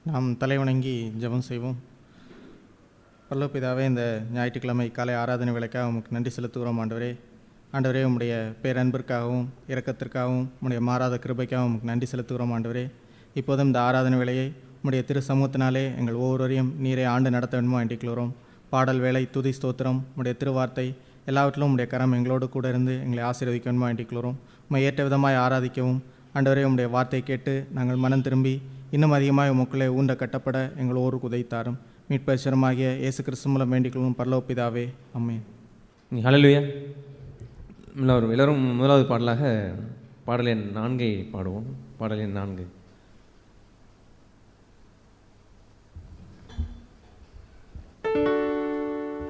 நாம் தலைவணங்கி ஜெபம் செய்வோம். பரலோகபிதாவே, இந்த ஞாயிற்றுக்கிழமை காலை ஆராதனை வேளைக்காக உமக்கு நன்றி செலுத்துகிறோம். ஆண்டவரே, உம்முடைய பேரன்பிற்காகவும் இரக்கத்திற்காகவும் உம்முடைய மாறாத கிருபைக்காகவும் உமக்கு நன்றி செலுத்துகிறோம். ஆண்டவரே, இப்போதும் இந்த ஆராதனை வேளையை உம்முடைய திரு சமூகத்தினாலே எங்கள் ஒவ்வொருவரையும் நீரே ஆண்டு நடத்த வேண்டுமோ வேண்டிக்கிறோம். பாடல் வேலை, துதி, ஸ்தோத்திரம், உம்முடைய திருவார்த்தை எல்லாவற்றிலும் உம்முடைய கரம் எங்களோடு கூட இருந்து எங்களை ஆசீர்வதிக்க வேண்டுமோ வேண்டிக்கிறோம். உம்மை ஏற்ற விதமாய் ஆராதிக்கவும் ஆண்டவரே, உம்முடைய வார்த்தை கேட்டு நாங்கள் மனம் திரும்பி இன்னும் அதிகமாக உமக்குள்ளே ஊண்ட கட்டப்பட எங்கள் ஒவ்வொருக்கு உதைத்தாரும். மீட்பரிசரமாகிய இயேசு கிறிஸ்து மூலம் வேண்டிக்கொள்ளும் பரலோகபிதாவே, ஆமென். ஹல்லேலூயா. எல்லாரும் முதலாவது பாடலாக பாடல் எண் 4 பாடுவோம். பாடல் எண் 4.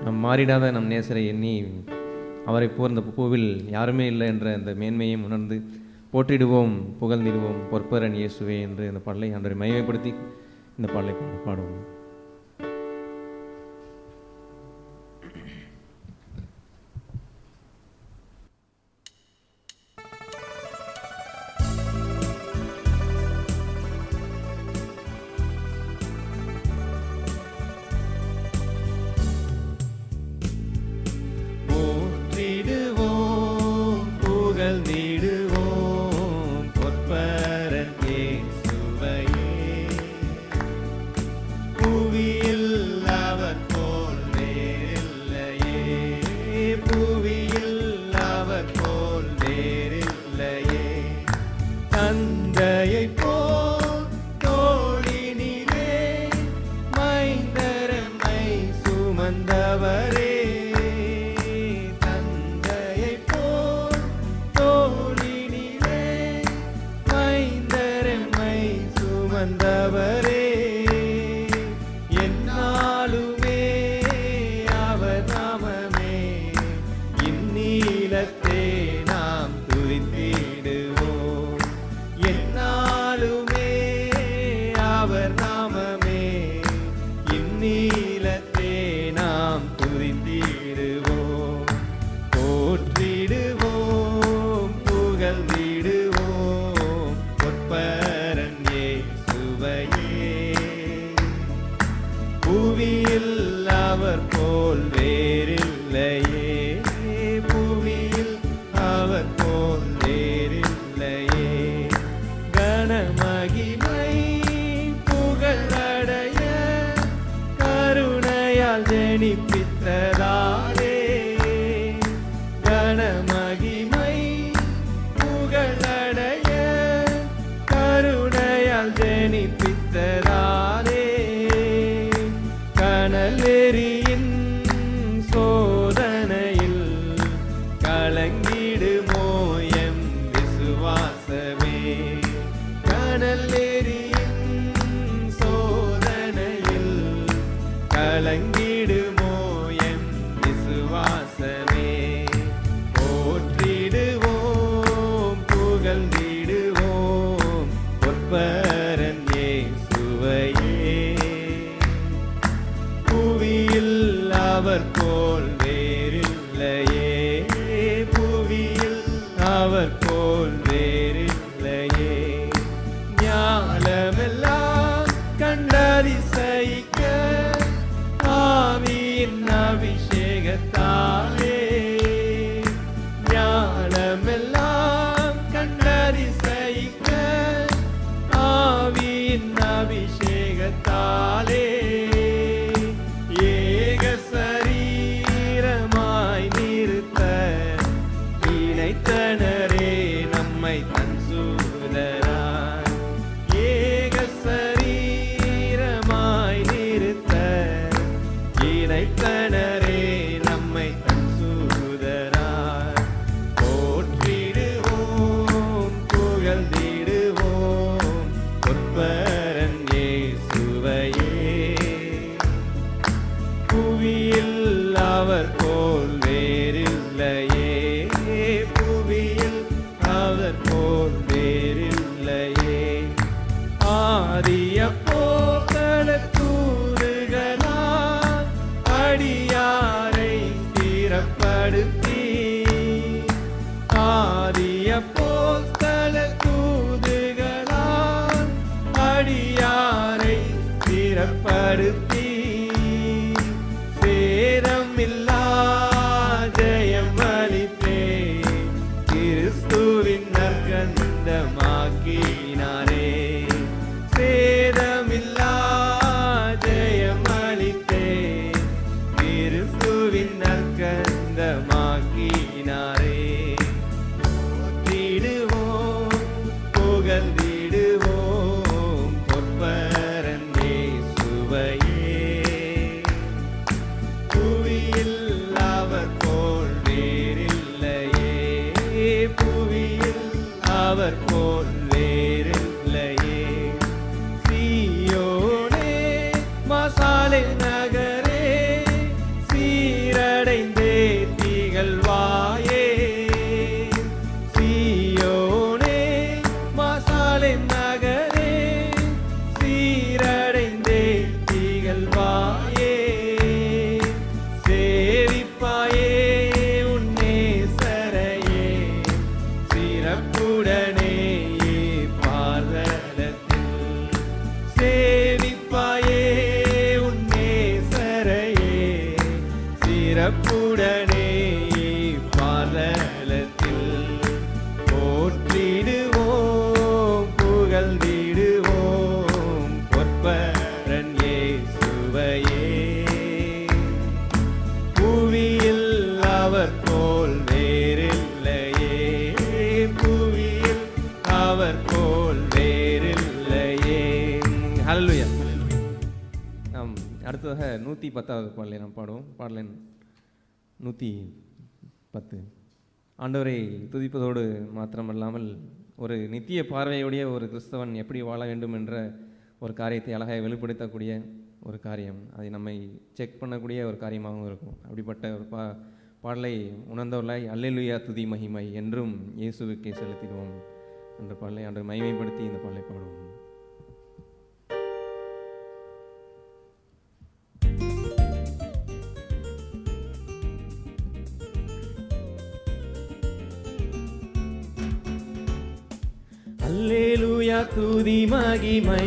நம் மாறிடாத நம் நேசரை எண்ணி அவரை போர்ந்த பூவில் யாருமே இல்லை என்ற அந்த மேன்மையை உணர்ந்து போற்றிடுவோம், புகழ்ந்திடுவோம் பொற்பரன் இயேசுவே என்று இந்த பாடலை ஆண்டவரை மகிமைப்படுத்தி இந்த பாடலை பாடுவோம். புகழ்ந்திடுவோம் பொற்பரன் இயேசுவையே. பலப்படுத்தி சேதமில்லா ஜெயம் அளித்தே கிறிஸ்துவின் நற்கந்தமாக்கினாரே. சேதமில்லா ஜெயம் அளித்தே கிறிஸ்துவின் நற்கந்தமாக்கினாரே. போற்றிடுவோம் புகழ்ந்திடுவோம் பொற்பரன் இயேசுவையே. புவியில் அவர் போல் வேறில்லையே, புவியில் அவர் போல் வேறில்லையே. சீயோனே மசாலை நகரே சீரடைந்தே திகழ்வாயே. சீயோனே மசாலை நகரே சீரடைந்தே திகழ்வாயே. சேவிப்பாயே உன்னேசரையே சிறப்புடனே பார்தலத்தில். சேவிப்பாயே உன்னேசரையே சிறப்புடனே பார்தலத்தில். போற்றிடுவோம் புகழ்ந்திடுவோம் பொற்பரன் இயேசுவையே. புவியில் அவர் போல் வேறில்லையே, புவியில் அவர் போல் வேறில்லையே. ஹல்லேலூயா. நாம் அடுத்ததாக 110வது பாடலை நாம் பாடுவோம். பாடலின் 110. ஆண்டவரை துதிப்பதோடு மாத்திரமல்லாமல் ஒரு நித்திய பார்வையுடைய ஒரு கிறிஸ்தவன் எப்படி வாழ வேண்டும் என்ற ஒரு காரியத்தை அழகாக வெளிப்படுத்தக்கூடிய ஒரு காரியம், அதை நம்மை செக் பண்ணக்கூடிய ஒரு காரியமாகவும் இருக்கும். அப்படிப்பட்ட ஒரு பாடலை உணர்ந்தவர்களாய் அல்லேலூயா துதி மகிமை என்றும் இயேசுவுக்கே செலுத்திடுவோம் என்ற பாடலை ஆண்டவர் மகிமைப்படுத்தி இந்த பாடலை பாடுவோம். அல்லேலூயா துதி மகிமை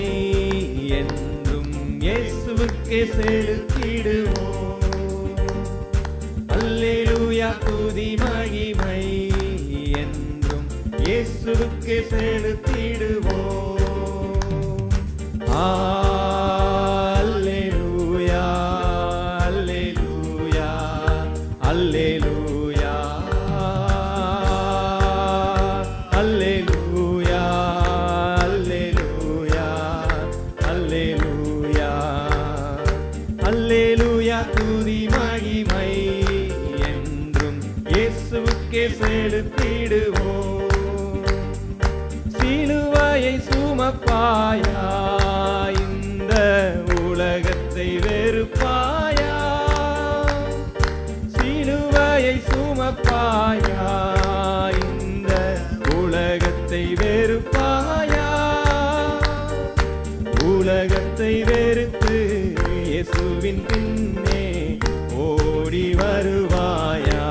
என்றும் இயேசுவுக்கே செலுத்திடுவோம். அல்லேலூயா துதி மகிமை என்றும் இயேசுவுக்கே செலுத்திடுவோம். அல்லேலூயா அல்லேலூயா அல்லேலூயா அல்லேலூயா அல்லேலூயா அல்லேலூயா துதி மகிமை என்றும் இயேசுவுக்கே செலுத்திடுவோம். சிலுவையை சுமப்பாயா இந்த உலகத்தை வெறுப்பாயா. சிலுவையை சுமப்பாயா இந்த உலகத்தை வெறுப்பாயா. உலகத்தை வெறுத்து இயேசுவின் பின்னே ஓடி வருவாயா.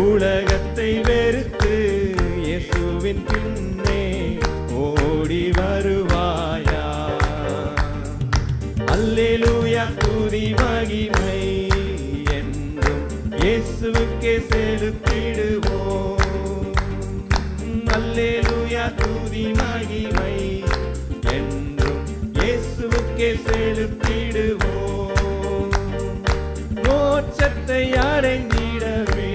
உலகத்தை வெறுத்து இயேசுவின் பின்னே ஓடி வருவாயா. அல்லேலூயா துதி மகிமை என்றும் இயேசுவுக்கே செலுத்திடுவோம். அல்லேலூயா துதி மகிமை என்றும் இயேசுவுக்கே செலுத்திடுவோம். மோட்சத்தை அடைந்திடவே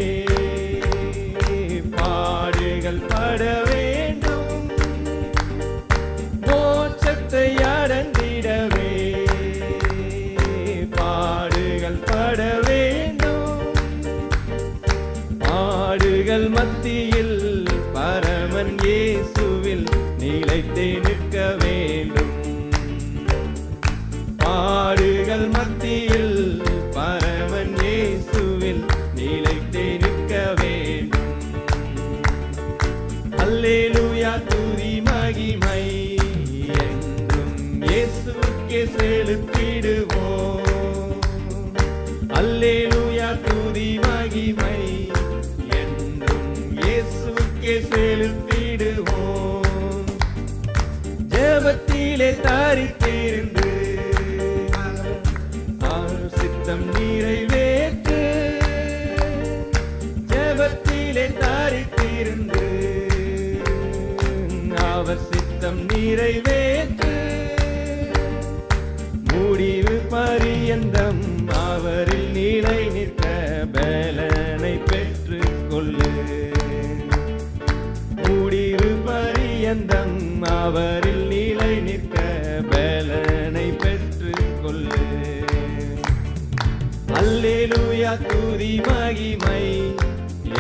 பாடுகள் பட வேண்டும். மோட்சத்தை அடைந்திடவே பாடுகள் பட வேண்டும். பாடுகள் மத்தியில் பரமன் இயேசுவில் நிலைத்தே நிற்க வேண்டும். பாடுகள் மத்தியில் பரமன் இயேசுவில் நிலைத்தே நிற்க வேண்டும். அல்லேலூயா துதி மகிமை என்றும் இயேசுவுக்கே செலுத்திடுவோம். அல்லேலூயா துதி மகிமை என்றும் இயேசுவுக்கே செலுத்திடுவோம். ஜெபத்திலே தரித்திருந்து அவர் சித்தம் நிறைவேற்று. ஜெபத்திலே தரித்திருந்து அவர் சித்தம் நிறைவேற்று. முடிவு பரியந்தம் அவரில் நிலை நிற்க பலனை பெற்று கொள்ளு. முடிவு பரியந்தம் அவரில் நிலை நிற்க பலனை பெற்று கொள்ளு. அல்லேலூயா துதி மகிமை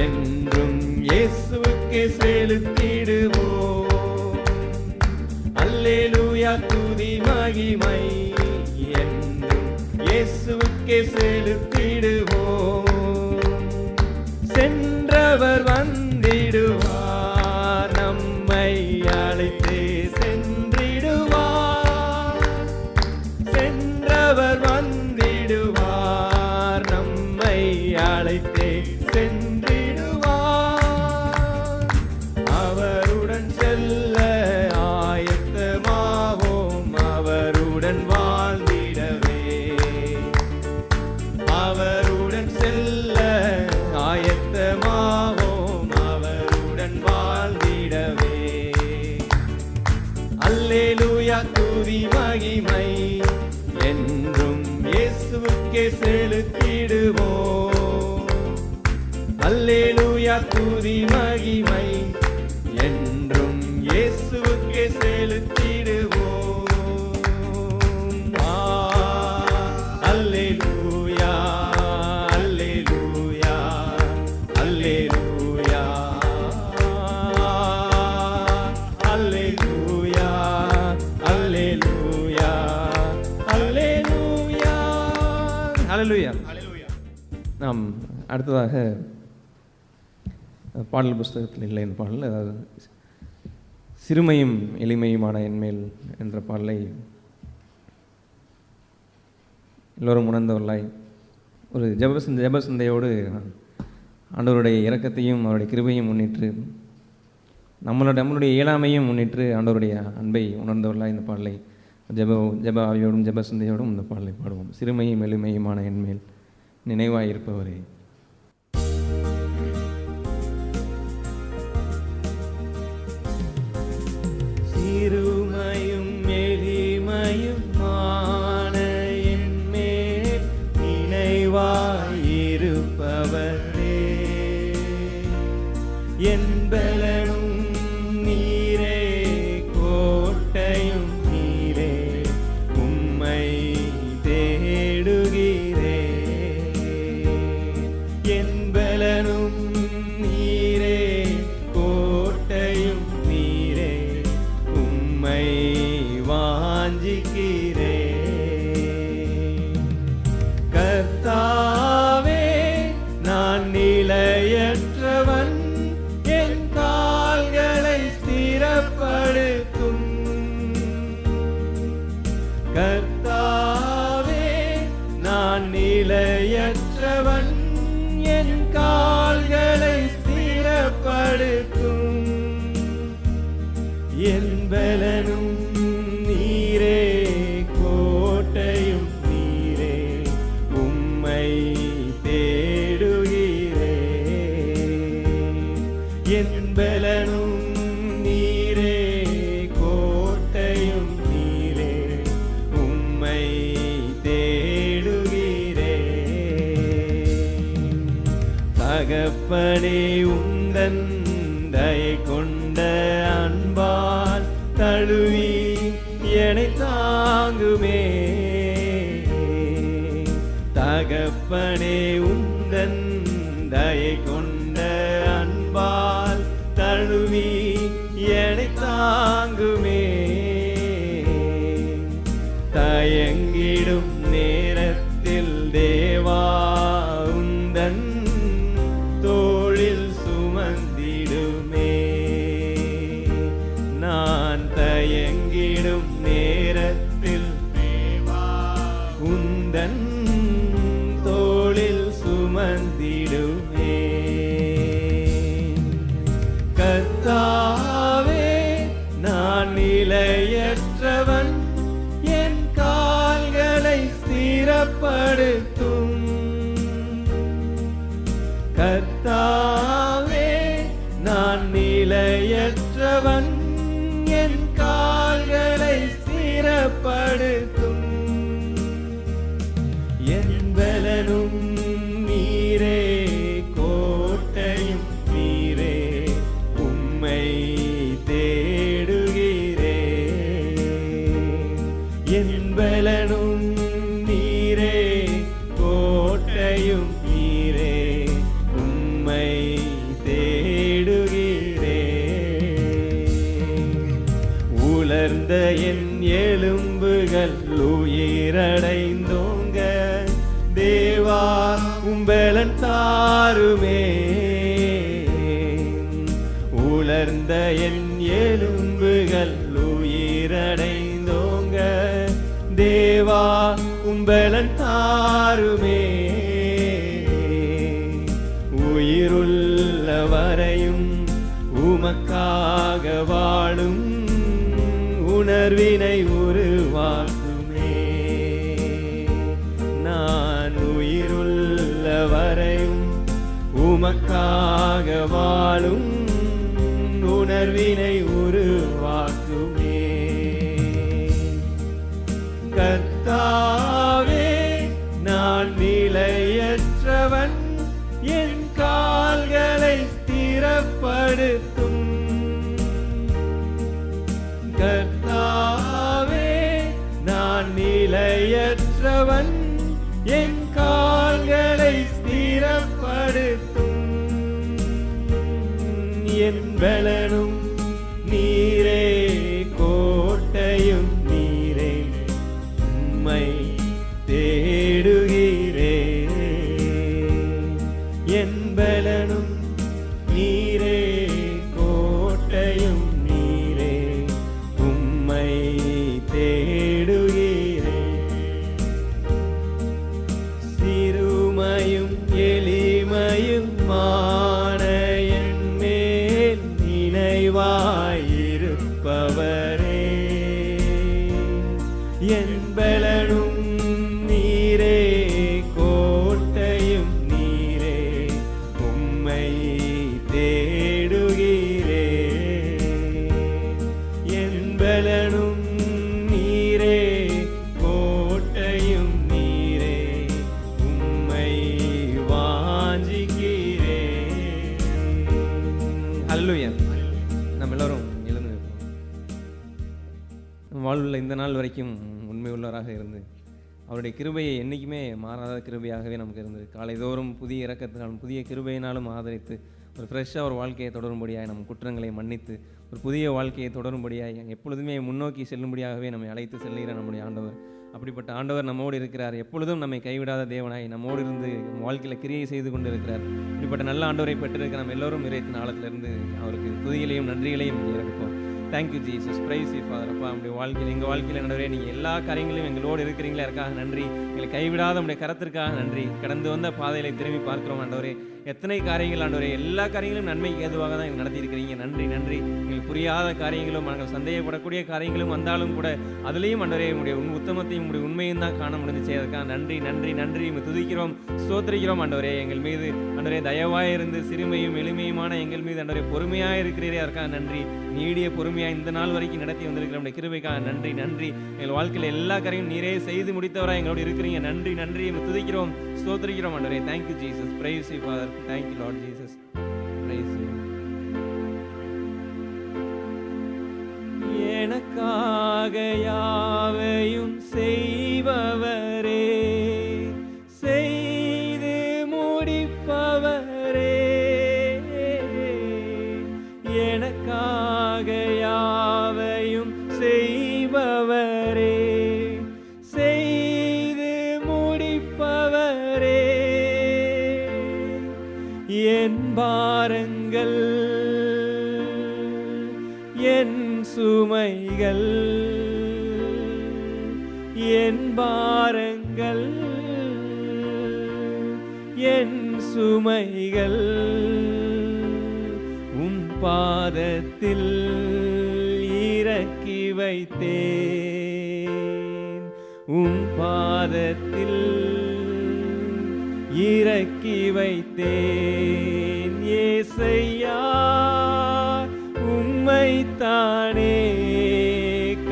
என்றும் இயேசுவுக்கே செலுத்திடுவோம். அல்லேலூயா துதி மகிமை என்றும் இயேசுவுக்கே செலுத்திடுவோம். சென்றவர் வந்திடுவார், நம்மை அழைத்து சென்றிடுவார். சென்றவர் வந்திடுவார், நம்மை அழைத்து சென்றிடுவார். அவருடன் செல்ல ஆயத்தமாவோம், அவருடன் வாழ்ந்திடவே. அவருடன் செல்ல ஆயத்தமாவோம், அவருடன் வாழ்ந்திடவே. அல்லேலூயா துதி மகிமை என்றும் இயேசுவுக்கே செலுத்திடுவோம். அல்லேலூயா துதி மகிமை என்றும் இயேசுவுக்கே செலுத்திடுவோம். அல்லேலூயா அல்லேலூயா அல்லேலூயா அல்லேலூயா அல்லேலூயா அல்லேலூயா அல்லேலூயா. நாம் அடுத்ததாக பாடல் புஸ்தகத்தில் இல்லை இந்த பாடல், அதாவது சிறுமையும் எளிமையுமான என்மேல் என்ற பாடலை எல்லோரும் உணர்ந்தவர்களாய் ஒரு ஜெபசிந்தையோடு ஆண்டவருடைய இரக்கத்தையும் அவருடைய கிருபையும் முன்னிட்டு நம்மளுடைய இயலாமையும் முன்னிட்டு ஆண்டவருடைய அன்பை உணர்ந்தவர்களாய் இந்த பாடலை ஜெப ஆவியோடும் ஜெபசிந்தையோடும் இந்த பாடலை பாடுவோம். சிறுமையும் எளிமையுமான என்மேல் நினைவாய் இருப்பவரே. சிறுமையும் எளிமையுமான என்மேல் நினைவாயிருப்பவரே. என் பலனும் நீரே, கோட்டையும் நீரே, உம்மை தேடுகிறே. என் பலனும் நீரே, கோட்டையும் நீரே, உம்மை வாஞ்சிக்கிறே. கர்த்தாவே நான் நிலையற்றவன், என் கால்களை ஸ்திரப்படுத்தும். கர்த்தாவே நான் நிலையற்றவன், என் கால்களை ஸ்திரப்படுத்தும். என் பலனும் நீரே, கோட்டையும் நீரே, உம்மை தேடுகிறே. என் பலனும் நீரே, கோட்டையும் நீரே, உம்மை தேடுகிறே. தகப்பனே உந்தன் தயை கொண்ட அன்பால் தழுவி என்னை தாங்குமே. தகப்பனே உந்தன் தயை கொண்ட அன்பால் தழுவி என்னை தாங்குமே. தயங்கிடும் நேரத்தில் தேவா உந்தன் தோளில் சுமந்திடுமே. நான் தயங்கிடும் நேரத்தில் தேவா உந்தன் தோளில் சுமந்திடுமே. கர்த்தாவே நான் நிலையற்றவன், ஸ்திரப்படுத்தும். கர்த்தாவே, நான் நிலையற்றவன், என் கால்களை ஸ்திரப்படுத்தும். என் பலனும் நீரே, கோட்டையும் நீரே, உம்மை தேடுகிறேன். என் பலனும் நீரே, கோட்டையும் நீரே, உம்மை தேடுகிறேன். உலர்ந்த என் எலும்புகள் உயிரடைந்தோங்க, தேவா உம்பலன் தாருமே. உலர்ந்த என் எலும்புகள் உயிரடைந்தோங்க, தேவா உம்பலன் தாருமே. உயிருள்ள வரையும் உமக்காக வாழும் உணர்வினை உருவாக்குமே. நான் உயிருள்ள வரையும் உமக்காக வாழும் உணர்வினை உருவாக்குமே. கர்த்தாவே, நான் நிலையற்றவன், என் கால்களை ஸ்திரப்படுத்தும். கர்த்தாவே, நான் நிலையற்றவன், என் கால்களை ஸ்திரப்படுத்தும். என் பலனும் நீரே, கோட்டையும் நீரே, உம்மை தேடுகிறேன். என் பலனும் நீரே, கோட்டையும் நீரே, உம்மை தேடுகிறேன். சிறுமையும் எளிமையும் மான என் மேல் நினைவாயிருப்பவரே, என் பலனும் நீரே, கோட்டையும் நீரே, உம்மை தேடுகிறேன். என் பலனும் நீரே, கோட்டையும் நீரே, உம்மை வாஞ்சிக்கிறேன். ஹல்லேலூயா. நம்ம எல்லாரும் எழுந்து நிற்போம். வாழ்வில் இந்த நாள் வரைக்கும் உண்மை உள்ளவராக இருந்து அவருடைய கிருபையை என்றைக்குமே மாறாத கிருபையாகவே நமக்கு இருந்தது. காலைதோறும் புதிய இரக்கத்தினாலும் புதிய கிருபையினாலும் ஆதரித்து ஒரு ஃப்ரெஷ்ஷாக ஒரு வாழ்க்கையை தொடரும்படியாய் நம் குற்றங்களை மன்னித்து ஒரு புதிய வாழ்க்கையை தொடரும்படியாய் எப்பொழுதுமே முன்னோக்கி செல்லும்படியாகவே நம்மை அழைத்து செல்லுகிற நம்முடைய ஆண்டவர். அப்படிப்பட்ட ஆண்டவர் நம்மோடு இருக்கிறார். எப்பொழுதும் நம்மை கைவிடாத தேவனாய் நம்மோடு இருந்து வாழ்க்கையில் கிரியை செய்து கொண்டு இருக்கிறார். இப்படிப்பட்ட நல்ல ஆண்டவரை பெற்றிருக்க நம்ம எல்லோரும் இறைத்தின் ஆழத்திலிருந்து அவருக்கு துதிகளையும் நன்றிகளையும் இறக்குவோம். Thank you Jesus, praise you father. அப்பா, நம்முடைய வாழ்க்கையில் எங்கள் வாழ்க்கையில் நடுவே நீங்கள் எல்லா காரியங்களையும் எங்களோடு இருக்கிறீங்களே, இருக்காக நன்றி. எங்களை கைவிடாத நம்முடைய கரத்திற்காக நன்றி. கடந்து வந்த பாதையில திரும்பி பார்க்கிறோம் ஆண்டவரே. எத்தனை காரியங்கள் ஆண்டவரே, எல்லா காரியங்களும் நன்மைக்கு ஏதுவாக தான் எங்கள் நடத்தியிருக்கிறீங்க. நன்றி நன்றி. எங்களுக்கு புரியாத காரியங்களும் நாங்கள் சந்தேகப்படக்கூடிய காரியங்களும் வந்தாலும் கூட அதுலேயும் ஆண்டவரே உங்களுடைய உத்தமத்தையும் உங்களுடைய உண்மையும் தான் காண முடிஞ்சிச்சு. அதுக்காக நன்றி நன்றி நன்றி. துதிக்கிறோம், ஸ்தோத்திரிக்கிறோம் ஆண்டவரே. எங்கள் மீது ஆண்டவரே தயவாக இருந்து சிறுமையும் எளிமையுமான எங்கள் மீது ஆண்டவரே பொறுமையாக இருக்கிறீரே, அதுக்காக நன்றி. நீடிய பொறுமையாக இந்த நாள் வரைக்கும் நடத்தி வந்திருக்கிற நம்முடைய கிருபைக்காக நன்றி நன்றி. எங்கள் வாழ்க்கையில் எல்லா காரியமும் நீரே செய்து முடித்தவராக எங்களோடு இருக்கிறீங்க. நன்றி நன்றி. துதிக்கிறோம், ஸ்தோத்திரிக்கிறோம் ஆண்டவரே. Thank you Jesus, praise you father. Thank you Lord Jesus, praise you. எனக்காக யாவையும் செய்பவரே, செய்து முடிப்பவரே, எனக்காக யாவையும் செய்பவரே, செய்து முடிப்பவரே, என் பாரங்கள் என் சுமைகள், என் பாரங்கள் என் சுமைகள் உம் பாதத்தில் இறக்கி வைத்தேன், உம் பாதத்தில் இறக்கி வைத்தேன் ஏசையா, உம்மைத்தானே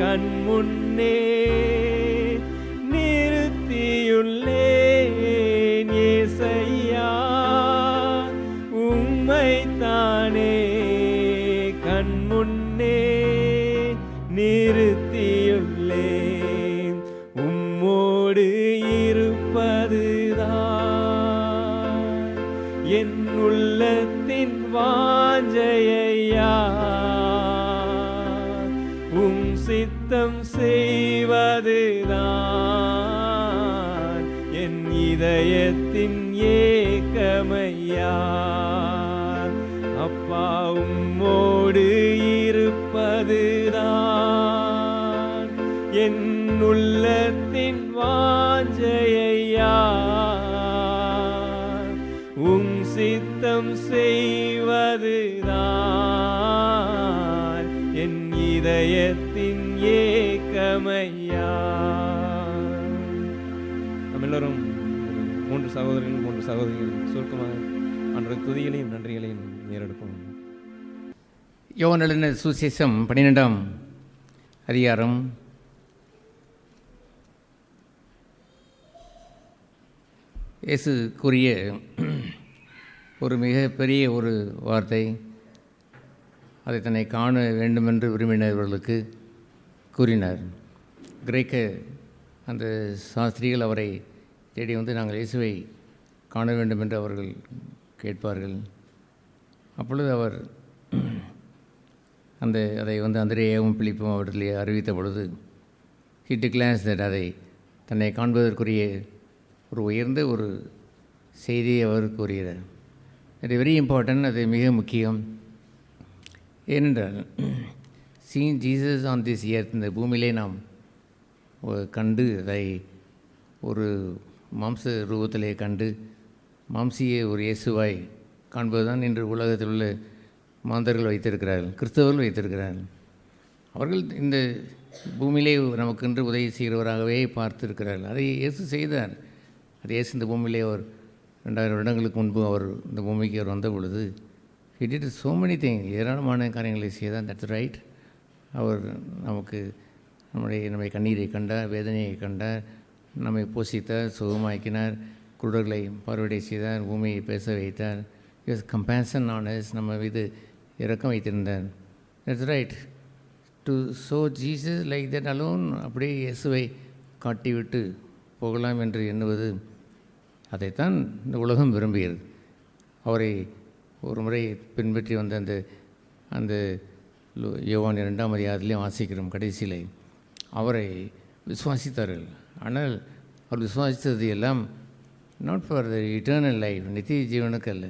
கண்முன்னே நிறுத்தியுள்ளேன் ஏசையா, உம்மைத்தானே கண்முன்னே நிறுத்தியுள்ளேன். உம்மோடு இருப்பதுதான் என் உள்ளத்தின் வாஞ்சையா, உம் சித்தம் செய்வதுதான் என் இதயத்தின் ஏக்கமையா. அப்பா, உம்மோடு இருப்பதுதான் என் உள்ளத்தின் வாஞ்சையா, உம் சித்தம் செய்வதுதான் என் இதயத்தின் ஏக்கமையா. நம்ம எல்லோரும் 3 சகோதரர்கள் 3 சகோதரிகள் சுருக்கமாக அன்றைய துதிகளையும் நன்றிகளையும் ஏறெடுப்போம். யோவான் எழுதின சுவிசேஷம் 12ஆம் அதிகாரம் இயேசு கூறிய ஒரு மிகப்பெரிய ஒரு வார்த்தை. அதை தன்னை காண வேண்டுமென்று விரும்பினவர்களுக்கு கூறினார். கிரேக்க அந்த சாஸ்திரிகள் அவரை தேடி வந்து நாங்கள் இயேசுவை காண வேண்டும் என்று அவர்கள் கேட்பார்கள். அப்பொழுது அவர் அதை வந்து அந்திரேயாவும் பிலிப்பும் அவர்களை அறிவித்த பொழுது ஹி டிக்ளேர்ஸ் தட் அதை தன்னை காண்பதற்குரிய ஒரு உயர்ந்த ஒரு செய்தியை அவர் கூறுகிறார். அது வெரி இம்பார்ட்டன்ட், அது மிக முக்கியம். ஏனென்றால் seen Jesus on this earth, இந்த பூமியிலே நாம் கண்டு அதை ஒரு மாம்ச ரூபத்திலே கண்டு மாம்சியை ஒரு இயேசுவாய் காண்பதுதான் இன்று உலகத்தில் உள்ள மாந்தர்கள் வைத்திருக்கிறார்கள், கிறிஸ்தவர்கள் வைத்திருக்கிறார்கள். அவர்கள் இந்த பூமியிலே நமக்கென்று உதவி செய்கிறவராகவே பார்த்திருக்கிறார்கள். அதை இயேசு செய்தார். அது இயேசு இந்த பூமியிலே அவர் 2000 வருடங்களுக்கு முன்பு அவர் இந்த பூமிக்கு அவர் வந்த பொழுது he did so many things, ஏராளமான காரியங்களை செய்தார். That's right. அவர் நமக்கு நம்மை கண்ணீரை கண்டார், வேதனையை கண்டார், நம்மை போஷித்தார், சுகமாக்கினார், குருடர்களை பார்வையை செய்தார், பூமியை பேச வைத்தார். கம்பேஷன் ஆன் us, நம்ம மீது இரக்கம் வைத்திருந்தார். That's right. To show Jesus like that alone, அப்படியே இயேசுவை காட்டிவிட்டு போகலாம் என்று எண்ணுவது, அதைத்தான் இந்த உலகம் விரும்பியது. அவரை ஒரு முறை பின்பற்றி வந்த அந்த யோவான் 2ஆம் அதிகாரத்திலையும் வாசிக்கிறோம். கடைசியில் அவரை விசுவாசித்தார்கள். ஆனால் அவர் விசுவாசித்தது எல்லாம் not for the eternal life, நித்திய ஜீவனுக்கு அல்ல,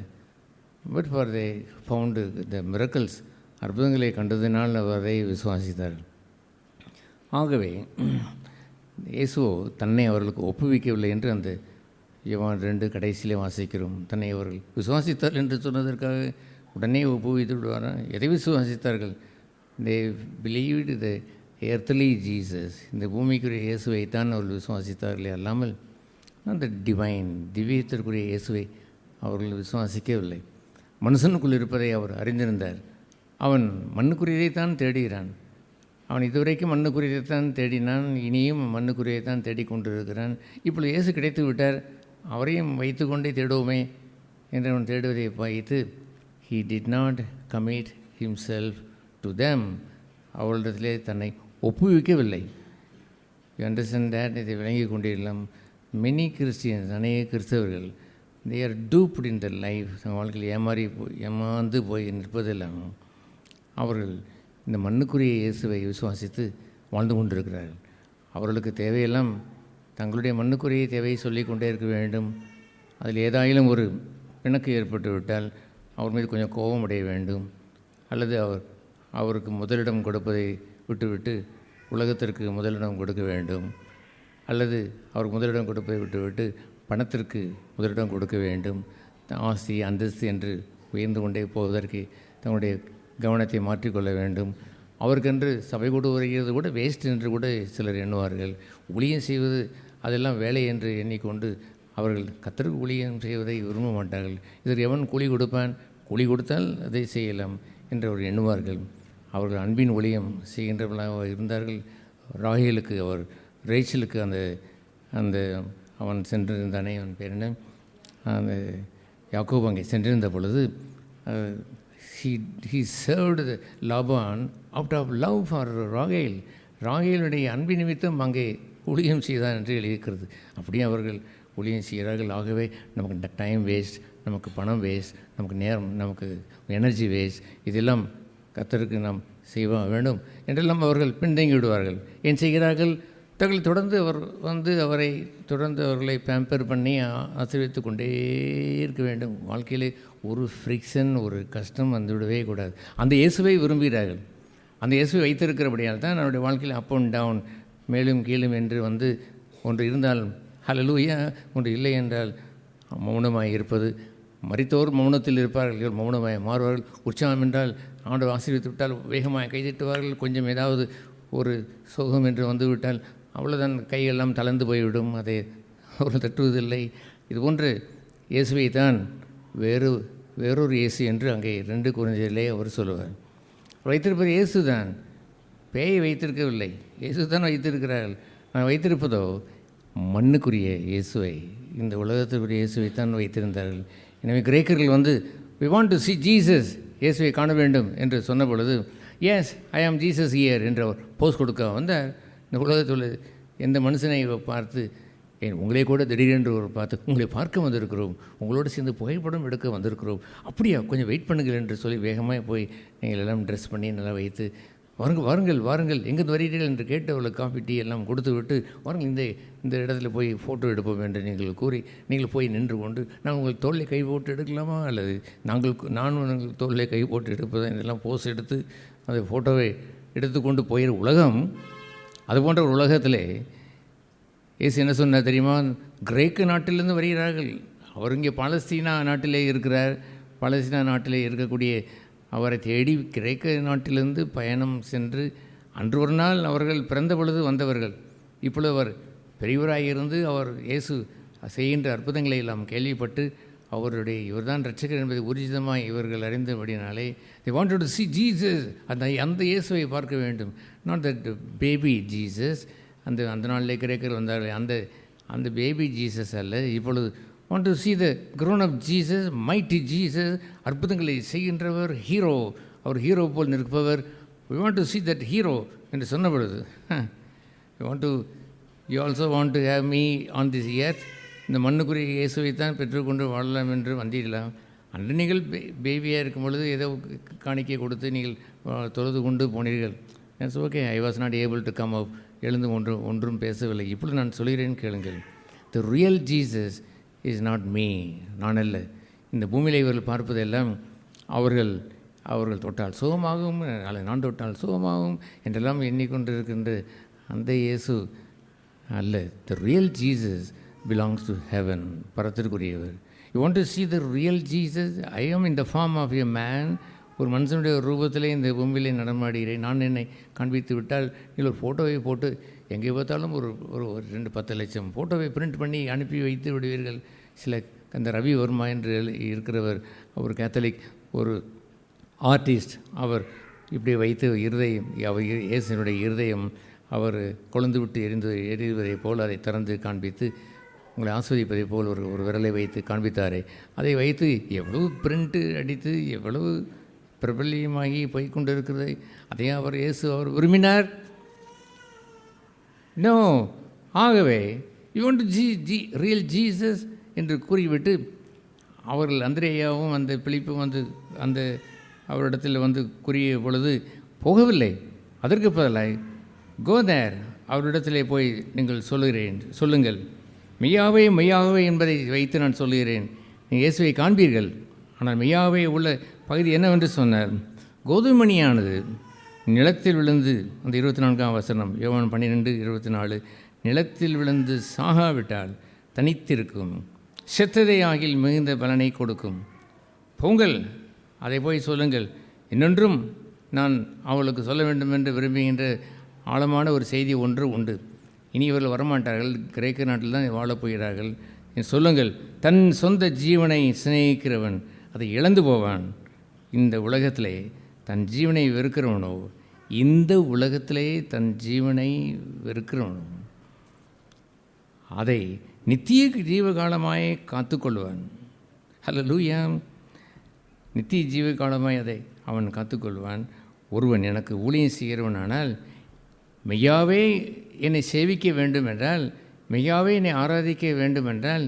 but for the found the miracles, அற்புதங்களை கண்டதினால் அவரை விசுவாசித்தார்கள். ஆகவே இயேசுவோ தன்னை அவர்களுக்கு ஒப்புவிக்கவில்லை என்று அந்த யோவான் 2 கடைசியிலே வாசிக்கிறோம். தன்னை அவர்கள் விசுவாசித்தார்கள் என்று சொன்னதற்காக உடனே ஒப்புவித்து விடுவாரா? எதை விசுவாசித்தார்கள்? தே பிலீவ்டு த எர்த்லி ஜீசஸ், இந்த பூமிக்குரிய இயேசுவைத்தான் அவர்கள் விசுவாசித்தார்களே அல்லாமல் அந்த டிவைன், திவ்யத்திற்குரிய இயேசுவை அவர்கள் விசுவாசிக்கவில்லை. மனுஷனுக்குள் இருப்பதை அவர் அறிந்திருந்தார். அவன் மண்ணுக்குரியதைத்தான் தேடுகிறான். அவன் இதுவரைக்கும் மண்ணுக்குரியதைத்தான் தேடினான், இனியும் மண்ணுக்குரியதைத்தான் தேடிக்கொண்டிருக்கிறான். இப்பொழுது இயேசு கிடைத்து விட்டார், அவரையும் வைத்து கொண்டே தேடுவோமே என்று அவன் தேடுவதை வைத்து he did not commit himself to them, அவளிடத்திலே தன்னை ஒப்புவிக்கவில்லை. You understand that? இதை விளங்கி கொண்டிருக்கலாம். மெனி கிறிஸ்டியன்ஸ், அநேக கிறிஸ்தவர்கள், they are duped in their life, தங்கள் வாழ்க்கையில் ஏமாந்து போய் நிற்பதெல்லாம் அவர்கள் இந்த மண்ணுக்குரிய இயேசுவை விசுவாசித்து வாழ்ந்து கொண்டிருக்கிறார்கள். அவர்களுக்கு தேவையெல்லாம் தங்களுடைய மண்ணுக்குரிய தேவையை சொல்லிக்கொண்டே இருக்க வேண்டும். அதில் ஏதாயிலும் ஒரு பிணக்கு ஏற்பட்டு விட்டால் அவர் மீது கொஞ்சம் கோபம் அடைய வேண்டும், அல்லது அவருக்கு முதலிடம் கொடுப்பதை விட்டுவிட்டு உலகத்திற்கு முதலிடம் கொடுக்க வேண்டும், அல்லது அவருக்கு முதலிடம் கொடுப்பதை விட்டுவிட்டு பணத்திற்கு முதலிடம் கொடுக்க வேண்டும். ஆஸ்தி அந்தஸ்து என்று உயர்ந்து கொண்டே போவதற்கு தங்களுடைய கவனத்தை மாற்றிக்கொள்ள வேண்டும். அவருக்கென்று சபை கூடு வருகிறது கூட வேஸ்ட் என்று கூட சிலர் எண்ணுவார்கள். ஊழியம் செய்வது அதெல்லாம் வேலை என்று எண்ணிக்கொண்டு அவர்கள் கர்த்தருக்கு ஊழியம் செய்வதை விரும்ப மாட்டார்கள். இதற்கு எவன் கூலி கொடுப்பான்? கூலி கொடுத்தால் அதை செய்யலாம் என்று அவர் எண்ணுவார்கள். அவர்கள் அன்பின் ஊழியம் செய்கின்றவர்களாக இருந்தார்கள். ராகேலுக்கு ரேச்சலுக்கு அந்த அவன் சென்றிருந்தானே, அவன் பேர் என்ன, அந்த யாக்கோபு அங்கே சென்றிருந்த பொழுது he served Laban out of love for Rachel. ராகேலுடைய அன்பின் நிமித்தம் அங்கே ஊழியம் செய்தான் என்று எழுதியிருக்கிறது. அப்படியே அவர்கள் ஊழியம் செய்கிறார்கள். ஆகவே நமக்கு டைம் வேஸ்ட், நமக்கு பணம் வேஸ்ட், நமக்கு நேரம், நமக்கு எனர்ஜி வேஸ்ட், இதெல்லாம் கர்த்தருக்கு நாம் செய்ய வேண்டும் என்றெல்லாம் அவர்கள் பின்தங்கி விடுவார்கள். ஏன் செய்கிறார்கள்? தங்கள் தொடர்ந்து அவரை தொடர்ந்து அவர்களை பேம்பர் பண்ணி ஆசீர்வதித்து கொண்டே இருக்க வேண்டும். வாழ்க்கையில் ஒரு ஃப்ரிக்ஷன், ஒரு கஷ்டம் வந்துவிடவே கூடாது. அந்த இயேசுவை விரும்புகிறார்கள். அந்த இயேசுவை வைத்திருக்கிறபடியால் தான் நம்முடைய வாழ்க்கையில் அப் அண்ட் டவுன், மேலும் கீழும் என்று ஒன்று இருந்தால் ஹல்லேலூயா, ஒன்று இல்லை என்றால் மௌனமாய் இருப்பது. மரித்தோர் மௌனத்தில் இருப்பார்கள், இவர் மௌனமாய் மாறுவார்கள். உற்சாகம் என்றால் ஆண்டவர் ஆசீர்வித்து விட்டால் வேகமாக கைதட்டுவார்கள். கொஞ்சம் ஏதாவது ஒரு சோகம் என்று வந்துவிட்டால் அவ்வளோதான், கையெல்லாம் தளர்ந்து போய்விடும், அதை அவர்கள் தட்டுவதில்லை. இது போன்று இயேசுவை தான் வேறொரு இயேசு என்று அங்கே 2 கொரிந்தியரிலே அவர் சொல்லுவார். வைத்திருப்பது இயேசு தான், பேயை வைத்திருக்கவில்லை, இயேசு தான் வைத்திருக்கிறார்கள். நான் வைத்திருப்பதோ மண்ணுக்குரிய இயேசுவை, இந்த உலகத்திற்குரிய இயேசுவை தான் வைத்திருந்தார்கள். எனவே கிரேக்கர்கள் we want to see Jesus, இயேசுவை காண வேண்டும் என்று சொன்ன பொழுது, எஸ் ஐ ஆம் ஜீசஸ் ஹியர் என்ற போஸ் கொடுக்க வந்தார். இந்த உலகத்தில் எந்த மனுஷனை பார்த்து, உங்களே கூட திடீரென்று பார்த்து உங்களை பார்க்க வந்திருக்கிறோம், உங்களோடு சேர்ந்து புகைப்படம் எடுக்க வந்திருக்கிறோம், அப்படியா, கொஞ்சம் வெயிட் பண்ணுங்கள் என்று சொல்லி வேகமாக போய் நீங்கள் எல்லாம் ட்ரெஸ் பண்ணி நல்லா வைத்து, வாருங்கள் எங்கே வருகிறீர்கள் என்று கேட்டு அவளுக்கு காஃபி டீ எல்லாம் கொடுத்து விட்டு, வாருங்கள் இந்த இடத்துல போய் ஃபோட்டோ எடுப்போம் என்று நீங்கள் கூறி நீங்கள் போய் நின்று கொண்டு, நான் உங்கள் தோளில் கை போட்டு எடுக்கலாமா, அல்லது நான் உங்கள் தோளில் கை போட்டு எடுப்பதை இதெல்லாம் போஸ் எடுத்து அந்த ஃபோட்டோவை எடுத்துக்கொண்டு போயிற உலகம். அது போன்ற ஒரு உலகத்திலே இயேசு என்ன சொன்னார் தெரியுமா? கிரேக்கு நாட்டிலிருந்து வருகிறார்கள். அவர் இங்கே பாலஸ்தீனா நாட்டிலே இருக்கிறார். பாலஸ்தீனா நாட்டிலே இருக்கக்கூடிய அவரை தேடி கிரேக்க நாட்டிலிருந்து பயணம் சென்று அன்று ஒரு நாள் அவர்கள் பிறந்த பொழுது வந்தவர்கள். இப்பொழுது அவர் பெரியவராயிருந்து அவர் இயேசு செய்கின்ற அற்புதங்களை எல்லாம் கேள்விப்பட்டு இவர்தான் இரட்சகர் என்பதை ஊர்ஜிதமாக இவர்கள் அறிந்தபடினாலே they wanted to see Jesus, அந்த இயேசுவை பார்க்க வேண்டும், not that baby Jesus. அந்த நாளிலே கிரேக்கர் வந்தார்கள். அந்த பேபி ஜீசஸ் அல்ல. இப்பொழுது want to see the grown up Jesus, mighty Jesus, அற்புதங்களை செய்கின்றவர், ஹீரோ, அவர் ஹீரோ போல் நிற்பவர். we want to see that hero என்று சொன்ன பொழுது, you also want to have me on this earth, இந்த மண்ணுக்குரிய இயேசுவைத்தான் பெற்றுக்கொண்டு வாழலாம் என்று வந்தீர்களாம். அன்று நீங்கள் பேபியாக இருக்கும் பொழுது ஏதோ காணிக்கை கொடுத்து நீங்கள் தொழுது கொண்டு போனீர்கள். It's okay, I was not able to come up, எழுந்து ஒன்றும் பேசவில்லை. இப்பொழுது நான் சொல்கிறேன் கேளுங்கள். The real Jesus is not me, நான் அல்ல. இந்த பூமியில் இவர்கள் பார்ப்பதெல்லாம் அவர்கள் தொட்டால் சுகமாகும், நான் தொட்டால் சுகமாகும் என்றெல்லாம் எண்ணிக்கொண்டிருக்கின்ற அந்த இயேசு அல்ல. த real Jesus belongs to heaven, பரத்திற்குரியவர். You want to see the real Jesus? I am in the form of a man. ஒரு மனுஷனுடைய ரூபத்திலே இந்த பூமியிலே நடமாடுகிறேன். நான் என்னை காண்பித்து விட்டால் நீங்கள் ஒரு ஃபோட்டோவை போட்டு எங்கே பார்த்தாலும் ஒரு 2-10 லட்சம் ஃபோட்டோவை பிரிண்ட் பண்ணி அனுப்பி வைத்து விடுவீர்கள். அந்த ரவி வர்மா என்று இருக்கிறவர், ஒரு கேத்தலிக், ஒரு ஆர்டிஸ்ட், அவர் இப்படி வைத்து இயேசுனுடைய இருதயம் அவர் கொழுந்து விட்டு எரிவதை போல் அதை திறந்து காண்பித்து உங்களை ஆஸ்வதிப்பதை போல் ஒரு விரலை வைத்து காண்பித்தாரே, அதை வைத்து எவ்வளவு பிரிண்ட்டு அடித்து எவ்வளவு பிரபல்யமாகி போய்கொண்டு இருக்கிறது. அதையே இயேசு அவர் விரும்பினார். நோ. ஆகவே you want to real Jesus என்று கூறிவிட்டு அவர்கள் அந்திரேயாவும் அந்த பிலிப்பும் அந்த அவரிடத்தில் கூறிய பொழுது போகவில்லை. அதற்கு பதிலாக கோ தேர், அவரிடத்திலே போய் நீங்கள் சொல்லுங்கள், மெய்யாகவே என்பதை வைத்து நான் சொல்லுகிறேன், நீங்கள் இயேசுவை காண்பீர்கள். ஆனால் மெய்யாகவே உள்ள பகுதி என்னவென்று சொன்னார், கோதுமணியானது நிலத்தில் விழுந்து, அந்த 24ஆம் வசனம் யோவான் 12:24, நிலத்தில் விழுந்து சாகாவிட்டால் தனித்திருக்கும், செத்ததை ஆகில் மிகுந்த பலனை கொடுக்கும். பொங்கல், அதை போய் சொல்லுங்கள். இன்னொன்றும் நான் அவளுக்கு சொல்ல வேண்டும் என்று விரும்புகின்ற ஆழமான ஒரு செய்தி ஒன்று உண்டு. இனி இவர்கள் வரமாட்டார்கள், கிரேக்க நாட்டில் தான் வாழப் போகிறார்கள். சொல்லுங்கள், தன் சொந்த ஜீவனை சிநேகிக்கிறவன் அதை இழந்து போவான். இந்த உலகத்திலே தன் ஜீவனை வெறுக்கிறவனோ, இந்த உலகத்திலே தன் ஜீவனை வெறுக்கிறவனோ அதை நித்திய ஜீவகாலமாய் காத்துக்கொள்வான். ஹல்லேலூயா! நித்திய ஜீவகாலமாய் அதை அவன் காத்துக்கொள்வான். ஒருவன் எனக்கு ஊழியம் செய்கிறவனானால், மெய்யாவே என்னை சேவிக்க வேண்டும் என்றால், மெய்யாவே என்னை ஆராதிக்க வேண்டும் என்றால்,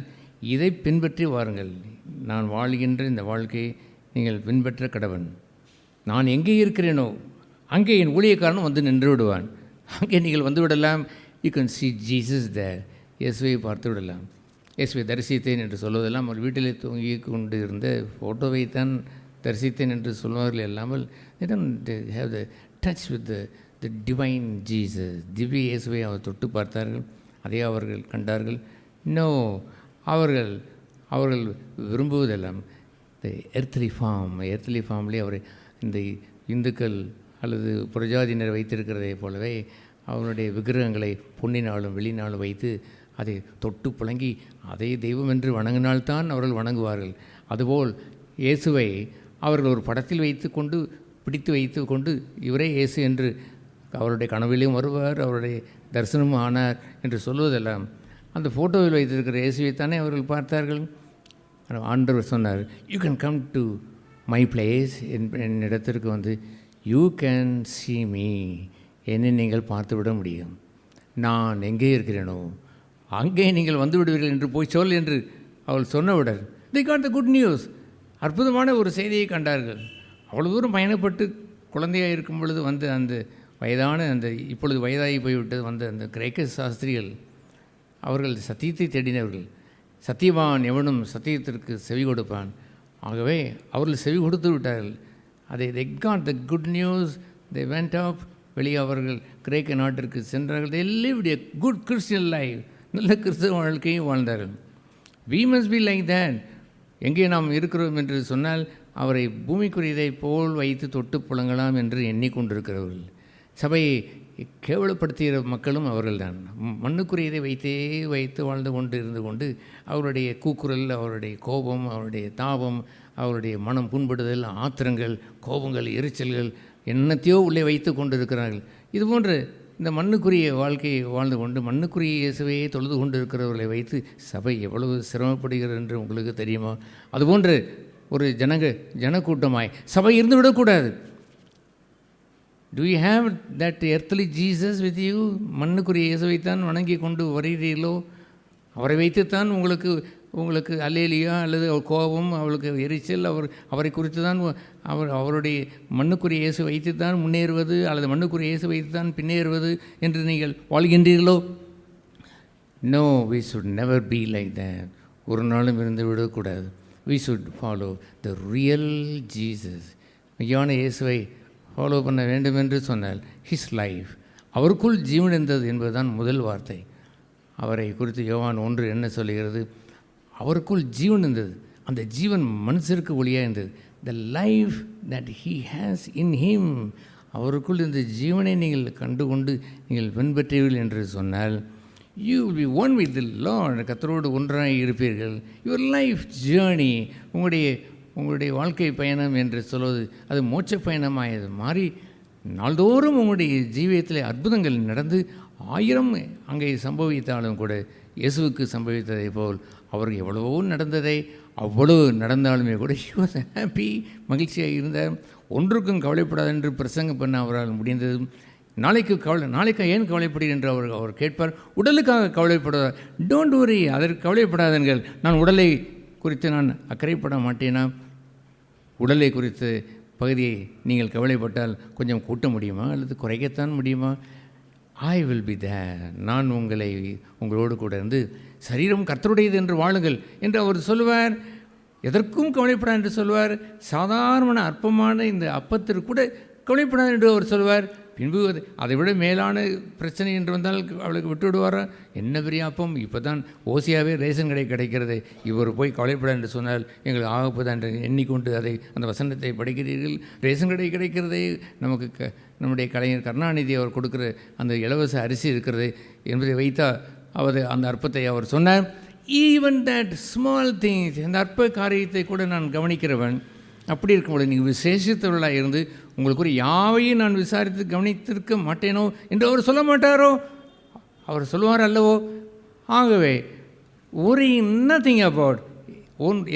இதை பின்பற்றி வாருங்கள். நான் வாழ்கின்ற இந்த வாழ்க்கையை நீங்கள் பின்பற்ற கடவன். நான் எங்கே இருக்கிறேனோ அங்கே என் ஊழியக்காரனும் வந்து நின்று விடுவான். அங்கே நீங்கள் வந்து விடலாம். You can see Jesus there. இயேசுவை பார்த்து விடலாம். இயேசுவை தரிசித்தேன் என்று சொல்வதெல்லாம் அவர் வீட்டிலே தூங்கி கொண்டு இருந்த ஃபோட்டோவை தான் தரிசித்தேன் என்று சொல்வார்கள் இல்லாமல், they don't have the touch with the divine Jesus. திவ்ய இயேசுவை அவர் தொட்டு பார்த்தார்கள், அதை அவர்கள் கண்டார்கள். நோ, அவர்கள் விரும்புவதெல்லாம் த எர்த்லி ஃபார்ம்லேயே அவரை இந்த இந்துக்கள் அல்லது புரஜாதியினர் வைத்திருக்கிறதை போலவே அவருடைய விக்கிரகங்களை பொன்னினாலும் வெளியினாலும் வைத்து அதை தொட்டு புழங்கி அதை தெய்வம் என்று வணங்கினால்தான் அவர்கள் வணங்குவார்கள். அதுபோல் இயேசுவை அவர்கள் ஒரு படத்தில் பிடித்து வைத்து கொண்டு இவரே இயேசு என்று அவருடைய கனவிலையும் வருவார், அவருடைய தரிசனமும் ஆனார் என்று சொல்வதெல்லாம் அந்த ஃபோட்டோவில் வைத்திருக்கிற இயேசுவைத்தானே அவர்கள் பார்த்தார்கள். ஆண்டவர் சொன்னார், you can come to my place, என் இடத்திற்கு வந்து யூ கேன் see me, என்னை நீங்கள் பார்த்து விட முடியும். நான் எங்கே இருக்கிறேனோ அங்கே நீங்கள் வந்து விடுவீர்கள் என்று போய் சொல் என்று அவள் சொன்னவுடன் they got the good news. அற்புதமான ஒரு செய்தியை கண்டார்கள். அவ்வளோ தூரம் பயணப்பட்டு குழந்தையாக இருக்கும் பொழுது வந்து அந்த வயதான இப்பொழுது வயதாகி போய்விட்டது வந்த அந்த கிரேக்க சாஸ்திரிகள், அவர்கள் சத்தியத்தை தேடினவர்கள். சத்தியவான் எவனும் சத்தியத்திற்கு செவி கொடுப்பான். ஆகவே அவர்கள் செவி கொடுத்து விட்டார்கள். they got the good news. they went up. வெளியே அவர்கள் கிரேக்க நாட்டிற்கு சென்றார்கள். they lived a good Christian life. நல்ல கிறிஸ்தவ வாழ்க்கையும் வாழ்ந்தார்கள். we must be like that. எங்கே நாம் இருக்கிறோம் என்று சொன்னால் அவரை பூமிக்குரியதை போல் வைத்து தொட்டு புழங்கலாம் என்று எண்ணிக்கொண்டிருக்கிறவர்கள். சபையை கேவலப்படுத்துகிற மக்களும் அவர்கள்தான். மண்ணுக்குரியதை வைத்து வாழ்ந்து கொண்டு இருந்து கொண்டு அவருடைய கூக்குரல், அவருடைய கோபம், அவருடைய தாபம், அவருடைய மனம் புண்படுதல், ஆத்திரங்கள், கோபங்கள், எரிச்சல்கள் என்னத்தையோ உள்ளே வைத்து கொண்டு இருக்கிறார்கள். இதுபோன்ற இந்த மண்ணுக்குரிய வாழ்க்கையை வாழ்ந்து கொண்டு மண்ணுக்குரிய இயேசுவையே தொழுது கொண்டு இருக்கிறவர்களை வைத்து சபை எவ்வளவு சிரமப்படுகிறது என்று உங்களுக்கு தெரியுமா? அதுபோன்று ஒரு ஜனக்கூட்டமாய் சபை இருந்து விடக்கூடாது. Do you have that earthly Jesus with you? மண்ணுக்குரிய இயேசுவைத்தான் வணங்கி கொண்டு வருகிறீர்களோ? அவரை வைத்துத்தான் உங்களுக்கு அல்லேலியா அல்லது கோபம், அவளுக்கு எரிச்சல், அவரை குறித்து தான் அவருடைய மண்ணுக்குரிய இயேசு வைத்து தான் முன்னேறுவது அல்லது மண்ணுக்குரிய இயேசு வைத்து தான் பின்னேறுவது என்று நீங்கள் வாழ்கின்றீர்களோ? No, we should never be like that. ஒரு நாளும் இருந்து விடக்கூடாது. We should follow the real Jesus. மெய்யான இயேசுவை ஃபாலோ பண்ண வேண்டும் என்று சொன்னால் his life, அவருக்குள் ஜீவன் இருந்தது என்பதுதான் முதல் வார்த்தை. அவரை குறித்து யோவான் 1 என்ன சொல்லுகிறது? அவருக்குள் ஜீவன் இருந்தது, அந்த ஜீவன் மனுஷருக்கு ஒளியாக இருந்தது. the life that he has in him, அவருக்குள் இந்த ஜீவனை நீங்கள் கண்டுகொண்டு நீங்கள் பின்பற்றீர்கள் என்று சொன்னால் you will be one with the Lord. கர்த்தரோடு ஒன்றாக இருப்பீர்கள். your life journey, உங்களுடைய வாழ்க்கை பயணம் என்று சொல்வது அது மோட்ச பயணமாயது மாறி நாள்தோறும் உங்களுடைய ஜீவியத்தில் அற்புதங்கள் நடந்து 1000 அங்கே சம்பவித்தாலும் கூட இயேசுவுக்கு சம்பவித்ததை போல் அவருக்கு எவ்வளவோ நடந்ததை அவ்வளவு நடந்தாலுமே கூட he was happy, மகிழ்ச்சியாக இருந்தார். ஒன்றுக்கும் கவலைப்படாது என்று பிரசங்கம் பண்ண அவரால் முடிந்தது. நாளைக்கு ஏன் கவலைப்படுகிறேன் என்று அவர் கேட்பார். உடலுக்காக கவலைப்படுவார். டோன்ட் வரி, அதற்கு கவலைப்படாதீர்கள். நான் உடலை குறித்து நான் அக்கறைப்பட மாட்டேனா? உடலை குறித்த பகுதியை நீங்கள் கவலைப்பட்டால் கொஞ்சம் கூட்ட முடியுமா அல்லது குறைக்கத்தான் முடியுமா? I will be there. நான் உங்களோடு கூட இருந்து சரீரம் கர்த்தருடையது என்று வாழுங்கள் என்று அவர் சொல்லுவார். எதற்கும் கவலைப்படாது என்று சொல்வார். சாதாரணமான அற்பமான இந்த அப்பத்திற்கு கூட கவலைப்படாது என்று அவர் சொல்வார். பின்பு அதை விட மேலான பிரச்சனை என்று வந்தால் அவளுக்கு விட்டு விடுவாரா? என்ன பெரிய அப்பம், இப்போ தான் ஓசியாவே ரேஷன் கடை கிடைக்கிறது, இவர் போய் கவலைப்பட என்று சொன்னால் எங்களுக்கு ஆகப்போதா என்று எண்ணிக்கொண்டு அந்த வசனத்தை படிக்கிறீர்கள். ரேஷன் கடை கிடைக்கிறதே நமக்கு நம்முடைய கலைஞர் கருணாநிதி அவர் கொடுக்குற அந்த இலவச அரிசி இருக்கிறது என்பதை வைத்தா அந்த அற்பத்தை அவர் சொன்னார். ஈவன் தட் ஸ்மால் திங்ஸ், அந்த அற்ப காரியத்தை கூட நான் கவனிக்கிறவன். அப்படி இருக்கும்போது நீங்கள் விசேஷத்தவர்களாக இருந்து உங்களுக்கு ஒரு யாவையும் நான் விசாரித்து கவனித்திருக்க மாட்டேனோ என்று அவர் சொல்ல மாட்டாரோ? அவர் சொல்லுவார் அல்லவோ? ஆகவே worrying nothing about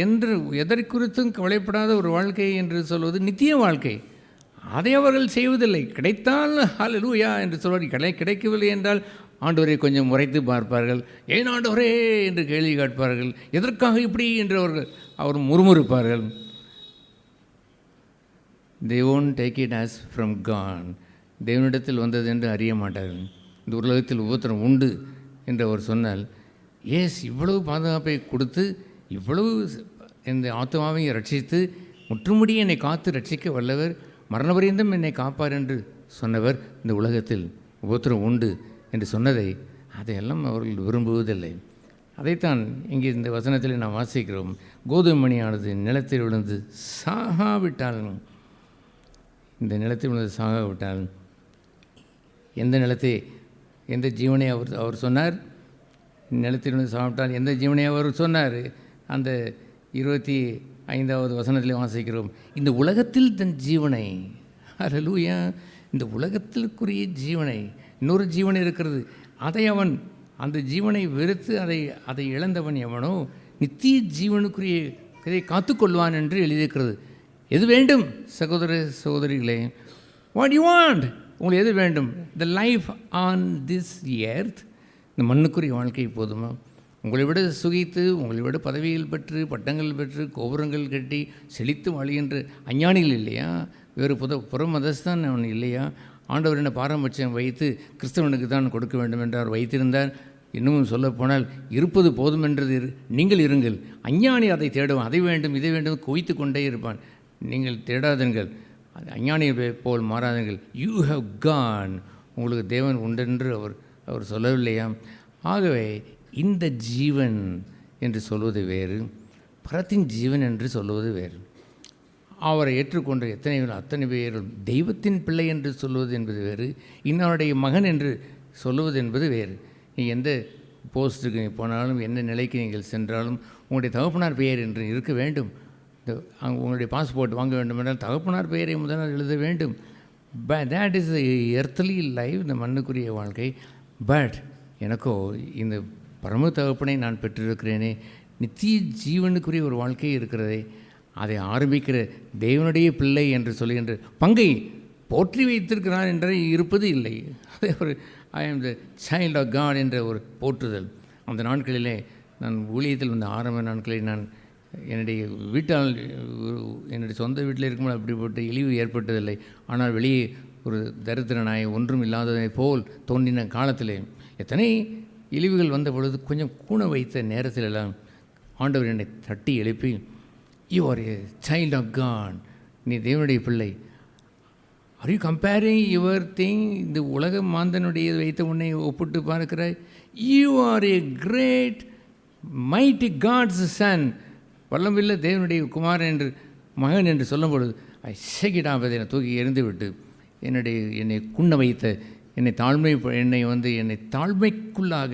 என்று எதை குறித்தும் கவலைப்படாத ஒரு வாழ்க்கை என்று சொல்வது நித்திய வாழ்க்கை. அதை அவர்கள் செய்வதில்லை. கிடைத்தால் ஹல்லேலூயா என்று சொல்வார். கிடைக்கவில்லை என்றால் ஆண்டவரை கொஞ்சம் முறைத்து பார்ப்பார்கள். ஏன் ஆண்டவரே என்று கேள்வி கேட்பார்கள். எதற்காக இப்படி என்று அவர் முறுமுறுப்பார்கள். they won't take it as from God. தேவனிடத்தில் வந்தது என்று அறிய மாட்டார்கள். இந்த உலகத்தில் உபத்திரம் உண்டு என்று அவர் சொன்னால், ஏஸ் இவ்வளவு பாதுகாப்பை கொடுத்து இவ்வளவு இந்த ஆத்மாவை ரட்சித்து முற்றுமுடி என்னை காத்து ரட்சிக்க வல்லவர், மரணபரியந்தம் என்னை காப்பார் என்று சொன்னவர், இந்த உலகத்தில் உபத்திரம் உண்டு என்று சொன்னதை அதையெல்லாம் அவர்கள் விரும்புவதில்லை. அதைத்தான் இங்கே இந்த வசனத்தில் நாம் வாசிக்கிறோம். கோதுமை மணியானது நிலத்தில் விழுந்து சாகாவிட்டால், இந்த நிலத்தில் விழுந்து சாகாவிட்டால், எந்த ஜீவனை அவர் சொன்னார்? நிலத்தில் விழுந்து சாப்பிட்டால் எந்த ஜீவனை அவர் சொன்னார்? அந்த 25வது வசனத்தில் வாசிக்கிறோம். இந்த உலகத்தில் தன் ஜீவனை, ஹல்லேலூயா, இந்த உலகத்திற்குரிய ஜீவனை, இன்னொரு ஜீவனை இருக்கிறது, அதை அவன் அந்த ஜீவனை வெறுத்து அதை இழந்தவன் எவனோ நித்திய ஜீவனுக்குரிய இதை காத்துக்கொள்வான் என்று எழுதியிருக்கிறது. எது வேண்டும் சகோதர சகோதரிகளே? What you want? உங்களுக்கு எது வேண்டும்? The life on this earth, இந்த மண்ணுக்குரிய வாழ்க்கை போதுமா? உங்களை விட சுகித்து, உங்களை விட பதவிகள் பெற்று, பட்டங்கள் பெற்று, கோபுரங்கள் கட்டி செழித்து வாழ்கின்ற அஞ்ஞானிகள் இல்லையா? வேறு புற மதஸ்தான் அவன் இல்லையா? ஆண்டவர் என்ன பாரபட்சம் வைத்து கிறிஸ்தவனுக்கு தான் கொடுக்க வேண்டும் என்று அவர் வைத்திருந்தார். இன்னமும் சொல்லப்போனால் இருப்பது போதும் என்றது நீங்கள் இருங்கள். அஞ்ஞானி அதை தேடுவான், அதை வேண்டும் இதை வேண்டும் குவித்து கொண்டே இருப்பான். நீங்கள் தேடாதீர்கள், அஞ்ஞானியை போல் மாறாதீர்கள். யூ ஹவ் கான், உங்களுக்கு தேவன் உண்டென்று அவர் சொல்லவில்லையா? ஆகவே இந்த ஜீவன் என்று சொல்வது வேறு, பரத்தின் ஜீவன் என்று சொல்வது வேறு. அவரை ஏற்றுக்கொண்ட அத்தனை பேரும் தெய்வத்தின் பிள்ளை என்று சொல்வது என்பது வேறு, இன்னொருடைய மகன் என்று சொல்லுவது என்பது வேறு. நீங்கள் எந்த போஸ்ட்டுக்கு போனாலும், எந்த நிலைக்கு நீங்கள் சென்றாலும் உங்களுடைய தகப்பனார் பெயர் என்று இருக்க வேண்டும். உங்களுடைய பாஸ்போர்ட் வாங்க வேண்டும் என்றால் தகப்பனார் பெயரை முதல் எழுத வேண்டும். தேட் இஸ் எர்த்லி லைஃப், இந்த மண்ணுக்குரிய வாழ்க்கை. பட் எனக்கோ இந்த பரம தகப்பனை நான் பெற்றிருக்கிறேனே, நித்திய ஜீவனுக்குரிய ஒரு வாழ்க்கை இருக்கிறதே, அதை ஆரம்பிக்கிற தேவனுடைய பிள்ளை என்று சொல்லுகின்ற பங்கை போற்றி வைத்திருக்கிறார் என்ற இருப்பது இல்லை. அதே ஒரு ஐ ஆம் த சைல்ட் ஆஃப் காட் என்ற ஒரு போற்றுதல். அந்த நாட்களிலே நான் ஊழியத்தில் வந்த ஆரம்ப நாட்களில் நான் என்னுடைய வீட்டால், என்னுடைய சொந்த வீட்டில் இருக்கும்போது அப்படிப்பட்ட இழிவு ஏற்பட்டதில்லை. ஆனால் வெளியே ஒரு தரித்திரனாய் ஒன்றும் இல்லாததை போல் தோன்றின காலத்திலே எத்தனை இழிவுகள் வந்த பொழுது கொஞ்சம் கூண வைத்த நேரத்திலெல்லாம் ஆண்டவர் என்னை தட்டி எழுப்பி, you are a child of God, நீ தேவனுடைய பிள்ளை. Are you comparing your thing, இந்த உலக மாந்தனுடைய வைத்த உன்னை ஒப்பிட்டு பார்க்கிறாய்? You are a great mighty God's son, வல்லமில்ல தேவனுடைய குமாரன் என்று மகன் என்று சொல்லும் பொழுது ஐ ஷேக்கிடாம்பதை என்னை தூக்கி எறிந்து விட்டு என்னை குண்ண வைத்த என்னை தாழ்மைக்குள்ளாக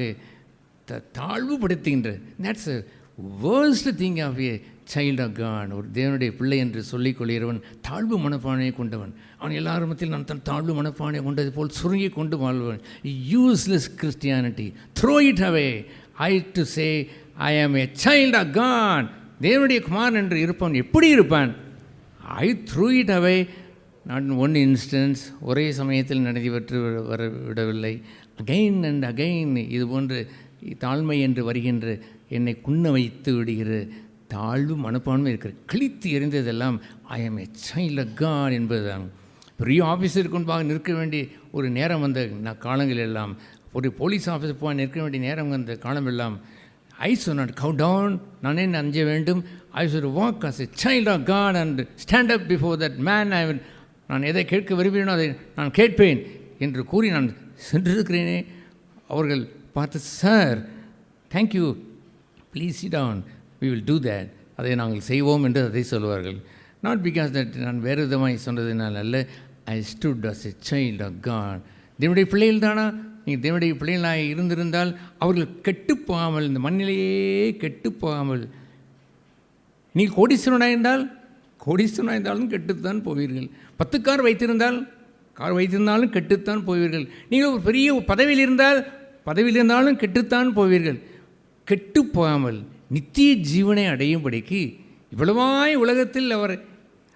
தாழ்வுபடுத்துகின்ற, that's a worst thing of a child of God. ஒரு தேவனுடைய பிள்ளை என்று சொல்லிக் கொள்கிறவன் தாழ்வு மனப்பானையை கொண்டவன். அவன் எல்லாரும் மத்தியில் நான் தன் தாழ்வு மனப்பானை கொண்டது போல் சுருங்கி கொண்டு வாழ்வன். Useless Christianity, throw it away. I do say I am a child of God, தேவனுடைய குமாரன் என்று இருப்பான். எப்படி இருப்பான்? I threw it away. Not one instance, ஒரே சமயத்தில் நடைபெற்று வர விடவில்லை. அகைன் அண்ட் அகைன் இது போன்று தாழ்மை என்று வருகின்ற என்னை குண்ண வைத்து விடுகிற தாழ்வு மனப்பான்மை இருக்கிற கிழித்து எறிந்ததெல்லாம் ஐ am a child of God என்பதுதான். பெரிய ஆஃபீஸருக்கு முன்பாக நிற்க வேண்டிய ஒரு நேரம் வந்த காலங்கள் எல்லாம், ஒரு போலீஸ் ஆஃபீஸர் போக நிற்க வேண்டிய நேரம் வந்த காலமெல்லாம் I should not cow down, நான் என்ன அஞ்ச வேண்டும்? I should walk as a child of God and stand up before that man. நான் எதை கேட்க விரும்பினோ அதை நான் கேட்பேன் என்று கூறி நான் சென்றிருக்கிறேனே. அவர்கள் பார்த்து, sir thank you, please sit down, we will do that, அதை நாங்கள் செய்வோம் என்று அதை சொல்வார்கள். நாட் பிகாஸ் தட் நான் வேறு விதமாய் சொன்னதுனால் அல்ல. I stood as a child of God. தேவனுடைய பிள்ளைகள் தானா நீங்கள் தேவனுடைய பிள்ளைகளாக இருந்திருந்தால் அவர்கள் கெட்டுப்போகாமல், இந்த மண்ணிலேயே கெட்டுப்போகாமல், நீங்கள் கோடீஸ்வரனாக இருந்தாலும் கெட்டுத்தான் போவீர்கள். 10 கார் வைத்திருந்தாலும் கெட்டுத்தான் போவீர்கள். நீங்கள் ஒரு பெரிய பதவியில் இருந்தாலும் கெட்டுத்தான் போவீர்கள். கெட்டு போகாமல் நித்திய ஜீவனை அடையும்படிக்கு இவ்வளவாய் உலகத்தில்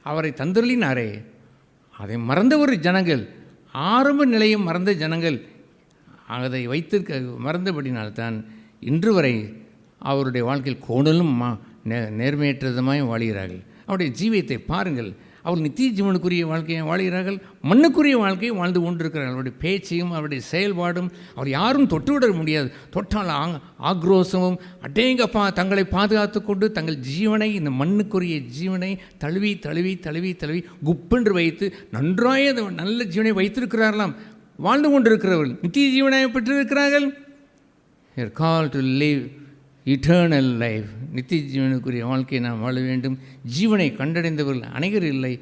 அவரை தந்தருளினாரே, அதை மறந்த ஒரு ஜனங்கள், ஆரம்ப நிலையை மறந்த ஜனங்கள் அதை மறந்தபடினால்தான் இன்று வரை அவருடைய வாழ்க்கையில் கோணலும் நேர்மையற்றதுமாய் வாழ்கிறார்கள். அவருடைய ஜீவியத்தை பாருங்கள். அவர் நித்திய ஜீவனுக்குரிய வாழ்க்கையை வாழ்கிறார்கள், மண்ணுக்குரிய வாழ்க்கையை வாழ்ந்து கொண்டிருக்கிறார்கள். அவருடைய பேச்சையும் அவருடைய செயல்பாடும் அவர் யாரும் தொட்டுவிட முடியாது. தொட்டால் ஆக்ரோஷமும் அடேங்கப்பா தங்களை பாதுகாத்து கொண்டு தங்கள் ஜீவனை, இந்த மண்ணுக்குரிய ஜீவனை தழுவி தழுவி தழுவி தழுவி குப்பென்று வைத்து நன்றாக நல்ல ஜீவனை வைத்திருக்கிறார்களாம். வாழ்ந்து கொண்டிருக்கிறவர்கள் நித்திய ஜீவனை பெற்றிருக்கிறார்கள். Call to live eternal life, நித்திய ஜீவனுக்குரிய வாழ்க்கையை நாம் வாழ வேண்டும். ஜீவனை கண்டடைந்தவர்கள் அனைவர் இல்லை,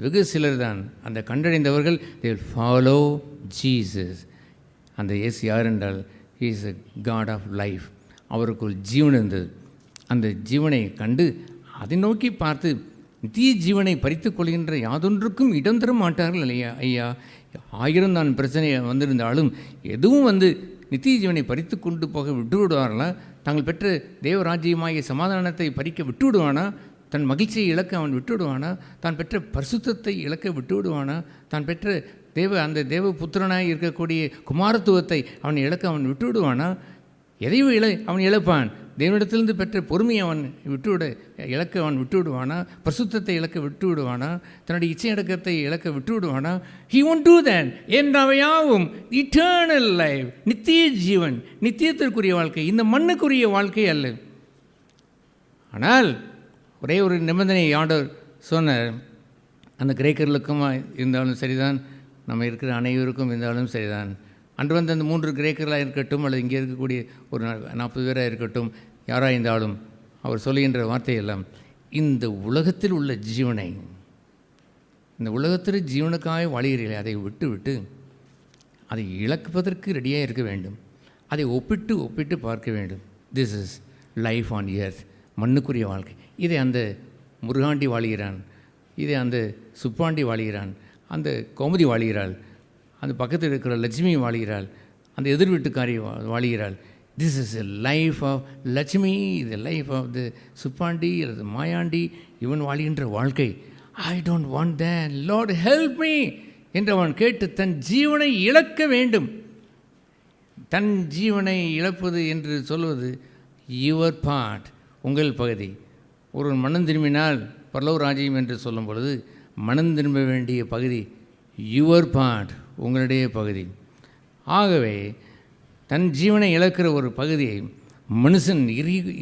வெகு சிலர் தான். அந்த கண்டடைந்தவர்கள் they will follow Jesus. அந்த இயேசு யார் என்றால் he is a God of life. அவருக்குள் ஜீவன் இருந்தது. அந்த ஜீவனை கண்டு அதை நோக்கி பார்த்து நித்திய ஜீவனை பறித்து கொள்கின்ற யாதொன்றுக்கும் இடம் தர மாட்டார்கள் இல்லையா ஐயா. 1000 தான் பிரச்சனை வந்திருந்தாலும் எதுவும் நித்திய ஜீவனை பறித்து கொண்டு போக விட்டு விடுவார்களா? தாங்கள் பெற்ற தேவராஜ்யமாகிய சமாதானத்தை பறிக்க விட்டு விடுவானா? தன் மகிழ்ச்சியை இழக்க அவன் விட்டு விடுவானா? தான் பெற்ற பரிசுத்தத்தை இழக்க விட்டு விடுவானா? தான் பெற்ற அந்த தேவ புத்திரனாய் இருக்கக்கூடிய குமாரத்துவத்தை அவன் இழக்க அவன் விட்டு விடுவானா? எதையும் அவன் இழப்பான். தேவனிடத்திலிருந்து பெற்ற பொறுமையை அவன் இழக்க அவன் விட்டு விடுவானா? பரிசுத்தத்தை இழக்க விட்டு விடுவானா? தன்னுடைய இச்சை அடக்கத்தை இழக்க விட்டு விடுவானா? He won't do that. என்றவையாவும் இட்டர்னல் லைஃப், நித்திய ஜீவன், நித்தியத்திற்குரிய வாழ்க்கை, இந்த மண்ணுக்குரிய வாழ்க்கை அல்ல. ஆனால் ஒரே ஒரு நிபந்தனை ஆண்டவர் சொன்னார். அந்த கிரேக்கர்களுக்கும் இருந்தாலும் சரிதான், நம்ம இருக்கிற அனைவருக்கும் இருந்தாலும் சரிதான். அன்று அந்த 3 கிரேக்கர்களாக இருக்கட்டும், அல்லது இங்கே இருக்கக்கூடிய ஒரு 40 பேராக இருக்கட்டும், யாராக இருந்தாலும் அவர் சொல்லுகின்ற வார்த்தையெல்லாம் இந்த உலகத்தில் உள்ள ஜீவனை, இந்த உலகத்தில் ஜீவனுக்காக வாழ்கிறீர்களே, அதை விட்டு அதை இழப்பதற்கு ரெடியாக இருக்க வேண்டும். அதை ஒப்பிட்டு பார்க்க வேண்டும். This is life on earth, மண்ணுக்குரிய வாழ்க்கை. இதை அந்த முருகாண்டி வாழ்கிறான், இதை அந்த சுப்பாண்டி வாழ்கிறான், அந்த கோமதி வாழ்கிறாள், அந்த பக்கத்தில் இருக்கிற லட்சுமி வாழ்கிறாள், அந்த எதிர் வீட்டுக்காரி வாழ்கிறாள். This is a life of Lakshmi, the life of the Suppandi அல்லது மாயாண்டி, இவன் வாழ்கின்ற வாழ்க்கை. I don't want that, Lord help me என்று அவன் கேட்டு தன் ஜீவனை இழக்க வேண்டும். தன் ஜீவனை இழப்பது என்று சொல்வது யுவர் பார்ட், உங்கள் பகுதி. ஒரு மனம் திரும்பினால் பரலோக ராஜ்யம் என்று சொல்லும் பொழுது மனம் திரும்ப வேண்டிய பகுதி யுவர் பார்ட், உங்களுடைய பகுதி. ஆகவே தன் ஜீவனை இழக்கிற ஒரு பகுதியை மனுஷன்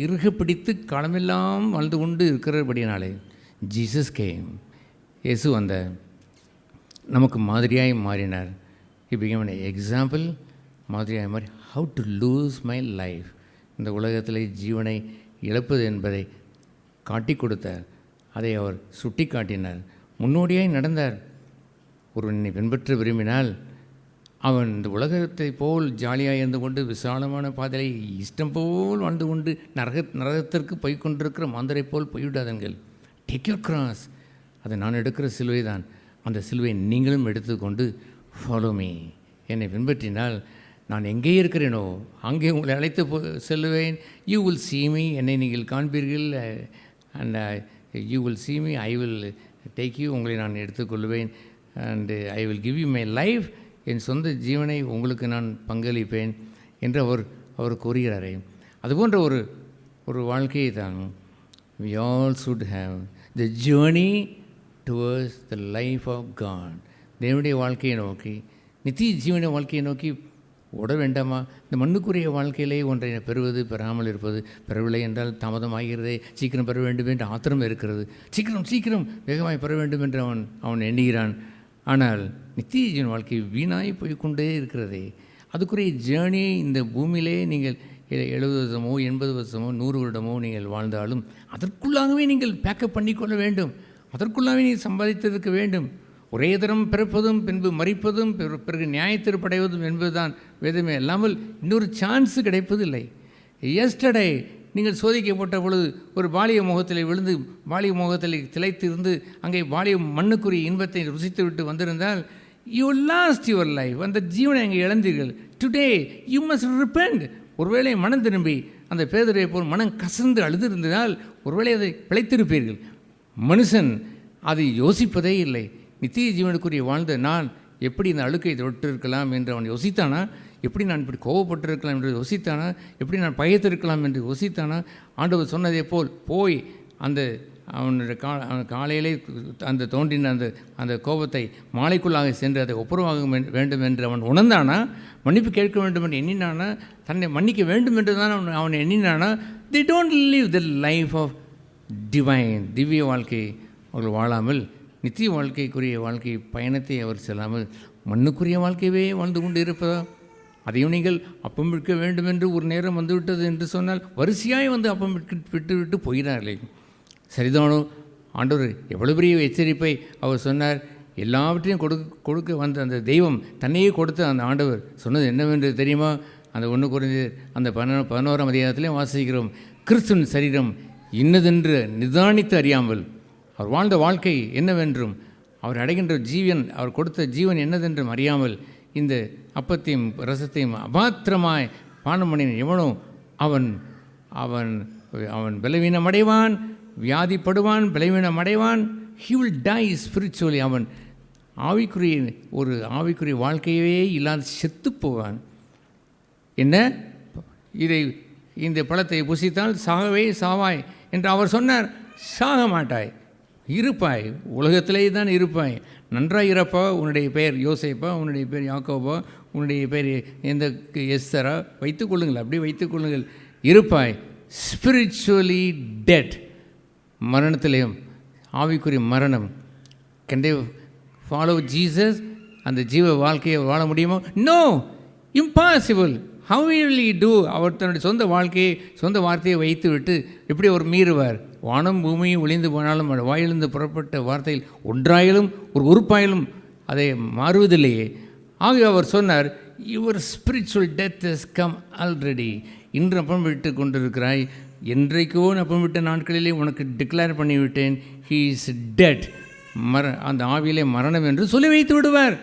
இறுக பிடித்து காலமெல்லாம் வாழ்ந்து கொண்டு இருக்கிறபடினாலே ஜீசஸ் கேம், இயேசு நமக்கு மாதிரியாய் மாறினார். He became an example, மாதிரியாய் மாறி how to lose my life, இந்த உலகத்தில் ஜீவனை இழப்பது என்பதை காட்டி கொடுத்தார். அதை அவர் சுட்டி காட்டினார், முன்னோடியாய் நடந்தார். ஒருவனை பின்பற்ற விரும்பினால் அவன் இந்த உலகத்தை போல் ஜாலியாக இருந்து கொண்டு விசாலமான பாதையை இஷ்டம் போல் வாழ்ந்து கொண்டு நரகத்திற்கு போய் கொண்டிருக்கிற மாந்தரை போல் போய்விடாதீர்கள். டேக் யூர் கிராஸ், அதை நான் எடுக்கிற சிலுவை தான், அந்த சிலுவை நீங்களும் எடுத்துக்கொண்டு ஃபாலோ மீ, என்னை பின்பற்றினால் நான் எங்கே இருக்கிறேனோ அங்கே உங்களை அழைத்து செல்லுவேன். யூ வில் சீ மீ, என்னை நீங்கள் காண்பீர்கள். And you will see me, I will take you, உங்களை நான் எடுத்துக்கொள்வேன். And I will give you my life, என் சொந்த ஜீவனை உங்களுக்கு நான் பங்களிப்பேன் என்று அவர் கூறுகிறாரே. அதுபோன்ற ஒரு வாழ்க்கையை தான் we all should have, the journey towards the life of God. தேவனுடைய வாழ்க்கையை நோக்கி, நித்திய ஜீவன வாழ்க்கையை நோக்கி ஓட வேண்டாமா? இந்த மண்ணுக்குரிய வாழ்க்கையிலே ஒன்றை பெறுவது, பெறாமல் இருப்பது, பெறவில்லை என்றால் தாமதமாகிறதே, சீக்கிரம் பெற வேண்டும் என்று ஆத்திரம் இருக்கிறது, சீக்கிரம் வேகமாய் பெற வேண்டும் என்று அவன் எண்ணுகிறான். ஆனால் நித்திய ஜீவன் வாழ்க்கை வீணாய் போய்கொண்டே இருக்கிறதே. அதுக்குரிய ஜேர்னியை இந்த பூமியிலே நீங்கள் 70 வருஷமோ 80 வருஷமோ 100 வருடமோ நீங்கள் வாழ்ந்தாலும் அதற்குள்ளாகவே நீங்கள் பேக்கப் பண்ணிக்கொள்ள வேண்டும். அதற்குள்ளாகவே நீங்கள் சம்பாதித்திருக்க வேண்டும். ஒரே தரம் பிறப்பதும் பின்பு மரிப்பதும் பிறகு நியாயத்தீர்ப்படைவதும் என்பதுதான் வேதமே அல்லாமல் இன்னொரு சான்ஸு கிடைப்பதில்லை. எஸ்டர்டே நீங்கள் சோதிக்கப்பட்ட பொழுது ஒரு பாலிய முகத்தில் விழுந்து பாலிய முகத்தில் திளைத்து இருந்து அங்கே பாலிய மண்ணுக்குரிய இன்பத்தை ருசித்து விட்டு வந்திருந்தால் யூ லாஸ்ட் யுவர் லைஃப், அந்த ஜீவனை அங்கே இழந்தீர்கள். Today you must repent. ஒருவேளை மனம் திரும்பி அந்த பேதுரை போல் மனம் கசந்து அழுதிருந்ததால் ஒருவேளை அதை பிழைத்திருப்பீர்கள். மனுஷன் அதை யோசிப்பதே இல்லை. நித்திய ஜீவனுக்குரிய வாழ்ந்த நான் எப்படி இந்த அழுக்கை தொட்டிருக்கலாம் என்று அவன் யோசித்தானா? எப்படி நான் இப்படி கோவப்பட்டிருக்கலாம் என்று யோசித்தானா? எப்படி நான் பயத்திருக்கலாம் என்று யோசித்தானா? ஆண்டவர் சொன்னதே போல் போய் அந்த அவனுடைய காலையிலே அந்த தோன்றின அந்த கோபத்தை மாலைக்குள்ளாக சென்று அதை ஒப்புரவாக வேண்டும் என்று அவன் உணர்ந்தானா? மன்னிப்பு கேட்க வேண்டும் என்று எண்ணினானா? தன்னை மன்னிக்க வேண்டும் என்று தான் அவன் எண்ணினானா? They don't live the life of divine, திவ்ய வாழ்க்கை அவர்கள் வாழாமல் நித்திய வாழ்க்கைக்குரிய வாழ்க்கை பயணத்தை அவர் செல்லாமல் மண்ணுக்குரிய வாழ்க்கையவே வாழ்ந்து கொண்டு இருப்பதா? அதையும் நீங்கள் அப்பம் விற்க வேண்டும் என்று ஒரு நேரம் வந்துவிட்டது என்று சொன்னால் வரிசையாய் வந்து அப்பம் விட்டு போகிறார்களே. சரிதானோ? ஆண்டவர் எவ்வளவு பெரிய எச்சரிப்பை அவர் சொன்னார். எல்லாவற்றையும் கொடுக்க வந்த அந்த தெய்வம் தன்னையே கொடுத்த அந்த ஆண்டவர் சொன்னது என்னவென்று தெரியுமா? அந்த 1 Corinthians அந்த 11ஆம் அதிகாரத்திலே வாசிக்கிறோம். கிறிஸ்துவின் சரீரம் இன்னதென்று நிதானித்து அறியாமல் அவர் வாழ்ந்த வாழ்க்கை என்னவென்றும் அவர் அடைகின்ற ஜீவன், அவர் கொடுத்த ஜீவன் என்னதென்றும் அறியாமல் இந்த அப்பத்தையும் ரசத்தையும் அபாத்திரமாய் பானம் பண்ணின எவனோ அவன் அவன் அவன் பலவீனம் அடைவான், வியாதிப்படுவான், பலவீனம் அடைவான். He will tie spiritually. அவன் ஆவிக்குரிய வாழ்க்கையவே இல்லாத செத்து போவான். என்ன இந்த பழத்தை புசித்தால் சாகவே சாவாய் என்று அவர் சொன்னார். சாக மாட்டாய், இருப்பாய், உலகத்திலே தான் இருப்பாய். நன்றாக இருப்பா. உன்னுடைய பெயர் யோசேப்பா, உன்னுடைய பேர் யாக்கோபா, உன்னுடைய பேர் எந்த எஸ்தரா வைத்துக்கொள்ளுங்கள், அப்படி வைத்துக்கொள்ளுங்கள். இருப்பாய். ஸ்பிரிச்சுவலி டெட், மரணத்திலேயும் ஆவிக்குரிய மரணம். Can they follow Jesus? அந்த ஜீவ வாழ்க்கையை வாழ முடியுமோ? No, impossible. How will he do? அவர் தன்னுடைய சொந்த வாழ்க்கையை, சொந்த வார்த்தையை வைத்து விட்டு எப்படி அவர் மீறுவார்? வானம் பூமியும் ஒளிந்து போனாலும் வாயிலிருந்து புறப்பட்ட வார்த்தையில் ஒன்றாயிலும் ஒரு உறுப்பாயிலும் அதை மாறுவதில்லையே. ஆக அவர் சொன்னார், your spiritual death has come already. இன்று அப்பம் விட்டு கொண்டிருக்கிறாய், என்றைக்கோ அப்பம் விட்ட நாட்களிலே உனக்கு டிக்ளேர் பண்ணிவிட்டேன். He is dead. அந்த ஆவியிலே மரணம் என்று சொல்லி வைத்து விடுவார்.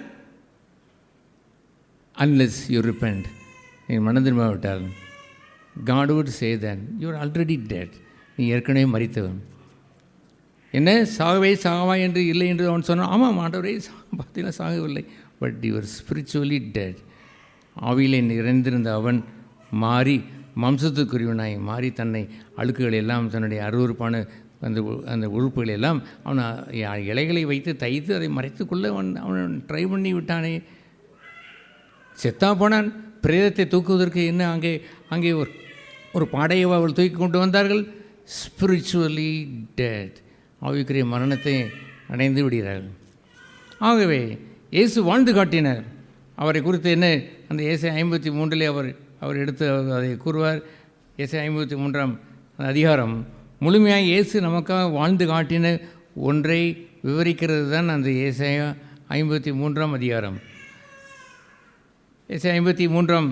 அன்லெஸ் யூ ரிப்பெண்ட், நீ மனம் திரும்ப விட்டால் God would say that you are already dead. நீ ஏற்கனவே மரித்தவன். என்ன சாகவா என்று இல்லை என்று அவன் சொன்னான். ஆமாம் ஆண்டவரே, பார்த்தீங்கன்னா சாகவில்லை. But your spiritually dead. ஆவியிலே நிறைந்திருந்த அவன் மாறி மாம்சத்துக்குரியவனாய் மாறி தன்னை அழுக்குகள் எல்லாம் தன்னுடைய அருவருப்பான அந்த உறுப்புகளை எல்லாம் அவன் இலைகளை வைத்து தைத்து அதை மறைத்துக்கொள்ள அவன் ட்ரை பண்ணி விட்டானே. செத்தா போனான். பிரேதத்தை தூக்குவதற்கு என்ன அங்கே ஒரு பாடையை அவள் தூக்கி கொண்டு வந்தார்கள். ஸ்பிரிச்சுவலி டெட், ஆவிக்குரிய மரணத்தை அடைந்து விடுகிறார்கள். ஆகவே இயேசு வாழ்ந்து காட்டினார். அவரை குறித்து என்ன அந்த ஏசாயா 53 அவர் எடுத்து அதை கூறுவார். ஏசாயா 53ஆம் அதிகாரம் முழுமையாக இயேசு நமக்காக வாழ்ந்து காட்டின ஒன்றை விவரிக்கிறது தான் அந்த ஏசாயா 53ஆம் அதிகாரம். ஏசாயா 53ஆம்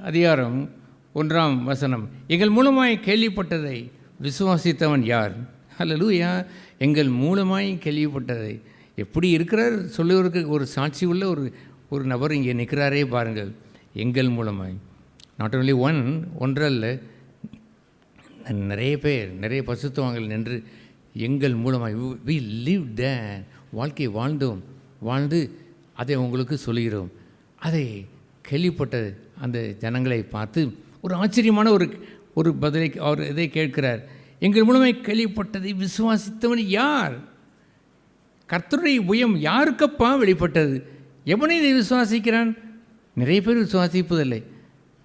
அதிகாரம் 1ஆம் வசனம். எங்கள் மூலமாய் கேள்விப்பட்டதை விசுவாசித்தவன் யார்? அல்லேலூயா. எங்கள் மூலமாய் கேள்விப்பட்டதை எப்படி இருக்கிறார் சொல்லுவதற்கு ஒரு சாட்சி உள்ள ஒரு நபர் இங்கே நிற்கிறாரே பாருங்கள். எங்கள் மூலமாய், நாட் ஓன்லி ஒன்றல்ல, நிறைய பேர், நிறைய பசுத்தவங்கள் நின்று எங்கள் மூலமாய் வி லிவ் தேர், வாழ்க்கை வாழ்ந்து அதை உங்களுக்கு சொல்கிறோம். அதை கேள்விப்பட்ட அந்த ஜனங்களை பார்த்து ஒரு ஆச்சரியமான ஒரு பதிலை அவர் இதை கேட்கிறார். எங்கள் மூலமாய் கேள்விப்பட்டதை விசுவாசித்தவன் யார்? கர்த்தருடைய உயம் யாருக்கப்பா வெளிப்பட்டது? எவனை இதை விசுவாசிக்கிறான்? நிறைய பேர் விசுவாசிப்பதில்லை.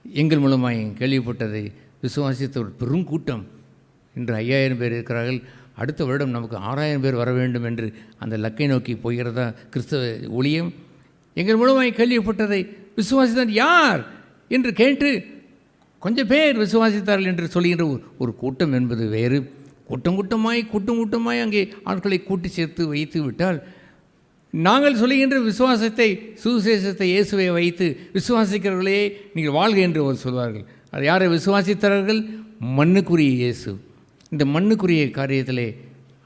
எங்கள் மூலமாய் கேள்விப்பட்டதை விசுவாசித்த ஒரு பெரும் கூட்டம். இன்று 5000 பேர் இருக்கிறார்கள். அடுத்த வருடம் நமக்கு 6000 பேர் வர வேண்டும் என்று அந்த லக்கை நோக்கி போகிறதா கிறிஸ்தவ ஊழியம்? எங்கள் மூலமாய் கேள்விப்பட்டதை விசுவாசித்தான் யார் என்று கேட்டு கொஞ்சம் பேர் விசுவாசித்தார்கள் என்று சொல்லுகின்ற ஒரு கூட்டம் என்பது வேறு, கூட்டம் கூட்டமாய் அங்கே ஆட்களை கூட்டி சேர்த்து வைத்து விட்டால், நாங்கள் சொல்லுகின்ற விசுவாசத்தை, சுவிசேஷத்தை, இயேசுவை வைத்து விசுவாசிக்கிறவர்களே நீங்கள் வாழ்க என்று அவர் சொல்வார்கள். அது யாரை விசுவாசித்தார்கள்? மண்ணுக்குரிய இயேசு. இந்த மண்ணுக்குரிய காரியத்திலே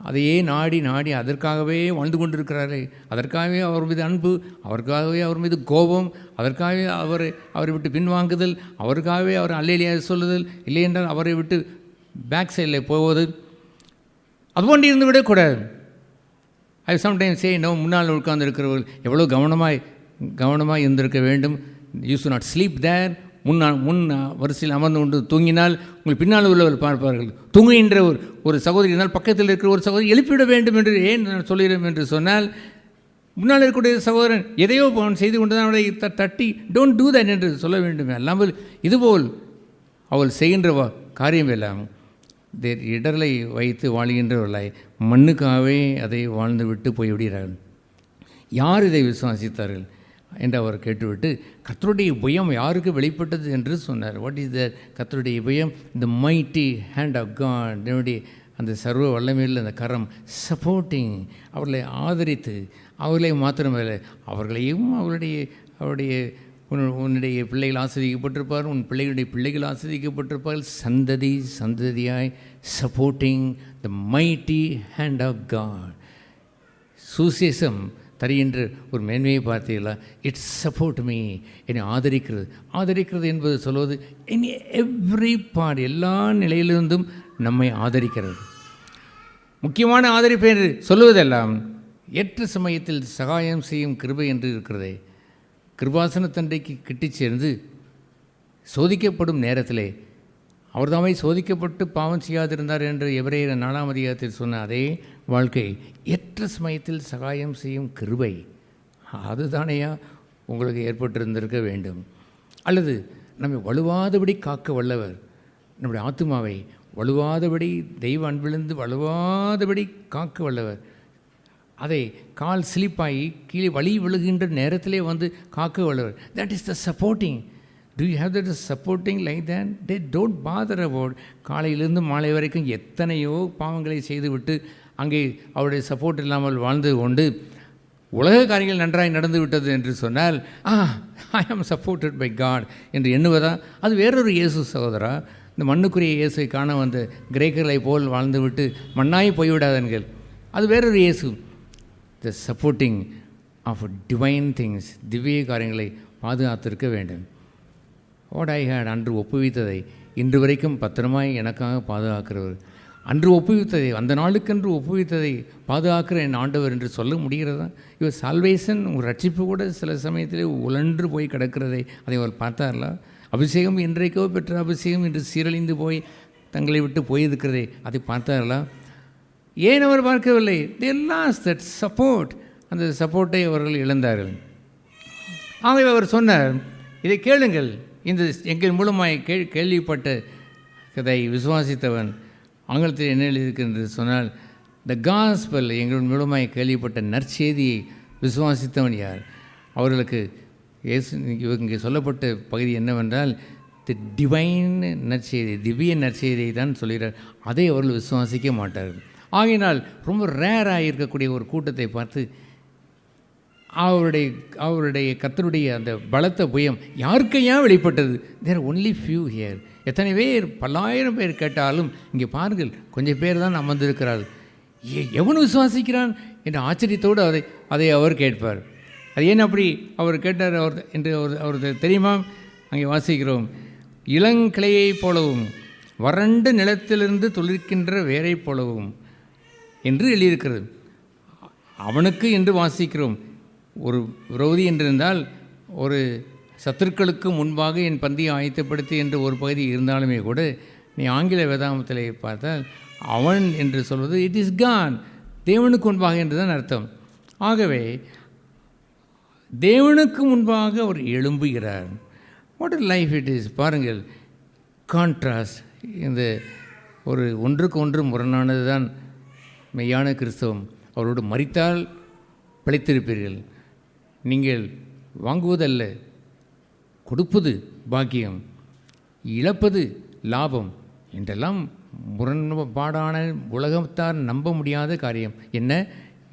அதையே நாடி அதற்காகவே வாழ்ந்து கொண்டிருக்கிறாரே, அதற்காகவே அவர் மீது அன்பு, அவருக்காகவே அவர் மீது கோபம், அதற்காகவே அவரை விட்டு பின்வாங்குதல், அவருக்காகவே அவர் அல்லேலியா சொல்லுதல், இல்லை என்றால் அவரை விட்டு பேக் சைடில் போவது, அதுபோன்று இருந்து விடக்கூடாது. ஐ சம்டைம்ஸ் சே நோ, முன்னால் உட்கார்ந்து இருக்கிறவர்கள் எவ்வளோ கவனமாக இருந்திருக்க வேண்டும். யூ ஷுட் நாட் ஸ்லீப் தேர். முன் வரிசையில் அமர்ந்து கொண்டு தூங்கினால் உங்கள் பின்னால் உள்ளவர்கள் பார்ப்பார்கள். தூங்குகின்ற ஒரு சகோதரி இருந்தால் பக்கத்தில் இருக்கிற ஒரு சகோதரி எழுப்பிவிட வேண்டும் என்று ஏன் நான் சொல்கிறேன் என்று சொன்னால், முன்னால் இருக்கக்கூடிய சகோதரன் எதையோ அவன் செய்து கொண்டு தான் அவளை தட்டி டோன்ட் டூ தட் என்று சொல்ல வேண்டும். அல்லாமல் இதுபோல் அவள் செய்கின்ற காரியம் எல்லாம் இடர்களை வைத்து வாழ்கின்றவர்களாய் மண்ணுக்காகவே அதை வாழ்ந்து விட்டு போய்விடுகிறார்கள். யார் இதை விசுவாசித்தார்கள் என்று அவர் கேட்டுவிட்டு, கர்த்தருடைய பயம் யாருக்கு வெளிப்பட்டது என்று சொன்னார். வாட் இஸ் த கர்த்தருடைய பயம்? The mighty hand of God, என்னுடைய அந்த சர்வ வல்லமையில் அந்த கரம் சப்போர்ட்டிங், அவர்களை ஆதரித்து, அவர்களை மாத்திரமல்ல அவர்களையும் அவருடைய உன்னுடைய பிள்ளைகள் ஆசிரியப்பட்டிருப்பார், உன் பிள்ளைகளுடைய பிள்ளைகள் ஆசிரியப்பட்டிருப்பார்கள், சந்ததியாய் supporting the mighty hand of God. சுசேஷம் தருகின்ற ஒரு மேன்மையை பார்த்தீர்களா? இட்ஸ் சப்போர்ட் மீ, என்னை ஆதரிக்கிறது என்பது சொல்வது இன் எவ்ரி பார்ட், எல்லா நிலையிலிருந்தும் நம்மை ஆதரிக்கிறது. முக்கியமான ஆதரிப்பு என்று சொல்லுவதெல்லாம் ஏற்ற சமயத்தில் சகாயம் செய்யும் கிருபை என்று இருக்கிறதே. கிருபாசன தண்டைக்கு கிட்டி சேர்ந்து சோதிக்கப்படும் நேரத்திலே அவர்தாமே சோதிக்கப்பட்டு பாவம் செய்யாதிருந்தார் என்று எபிரேயர் 4ஆம் அதிகாரத்தில் சொன்ன அதே வாழ்க்கை, ஏற்ற சமயத்தில் சகாயம் செய்யும் கிருபை, அதுதானையா உங்களுக்கு ஏற்பட்டிருந்திருக்க வேண்டும். அல்லது நம்மை வலுவாதபடி காக்க வல்லவர், நம்முடைய ஆத்துமாவை வலுவாதபடி, தெய்வ அன்பிலிருந்து வலுவாதபடி காக்க வல்லவர், அதை கால் ஸ்லிப்பாகி கீழே வழி விழுகின்ற நேரத்திலே வந்து காக்க வல்லவர். That is the supporting. Do you have that supporting like that? They don't bother about காலையிலிருந்து மாலை வரைக்கும் எத்தனையோ பாவங்களை செய்துவிட்டு அங்கே அவருடைய சப்போர்ட் இல்லாமல் வாழ்ந்து கொண்டு உலக காரியங்கள் நன்றாய் நடந்து விட்டது என்று சொன்னால், ஐ ஆம் சப்போர்ட்டட் பை காட் என்று எண்ணுவதா? அது வேறொரு இயேசு சகோதரா. இந்த மண்ணுக்குரிய இயேசுவை காண வந்த கிரேக்கர்களை போல் வாழ்ந்து விட்டு மண்ணாய் போய்விடாதீர்கள். அது வேறொரு இயேசு. The supporting of divine things, திவ்ய காரியங்களை பாதுகாத்திருக்க வேண்டும். வாட் ஐ ஹேட், அன்று ஒப்புவித்ததை இன்று வரைக்கும் பத்திரமாய் எனக்காக பாதுகாக்கிறவர், அன்று ஒப்புவித்ததை, அந்த நாளுக்கென்று ஒப்புவித்ததை பாதுகாக்கிற என் ஆண்டவர் என்று சொல்ல முடிகிறதா? இவர் சால்வேஷன், ஒரு ரட்சிப்பு கூட சில சமயத்திலே உழன்று போய் கிடக்கிறதை அதை அவர் பார்த்தார்ல. அபிஷேகம் இன்றைக்கோ பெற்ற அபிஷேகம் இன்று சீரழிந்து போய் தங்களை விட்டு போயிருக்கிறதை அதை பார்த்தார்களா? ஏன் அவர் பார்க்கவில்லை? they lost that support. அந்த சப்போர்ட்டை அவர்கள் இழந்தார்கள். ஆகவே அவர் சொன்னார், இதை கேளுங்கள், இந்த எங்கள் மூலமாய் கேள்விப்பட்ட கதை விசுவாசித்தவன். ஆங்கிலத்தில் என்ன எழுதியிருக்கிறது சொன்னால், த காஸ்பல், எங்கள் மூலமாய் கேள்விப்பட்ட நற்செய்தியை விசுவாசித்தவன் யார்? அவர்களுக்கு இங்கே சொல்லப்பட்ட பகுதி என்னவென்றால், தி டிவைன் நற்செய்தி, திவ்ய நற்செய்தியை தான் சொல்கிறார். அதை அவர்கள் விசுவாசிக்க மாட்டார்கள். ஆகையினால் ரொம்ப ரேராக இருக்கக்கூடிய ஒரு கூட்டத்தை பார்த்து அவருடைய கர்த்தருடைய அந்த பலத்த புயம் யாருக்கையா வெளிப்பட்டது? தேர் ஒன்லி ஃபியூ ஹியர். எத்தனை பேர், பல்லாயிரம் பேர் கேட்டாலும் இங்கே பாருங்கள், கொஞ்சம் பேர் தான் அமர்ந்திருக்கிறார்கள். எவன் விசுவாசிக்கிறான் என்ற ஆச்சரியத்தோடு அதை அவர் கேட்பார். அது ஏன் அப்படி அவர் கேட்டார் என்று அவருக்கு தெரியுமா? அங்கே வாசிக்கிறோம், இளங்கிளையை போலவும் வறண்ட நிலத்திலிருந்து துளிர்க்கின்ற வேரை போலவும் என்று எழுதியிருக்கிறது. அவனுக்கு என்று வாசிக்கிறோம். ஒரு விரோதி என்றிருந்தால், ஒரு சத்துருக்களுக்கு முன்பாக என் பந்தியை ஆயத்தப்படுத்தி என்று ஒரு பகுதி இருந்தாலுமே கூட, நீ ஆங்கில வேதாகமத்தில் பார்த்தால் அவன் என்று சொல்வது இட் இஸ் கான், தேவனுக்கு முன்பாக என்று தான் அர்த்தம். ஆகவே தேவனுக்கு முன்பாக அவர் எழும்புகிறார். What is life it is. பாருங்கள், கான்ட்ராஸ்ட். இந்த ஒரு ஒன்றுக்கு ஒன்று முரணானது தான் மெய்யான கிறிஸ்தவம். அவரோடு மரித்தால் பிழைத்திருப்பீர்கள். நீங்கள் வாங்குவதல்ல, கொடுப்பது பாக்கியம், இழப்பது லாபம் என்றெல்லாம் முரண்பாடான உலகத்தார் நம்ப முடியாத காரியம். என்ன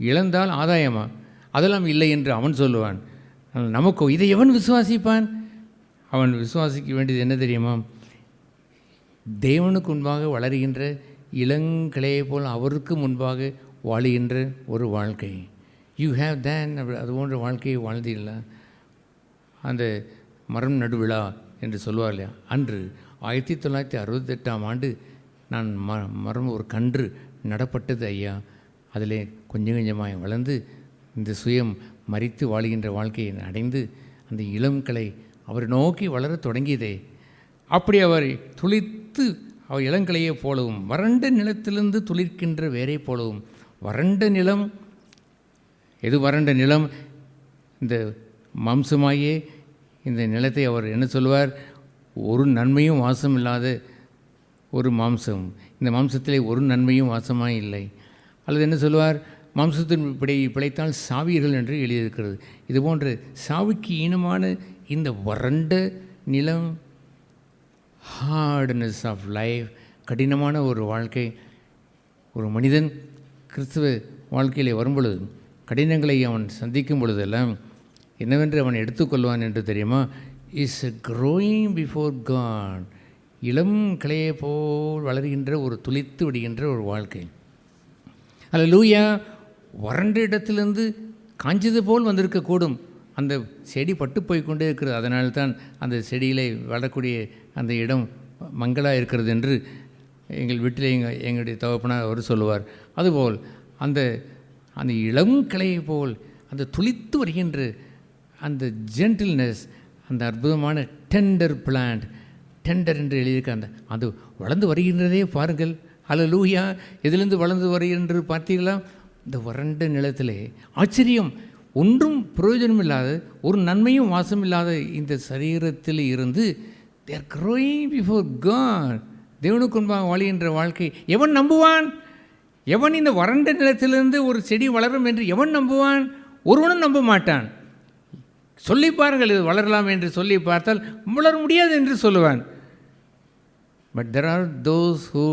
இழந்தால் ஆதாயமா? அதெல்லாம் இல்லை என்று அவன் சொல்லுவான். நமக்கோ இதை எவன் விசுவாசிப்பான்? அவன் விசுவாசிக்க வேண்டியது என்ன தெரியுமா? தேவனுக்கு முன்பாக வளருகின்ற இளங்கிளையை போல் அவருக்கு முன்பாக வாழுகின்ற ஒரு வாழ்க்கை. யூ ஹேவ் தேன் அது போன்ற வாழ்க்கையை வாழ்ந்தீங்களா? அந்த மரம் நடுவிழா என்று சொல்லுவார் இல்லையா, அன்று 1968ஆம் ஆண்டு நான் மரம் ஒரு கன்று நடப்பட்டது ஐயா. அதில் கொஞ்சம் கொஞ்சமாக வளர்ந்து இந்த சுயம் மரித்து வாழுகின்ற வாழ்க்கையை அடைந்து அந்த இளம் கிளை அவர் நோக்கி வளரத் தொடங்கியதே. அப்படி அவர் துளித்து அவர் இளங்கிளையை போலவும் வறண்ட நிலத்திலிருந்து துளிர்க்கின்ற வேரை போலவும். வறண்ட நிலம் எது? வறண்ட நிலம் இந்த மாம்சமாயே இந்த நிலத்தை அவர் என்ன சொல்வார்? ஒரு நன்மையும் வாசம் இல்லாத ஒரு மாம்சம். இந்த மாம்சத்திலே ஒரு நன்மையும் வாசமாக இல்லை. அல்லது என்ன சொல்வார்? மாம்சத்தின் பிழைத்தால் சாவீர்கள் என்று எழுதியிருக்கிறது. இதுபோன்ற சாவுக்கு ஈனமான இந்த வறண்ட நிலம், ஹார்ட்னஸ் ஆஃப் லைஃப், கடினமான ஒரு வாழ்க்கை. ஒரு மனிதன் கிறிஸ்துவ வாழ்க்கையில் வரும்பொழுது, கடினங்களை அவன் சந்திக்கும் பொழுதெல்லாம் என்னவென்று அவன் எடுத்துக்கொள்வான் என்று தெரியுமா? Is growing before God. இளம் கிளையை போல் வளர்கின்ற ஒரு துளித்து விடுகின்ற ஒரு வாழ்க்கை. அல்லேலூயா. வறண்ட இடத்திலிருந்து காஞ்சது போல் வந்திருக்கக்கூடும். அந்த செடி பட்டு போய்கொண்டே இருக்கிறது. அதனால்தான் அந்த செடியில் வளரக்கூடிய அந்த இடம் மங்களாக இருக்கிறது என்று எங்கள் வீட்டில் எங்களுடைய தகப்பனார் அவர் சொல்லுவார். அதுபோல் அந்த அந்த இளம் கிளையை போல் அந்த துளித்து வருகின்ற அந்த ஜென்டில்னஸ், அந்த அற்புதமான டெண்டர் பிளான்ட், டெண்டர் என்று எழுதியிருக்க அந்த அது வளர்ந்து வருகின்றதே பாருங்கள். அல்லேலூயா. எதிலிருந்து வளர்ந்து வருகின்றது பார்த்தீங்களா? இந்த வறண்ட நிலத்திலே. ஆச்சரியம். ஒன்றும் பிரயோஜனம் இல்லாத, ஒரு நன்மையும் வாசம் இல்லாத இந்த சரீரத்தில் இருந்து they are growing before God. தேவனுக்கு முன்பாக வாழுகின்ற வாழ்க்கை எவன் நம்புவான்? எவன் இந்த வறண்ட நிலத்திலிருந்து ஒரு செடி வளரும் என்று எவன் நம்புவான்? ஒருவனும் நம்ப மாட்டான். சொல்லி பாருங்கள், இது வளரலாம் என்று சொல்லி பார்த்தால் வளர முடியாது என்று சொல்லுவான். But there are those who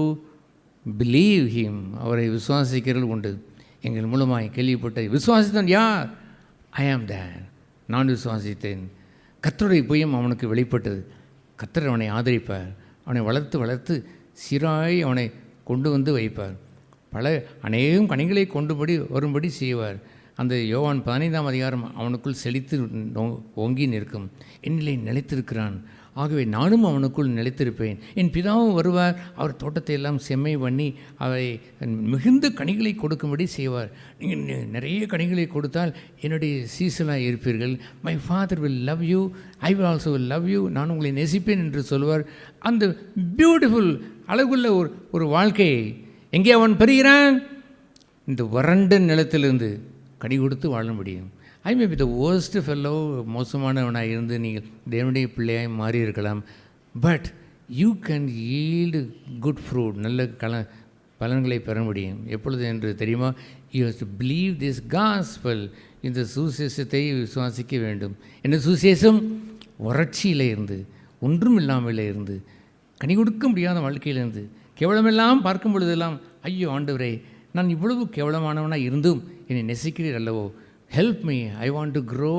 believe him. அவரை விசுவாசிக்கிறவர்கள் உண்டு. எங்கள் மூலமாய் கேள்விப்பட்ட விசுவாசித்தான் யார்? ஐ ஆம் தேர். நான் விசுவாசித்தேன். கர்த்தருடைய புயம் அவனுக்கு வெளிப்பட்டது. கர்த்தர் அவனை ஆதரிப்பார். அவனை வளர்த்து வளர்த்து சீராய் அவனை கொண்டு வந்து வைப்பார். அநேகம் கனிகளை கொண்டுபடி வரும்படி செய்வார். அந்த யோவான் 15ஆம் அதிகாரம் அவனுக்குள் செழித்து ஓங்கி நிற்கும். என்னிலே நிலைத்திருக்கிறான், ஆகவே நானும் அவனுக்குள் நிலைத்திருப்பேன். என் பிதாவும் வருவார், அவர் தோட்டத்தை எல்லாம் செம்மை பண்ணி அவை மிகுந்த கனிகளை கொடுக்கும்படி செய்வார். நீங்கள் நிறைய கனிகளை கொடுத்தால் என்னுடைய சீசனாக இருப்பீர்கள். My father will love you, I will also will love you. நான் உங்களை நேசிப்பேன் என்று சொல்வார். அந்த பியூட்டிஃபுல் அழகுள்ள ஒரு வாழ்க்கையை எங்கே அவன் பெறுகிறான்? இந்த வறண்ட நிலத்திலிருந்து கனி கொடுத்து வாழ முடியும். I may be the worst fellow, மோசமானவனாக இருந்து நீங்கள் தேவனுடைய பிள்ளையாய் மாறி இருக்கலாம். But you can yield good fruit, நல்ல பலன்களை பெற முடியும். எப்பொழுது என்று தெரியுமா? You have to believe this gospel. இந்த சுசேஷத்தை விசுவாசிக்க வேண்டும். என்ன சுசேஷம்? வறட்சியில் இருந்து, ஒன்றும் இல்லாமல் இருந்து, கனி கொடுக்க முடியாத வாழ்க்கையிலிருந்து, கேவலமெல்லாம் பார்க்கும் பொழுதெல்லாம் ஐயோ ஆண்டவரே, நான் இவ்வளவு கேவலமானவனாக இருந்தும் என்னை நெசிக்கிறீர் அல்லவோ, help me, I want to grow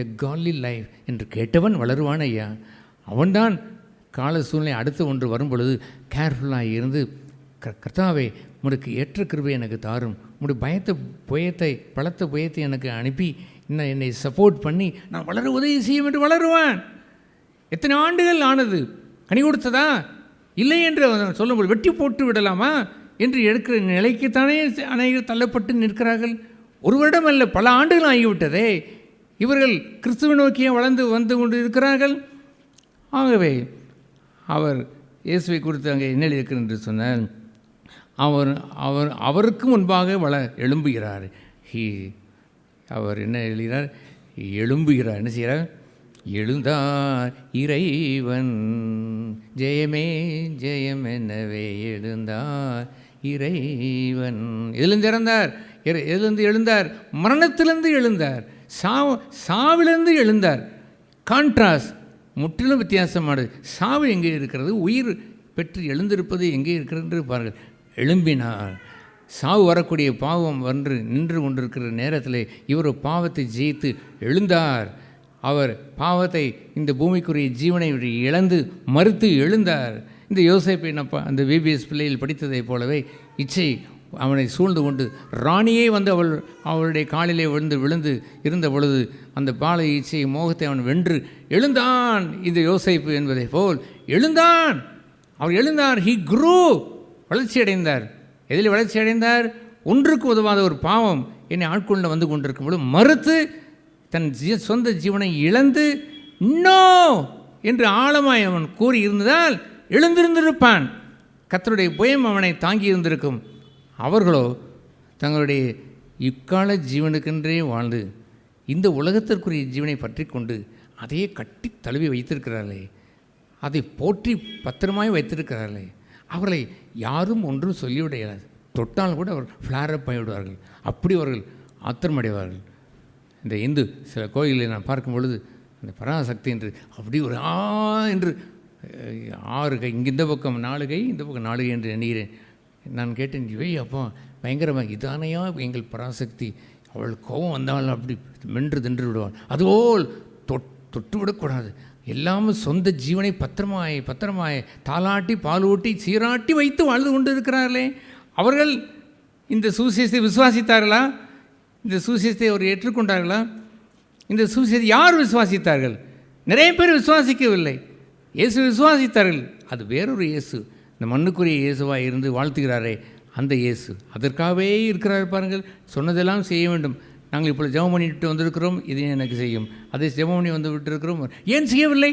a godly life என்று கேட்டவன் வளருவான் ஐயா. அவன்தான் கால சூழ்நிலை அடுத்த ஒன்று வரும் பொழுது கேர்ஃபுல்லாக இருந்து, கர்த்தாவே உனக்கு ஏற்ற கிருபை எனக்கு தாரும், உன்னுடைய பலத்த புயத்தை எனக்கு அனுப்பி என்னை சப்போர்ட் பண்ணி நான் வளர உதவி செய்யும் என்று வளருவான். எத்தனை ஆண்டுகள் ஆனது, கனி கொடுத்ததா? இல்லை என்று சொல்லும்போது வெட்டி போட்டு விடலாமா என்று எடுக்கிற நிலைக்குத்தானே அனைவரும் தள்ளப்பட்டு நிற்கிறார்கள். ஒரு வருடம் அல்ல, பல ஆண்டுகள் ஆகிவிட்டதே. இவர்கள் கிறிஸ்துவ நோக்கியே வளர்ந்து வந்து கொண்டு இருக்கிறார்கள். ஆகவே அவர் இயேசுவை குறித்து அங்கே என்ன இருக்கிறது என்று சொன்னால், அவருக்கு முன்பாக எழும்புகிறார். அவர் என்ன எழுதுகிறார்? எழும்புகிறார். என்ன செய்கிறார்? எழுந்தார் இறைவன், ஜெயமே ஜெயம் என்னவே எழுந்தார் இறைவன். எதிலிருந்து இறந்தார்? எதிலிருந்து எழுந்தார்? மரணத்திலிருந்து எழுந்தார், சாவிலிருந்து எழுந்தார். கான்ட்ராஸ்ட் முற்றிலும் வித்தியாசமானது. சாவு எங்கே இருக்கிறது? உயிர் பெற்று எழுந்திருப்பது எங்கே இருக்கிறது பாருங்கள். எழும்பினார். சாவு வரக்கூடிய பாவம் நின்று கொண்டிருக்கிற நேரத்தில் இவர் பாவத்தை ஜெயித்து எழுந்தார். அவர் பாவத்தை, இந்த பூமிக்குரிய ஜீவனை இழந்து மறுத்து எழுந்தார். இந்த யோசேப்பை அந்த விபிஎஸ் பிள்ளையில் படித்ததைப் போலவே இச்சை அவனை சூழ்ந்து கொண்டு ராணியே வந்து அவளுடைய காலிலே விழுந்து இருந்த பொழுது அந்த பாலை இச்சை மோகத்தை அவன் வென்று எழுந்தான். இந்த யோசேப்பு என்பதை போல் எழுந்தான். அவர் எழுந்தார். ஹி க்ரூ, வளர்ச்சி அடைந்தார். எதில் வளர்ச்சி அடைந்தார்? ஒன்றுக்கு உதவாத ஒரு பாவம் என்னை ஆட்கொண்டு வந்து கொண்டிருக்கும் பொழுது மறுத்து தன் சொந்த ஜீவனை இழந்து நோ என்று ஆழமாய் அவன் கூறி இருந்ததால் எழுந்திருந்திருப்பான். கர்த்தருடைய புயம் அவனை தாங்கி இருந்திருக்கும். அவர்களோ தங்களுடைய இக்கால ஜீவனுக்கென்றே வாழ்ந்து இந்த உலகத்திற்குரிய ஜீவனை பற்றி கொண்டு அதையே கட்டி தழுவி வைத்திருக்கிறார்களே, அதை போற்றி பத்திரமாய் வைத்திருக்கிறார்களே, அவர்களை யாரும் ஒன்றும் சொல்லிவிடையாது. தொட்டால் கூட அவர் ஃப்ளாரப் பண்ணிவிடுவார்கள். அப்படி அவர்கள் ஆத்திரமடைவார்கள். இந்த இந்து சில கோயில்களை நான் பார்க்கும் பொழுது அந்த பராசக்தி என்று அப்படி ஒரு என்று 6 கை, இங்கே இந்த பக்கம் 4 கை, இந்த பக்கம் 4 கை என்று எண்ணுகிறேன். நான் கேட்டேன், அப்போ பயங்கரமாக இதானையா எங்கள் பராசக்தி, அவள் கோபம் வந்தாலும் அப்படி மென்று தின்று விடுவாள். அதுபோல் தொட்டு விடக்கூடாது. எல்லாமும் சொந்த ஜீவனை பத்திரமாய் தாளாட்டி பாலூட்டி சீராட்டி வைத்து வாழ்ந்து கொண்டு இருக்கிறார்களே, அவர்கள் இந்த சுவிசேஷத்தை விசுவாசித்தார்களா? இந்த சுவிசேஷத்தை அவர் ஏற்றுக்கொண்டார்களா? இந்த சுவிசேஷத்தை யார் விசுவாசித்தார்கள்? நிறைய பேர் விசுவாசிக்கவில்லை. இயேசு விசுவாசித்தார்கள். அது வேறொரு இயேசு. இந்த மண்ணுக்குரிய இயேசுவாக இருந்து வாழ்த்துகிறாரே அந்த இயேசு. அதற்காகவே இருக்கிறார் பாருங்கள். சொன்னதெல்லாம் செய்ய வேண்டும். நாங்கள் இப்போ ஜெபம் பண்ணிட்டு வந்திருக்கிறோம், இது எனக்கு செய்யும், அதை ஜெபம் பண்ணி வந்து விட்டிருக்கிறோம், ஏன் செய்யவில்லை?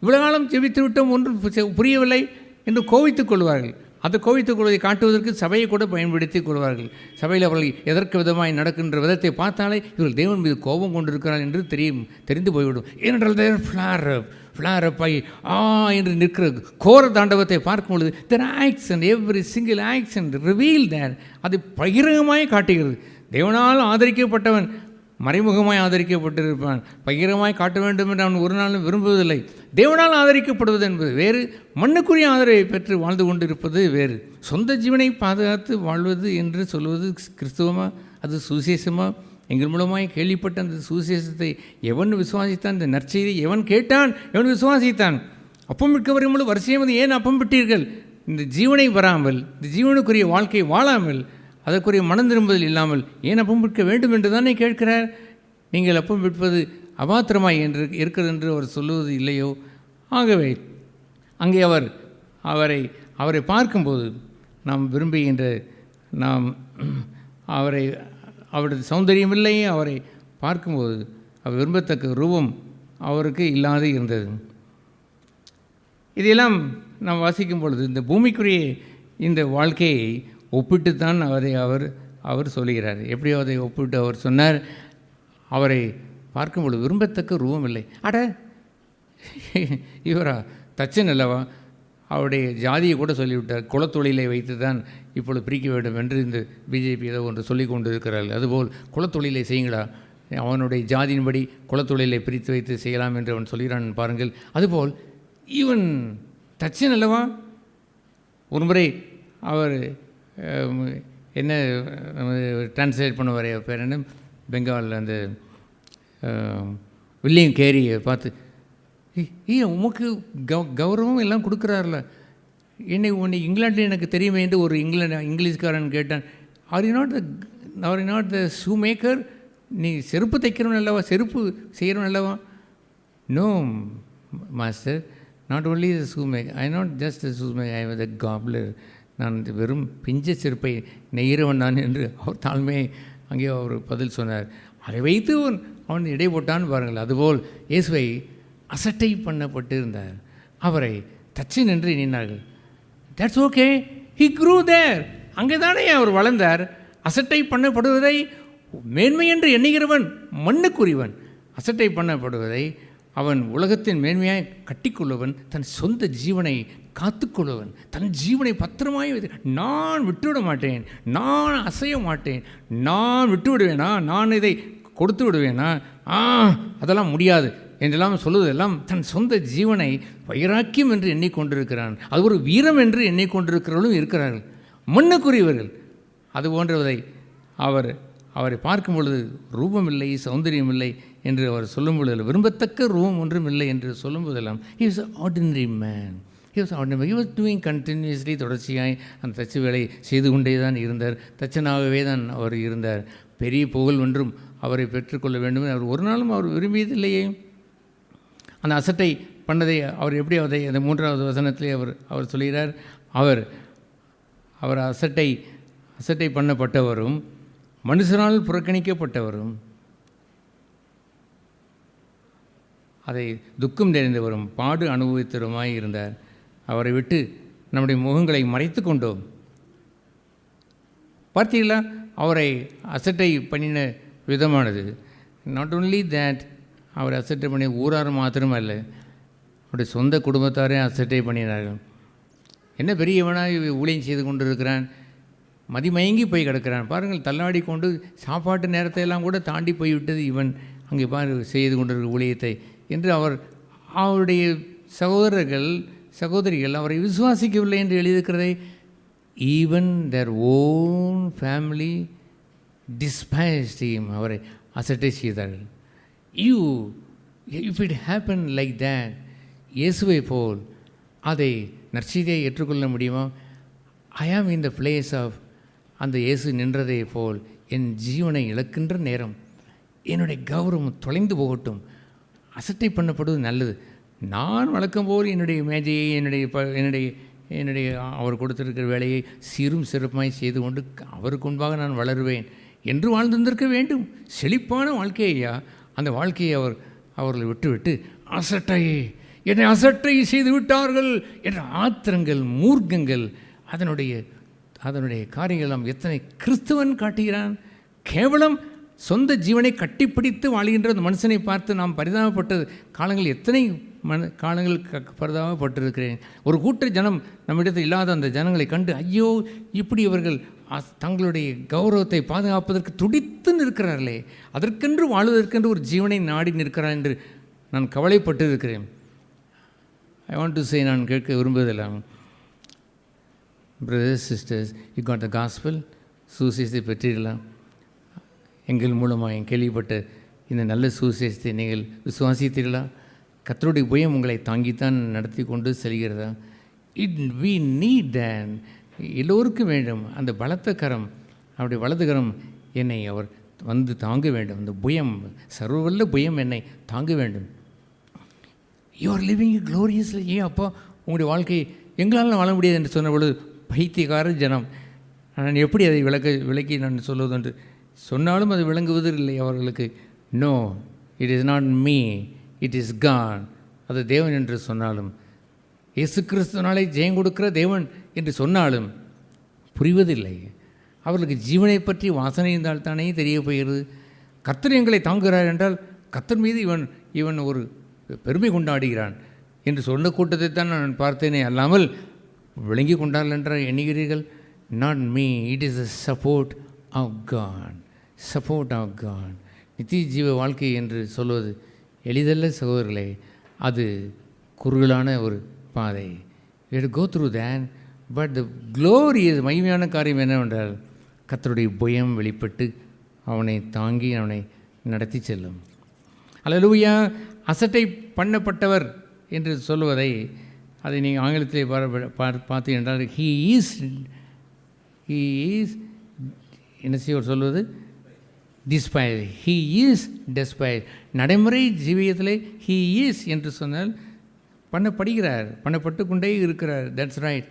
இவ்வளோ காலம் ஜெபித்து விட்டோம், ஒன்றும் புரியவில்லை என்று கோவித்துக் கொள்வார்கள். அந்த கோவித்துக் கொள்வதை காட்டுவதற்கு சபையை கூட பயன்படுத்தி கொள்வார்கள். சபையில் அவர்கள் எதற்கு விதமாய் நடக்கின்ற விதத்தை பார்த்தாலே இவர்கள் தேவன் மீது கோபம் கொண்டிருக்கிறார் என்று தெரிந்து போய்விடும். ஏனென்றால் ஃப்ளாரப்பாய் என்று நிற்கிற கோர தாண்டவத்தை பார்க்கும் பொழுது their action, every single action reveal that, அது பகிரங்கமாய் காட்டுகிறது. தேவனால் ஆதரிக்கப்பட்டவன் மறைமுகமாய் ஆதரிக்கப்பட்டிருப்பான். பகிரமாய் காட்ட வேண்டும் என்று அவன் ஒரு நாளும் விரும்புவதில்லை. தேவனால் ஆதரிக்கப்படுவது என்பது வேறு, மண்ணுக்குரிய ஆதரவை பெற்று வாழ்ந்து கொண்டிருப்பது வேறு. சொந்த ஜீவனை பாதுகாத்து வாழ்வது என்று சொல்வது கிறிஸ்துவமா? அது சுவிசேஷமா? எங்கள் மூலமாய் கேள்விப்பட்ட அந்த சுவிசேஷத்தை எவன் விசுவாசித்தான்? இந்த நற்செய்தி எவன் கேட்டான்? எவன் விசுவாசித்தான்? அப்பம் விற்க வரும்போது வரிசையம் ஏன் அப்பம் விட்டீர்கள்? இந்த ஜீவனை வராமல், இந்த ஜீவனுக்குரிய வாழ்க்கை வாழாமல், அதற்குரிய மனம் திரும்புதல் இல்லாமல் ஏன் அப்பம் விற்க வேண்டும் என்று தானே கேட்கிறார். நீங்கள் அப்பம் விற்பது அபாத்திரமாய் என்று இருக்கிறது என்று அவர் சொல்லுவது இல்லையோ? ஆகவே அங்கே அவரை பார்க்கும்போது நாம் விரும்புகின்ற, நாம் அவருடைய சௌந்தரியம் இல்லை, அவரை பார்க்கும்போது அவர் விரும்பத்தக்க ரூபம் அவருக்கு இல்லாது இருந்தது. இதையெல்லாம் நாம் வாசிக்கும் பொழுது இந்த பூமிக்குரிய இந்த வாழ்க்கையை ஒப்பிட்டுத்தான் அவர் சொல்லுகிறார். எப்படியோ அதை ஒப்பிட்டு அவர் சொன்னார், அவரை பார்க்கும்பொழுது விரும்பத்தக்க ரூபம் இல்லை. இவரா தச்சன் அல்லவா? அவருடைய ஜாதியை கூட சொல்லிவிட்டார். குலத்தொழிலை வைத்து தான் இப்பொழுது பிரிக்க வேண்டும் என்று இந்த பிஜேபி ஏதோ ஒன்று சொல்லி கொண்டு இருக்கிறார்கள். அதுபோல் குலத்தொழிலை செய்யுங்களா, அவனுடைய ஜாதியின்படி குலத்தொழிலை பிரித்து வைத்து செய்யலாம் என்று அவன் சொல்கிறான் பாருங்கள். அதுபோல் இவன் தச்சன் அல்லவா? ஒரு முறை அவர் என்ன டிரான்ஸ்லேட் பண்ணுவார், பேர் என்ன, பெங்காலில் அந்த வில்லியம் கேரியை பார்த்து, உமக்கு கௌரவம் எல்லாம் கொடுக்குறாருல, உன்னை இங்கிலாண்டில் எனக்கு தெரியுமே என்று ஒரு இங்கிலீஷ்காரன் கேட்டான். Are you not the shoe maker? நீ செருப்பு தைக்கிறவன் அல்லவா, செருப்பு செய்கிறவன் அல்லவா? No master, not only the shoe maker, I not just the shoe maker, I was the cobbler. நான் வெறும் பிஞ்ச செருப்பை நெய்கிறவன் நான் என்று அவர் தாழ்மையை அங்கே அவர் பதில் சொன்னார். அதை வைத்து அவன் இடை போட்டான்னு பாருங்கள். அதுபோல் இயேசுவை அசட்டை பண்ணப்பட்டு இருந்தார். அவரை தச்சன் என்று எண்ணினார்கள். தட்ஸ் ஓகே, ஹி க்ரூ தேர். அங்கே தானே அவர் வளர்ந்தார். அசட்டை பண்ணப்படுவதை மேன்மை என்று எண்ணுகிறவன் மண்ணுக்குரியவன். அசட்டை பண்ணப்படுவதை அவன் உலகத்தின் மேன்மையாய் கட்டிக்கொள்ளுவன், தன் சொந்த ஜீவனை காத்துக்கொள்ளுவன், தன் ஜீவனை பத்திரமாய் நான் விட்டுவிட மாட்டேன், நான் அசைய மாட்டேன், நான் விட்டு விடுவேனா, நான் இதை கொடுத்து விடுவேனா, அதெல்லாம் முடியாது என்றெல்லாம் சொல்லுவதெல்லாம் தன் சொந்த ஜீவனை வைராக்கியம் என்று எண்ணிக்கொண்டிருக்கிறான். அது ஒரு வீரம் என்று எண்ணிக்கொண்டிருக்கிறவர்களும் இருக்கிறார்கள், மண்ணுக்குரியவர்கள். அது போன்றதை அவரை பார்க்கும் பொழுது ரூபம் இல்லை, சௌந்தரியம் இல்லை என்று அவர் சொல்லும் பொழுது, விரும்பத்தக்க ரூபம் ஒன்றும் இல்லை என்று சொல்லும் போதெல்லாம், he was an ordinary man. He was doing continuously, தொடர்ச்சியாய் அந்த தச்சு வேலை செய்து கொண்டே தான் இருந்தார். தச்சனாகவே தான் அவர் இருந்தார். பெரிய புகழ் ஒன்றும் அவரை பெற்றுக்கொள்ள வேண்டும் அவர் ஒரு நாளும் அவர் விரும்பியதில்லையே. அந்த அசட்டை பண்ணதை அவர் எப்படி அதை அந்த 3வது வசனத்திலே அவர் சொல்கிறார், அவர் அசட்டை பண்ணப்பட்டவரும் மனுஷனால் புறக்கணிக்கப்பட்டவரும் அதை துக்கம் நிறைந்தவரும் பாடு அனுபவித்தவருமாய் இருந்தார். அவரை விட்டு நம்முடைய முகங்களை மறைத்து கொண்டோம். பார்த்தீங்களா அவரை அசட்டை பண்ணின விதமானது. நாட் ஓன்லி தேட் அவர் அசட்டை பண்ணி ஊரார் மாத்திரமல்ல, அவருடைய சொந்த குடும்பத்தாரே அசட்டை பண்ணினார்கள். என்ன பெரியவனாக ஊழியம் செய்து கொண்டு இருக்கிறான், மதிமயங்கி போய் கிடக்கிறான் பாருங்கள், தள்ளாடி கொண்டு சாப்பாட்டு நேரத்தை எல்லாம் கூட தாண்டி போய்விட்டது இவன் அங்கே செய்து கொண்டிருக்கிற ஊழியத்தை என்று அவருடைய சகோதரிகள் அவரை விசுவாசிக்கவில்லை என்று எழுதியிருக்கிறதை. Even their own family despised him, அவரை அசட்டை செய்தார்கள். If it happen like that, இயேசுவை போல் அதை நற்செய்தியை ஏற்றுக்கொள்ள முடியுமா? ஐ ஆம் இன் த பிளேஸ் ஆஃப் அந்த இயேசு நின்றதை போல் என் ஜீவனை இழக்கின்ற நேரம் என்னுடைய கௌரவம் தொலைந்து போகட்டும். அசட்டை பண்ணப்படுவது நல்லது. நான் வழக்கம் போல் என்னுடைய மேஜையை என்னுடைய அவர் கொடுத்திருக்கிற வேலையை சீரும் சிறப்பாய் செய்து கொண்டு அவருக்கு முன்பாக நான் வளருவேன் என்று வாழ்ந்திருந்திருக்க வேண்டும். செழிப்பான வாழ்க்கையா அந்த வாழ்க்கையை அவர்களை விட்டுவிட்டு என்னை அசட்டை செய்து விட்டார்கள் என்ற ஆத்திரங்கள், மூர்க்கங்கள், அதனுடைய காரியங்கள் எத்தனை கிறிஸ்துவன் காட்டுகிறான். கேவலம் சொந்த ஜீவனை கட்டிப்பிடித்து வாழ்கின்ற அந்த மனுஷனை பார்த்து நாம் பரிதாபப்பட்டது காலங்கள் எத்தனை காலங்கள் பரிதாபப்பட்டிருக்கிறேன். ஒரு கூட்ட ஜனம் நம்மிடத்தில் இல்லாத அந்த ஜனங்களை கண்டு ஐயோ இப்படி இவர்கள் தங்களுடைய கௌரவத்தை பாதுகாப்பதற்கு துடித்து நிற்கிறார்களே, அதற்கென்று வாழ்வதற்கென்று ஒரு ஜீவனை நாடி நிற்கிறார் என்று நான் கவலைப்பட்டு இருக்கிறேன். ஐ வாண்ட் டு சே, நான் கேட்க விரும்புவதெல்லாம், brothers sisters, you got the gospel, சுவிசேஷத்தை பெற்றீர்களா? எங்கள் மூலமாக கேள்விப்பட்ட இந்த நல்ல சுவிசேஷத்தை நீங்கள் விசுவாசித்தீர்களா? கர்த்தருடைய புயம் உங்களை தாங்கித்தான் நடத்தி கொண்டு செல்கிறதா? வி நீட் தேன், எல்லோருக்கும் வேண்டும் அந்த பலத்த கரம், அவருடைய வலது கரம் என்னை அவர் வந்து தாங்க வேண்டும். அந்த புயம், சர்வவல்ல புயம் என்னை தாங்க வேண்டும். You are living gloriously. ஏன் அப்பா உங்களுடைய வாழ்க்கை எங்களால் வாழ முடியாது என்று சொன்ன பொழுது பைத்தியக்கார ஜனம், நான் எப்படி அதை விளக்கி நான் சொல்வது என்று சொன்னாலும் அது விளங்குவதில்லை அவர்களுக்கு. No, it is not me, it is God. அது தேவன் என்று சொன்னாலும், இயேசு கிறிஸ்துவனாலே ஜெயம் கொடுக்கிற தேவன் என்று சொன்னாலும் புரிவதில்லை. அவர்களுக்கு ஜீவனை பற்றி வாசனை இருந்தால் தானே தெரிய போகிறது. கர்த்தர் எங்களை தாங்குகிறார் என்றால் கர்த்தர் மீது இவன் ஒரு பெருமை கொண்டாடுகிறான் என்று சொன்ன கூட்டத்தை தான் நான் பார்த்தேனே அல்லாமல் விளங்கி கொண்டார்கள் என்று எண்ணுகிறீர்கள். Not me, it is a support of God, support of God. நித்திய ஜீவ வாழ்க்கை என்று சொல்வது எளிதல்ல சகோதரர்களே, அது குறுகலான ஒரு பாதை. we go through that, but the glory is, மகிமையான காரியம் என்னவென்றால் கர்த்தருடைய புயம் வெளிப்பட்டு அவனை தாங்கி அவனை நடத்தி செல்லும். அல்லேலூயா. அசட்டை பண்ணப்பட்டவர் என்று சொல்வதை அதை நீங்கள் ஆங்கிலத்திலே பார்த்து என்றால் he is என்ன செய்வர் சொல்வது, டிஸ்பைஸ். he is despised. நடைமுறை ஜீவியத்திலே he is என்று சொன்னால் பண்ணப்படுகிறார், பண்ணப்பட்டு கொண்டே இருக்கிறார். That's right.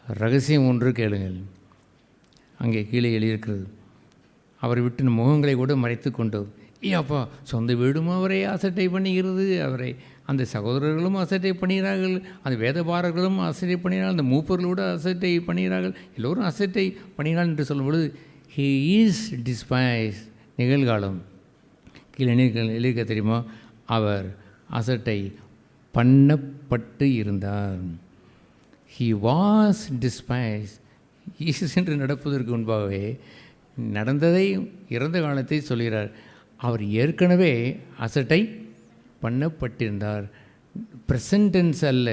ரகசியம் ஒன்று கேளுங்கள், அங்கே கீழே எழுதியிருக்கிறது, அவரை விட்டு முகங்களை கூட மறைத்து கொண்டோம். அப்பா சொந்த வீடும் அவரை அசட்டை பண்ணுகிறது, அவரை அந்த சகோதரர்களும் அசட்டை பண்ணுகிறார்கள், அந்த வேதபாரர்களும் அசட்டை பண்ணுகிறார்கள், அந்த மூப்பர்களோடு அசட்டை பண்ணுகிறார்கள், எல்லோரும் அசட்டை பண்ணுகிறார்கள் என்று சொல்லும்பொழுது he is despised. நிகழ்காலம் கீழே எழுதிக்க தெரியுமா, அவர் அசட்டை பண்ணப்பட்டு இருந்தார். he was despised. இயேசு என்று நடப்பதற்கு முன்பாகவே நடந்ததை, இறந்த காலத்தை சொல்கிறார். அவர் ஏற்கனவே அசட்டை பண்ணப்பட்டிருந்தார். ப்ரெசன்டென்ஸ் அல்ல,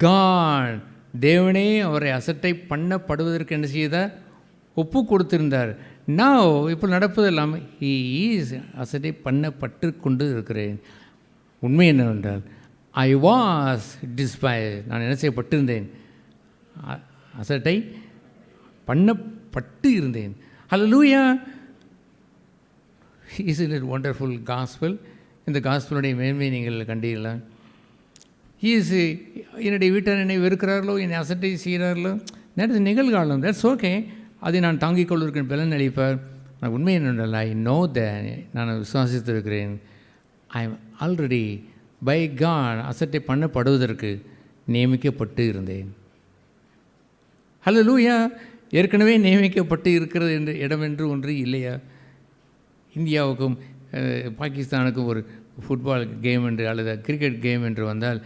காட் தேவனே அவரை அசட்டை பண்ணப்படுவதற்கு என்ன செய்தார்? ஒப்பு கொடுத்திருந்தார். நான் இப்போ நடப்பது இல்லாமல் அசட்டை பண்ணப்பட்டு கொண்டு இருக்கிறேன். உண்மை என்னவென்றால் ஐ வாஸ் டிஸ்பைஸ், நான் என்ன செய்யப்பட்டிருந்தேன்? அசட்டை பண்ணப்பட்டு இருந்தேன். Hallelujah! Isn't it wonderful gospel? இந்த காஸ்பலுடைய மேன்மை நீங்கள் கண்டீர்களா? என்னுடைய வீட்டார் என்னை வெறுக்கிறார்களோ, என்னை அசட்டை செய்கிறார்களோ, தட் இஸ் நிகழ்காலம், தட்ஸ் ஓகே. அதை நான் தாங்கிக் கொள்வதற்கு பலன் அளிப்பார். நான் உண்மை என்னென்றால் ஐ நோ தட், நான் விசுவாசித்திருக்கிறேன். I am already by God அசட்டை பண்ணப்படுவதற்கு நியமிக்கப்பட்டு இருந்தேன். ஹல்லேலூயா! ஏற்கனவே நியமிக்கப்பட்டு இருக்கிறது என்ற இடம் என்று ஒன்று இல்லையா? இந்தியாவுக்கும் பாகிஸ்தானுக்கும் ஒரு ஃபுட்பால் கேம் என்று அல்லது கிரிக்கெட் கேம் என்று வந்தால்,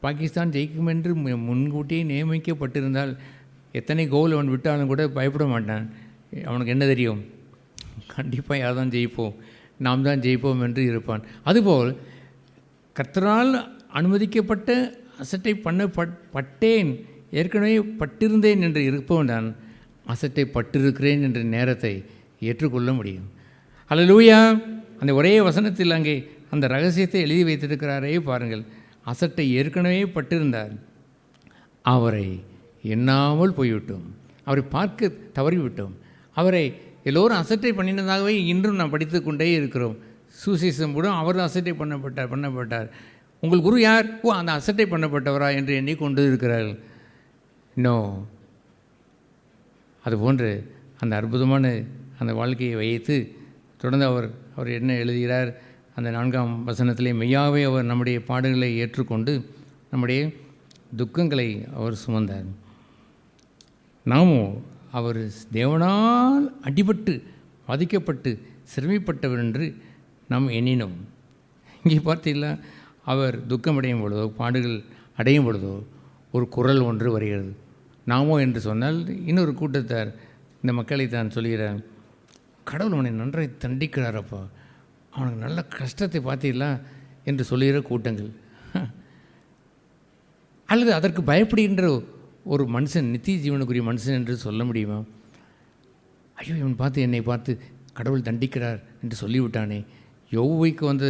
பாகிஸ்தான் ஜெயிக்கும் என்று முன்கூட்டியே நியமிக்கப்பட்டிருந்தால் எத்தனை கோல் அவன் விட்டாலும் கூட பயப்பட மாட்டான். அவனுக்கு என்ன தெரியும்? கண்டிப்பாக யார் தான் ஜெயிப்போம், நாம் தான் ஜெயிப்போம் என்று இருப்பான். அதுபோல் கர்த்தரால் அனுமதிக்கப்பட்ட அசட்டை பண்ணப்பட்டேன், ஏற்கனவே பட்டிருந்தேன் என்று இருப்பவன் தான் அசட்டை பட்டிருக்கிறேன் என்ற நேரத்தை ஏற்றுக்கொள்ள முடியும். ஹல்லேலூயா! அந்த ஒரே வசனத்தில் அங்கே அந்த ரகசியத்தை எழுதி வைத்திருக்கிறாரே பாருங்கள். அசட்டை ஏற்கனவே பட்டிருந்தார், அவரை எண்ணாமல் போய்விட்டோம், அவரை பார்க்க தவறிவிட்டோம், அவரை எல்லோரும் அசட்டை பண்ணினதாகவே இன்றும் நாம் படித்து கொண்டே இருக்கிறோம். சுசேஷம் கூட அவர் அசட்டை பண்ணப்பட்டார். உங்கள் குரு யார்? ஓ, அந்த அசட்டை பண்ணப்பட்டவரா என்று எண்ணிக்கொண்டு இருக்கிறார்கள். நோ, அதுபோன்று அந்த அற்புதமான அந்த வாழ்க்கையை வைத்து தொடர்ந்து அவர் என்ன எழுதுகிறார்? அந்த 4ஆம் வசனத்திலே, மெய்யாவே அவர் நம்முடைய பாடுகளை ஏற்றுக்கொண்டு நம்முடைய துக்கங்களை அவர் சுமந்தார். நாமும் அவர் தேவனால் அடிபட்டு பாதிக்கப்பட்டு சிறுமைப்பட்டவர் என்று நாம் எண்ணினோம். இங்கே பார்த்தீங்களா, அவர் துக்கம் அடையும் பொழுதோ பாடுகள் அடையும் பொழுதோ ஒரு குரல் ஒன்று வருகிறது. நாமோ என்று சொன்னால் இன்னொரு கூட்டத்தார் இந்த மக்களை தான் சொல்கிறார், கடவுள் அவனை நன்றாய் தண்டிக்கிறாரப்பா, அவனுக்கு நல்ல கஷ்டத்தை பார்த்தீங்களா என்று சொல்லுகிற கூட்டங்கள். அல்லது அதற்கு பயப்படுகின்ற ஒரு மனுஷன், நித்திய ஜீவனுக்குரிய மனுஷன் என்று சொல்ல முடியுமா? ஐயோ, இவன் பார்த்து என்னை பார்த்து கடவுள் தண்டிக்கிறார் என்று சொல்லிவிட்டானே. யோபுக்கு வந்து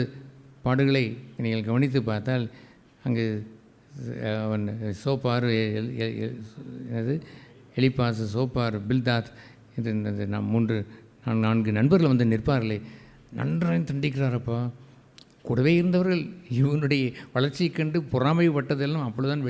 பாடுகளை நீங்கள் கவனித்து பார்த்தால் அங்கு அவன் சோப்பார், எலிப்பாஸ், சோப்பார், பில்தாத் என்று நாம் 4 நண்பர்கள் வந்து நிற்பார்களே, நன்றாக தண்டிக்கிறாரப்பா. கூடவே இருந்தவர்கள் இவனுடைய வளர்ச்சியை கண்டு பொறாமைப்பட்டதெல்லாம் அப்பொழுதுதான்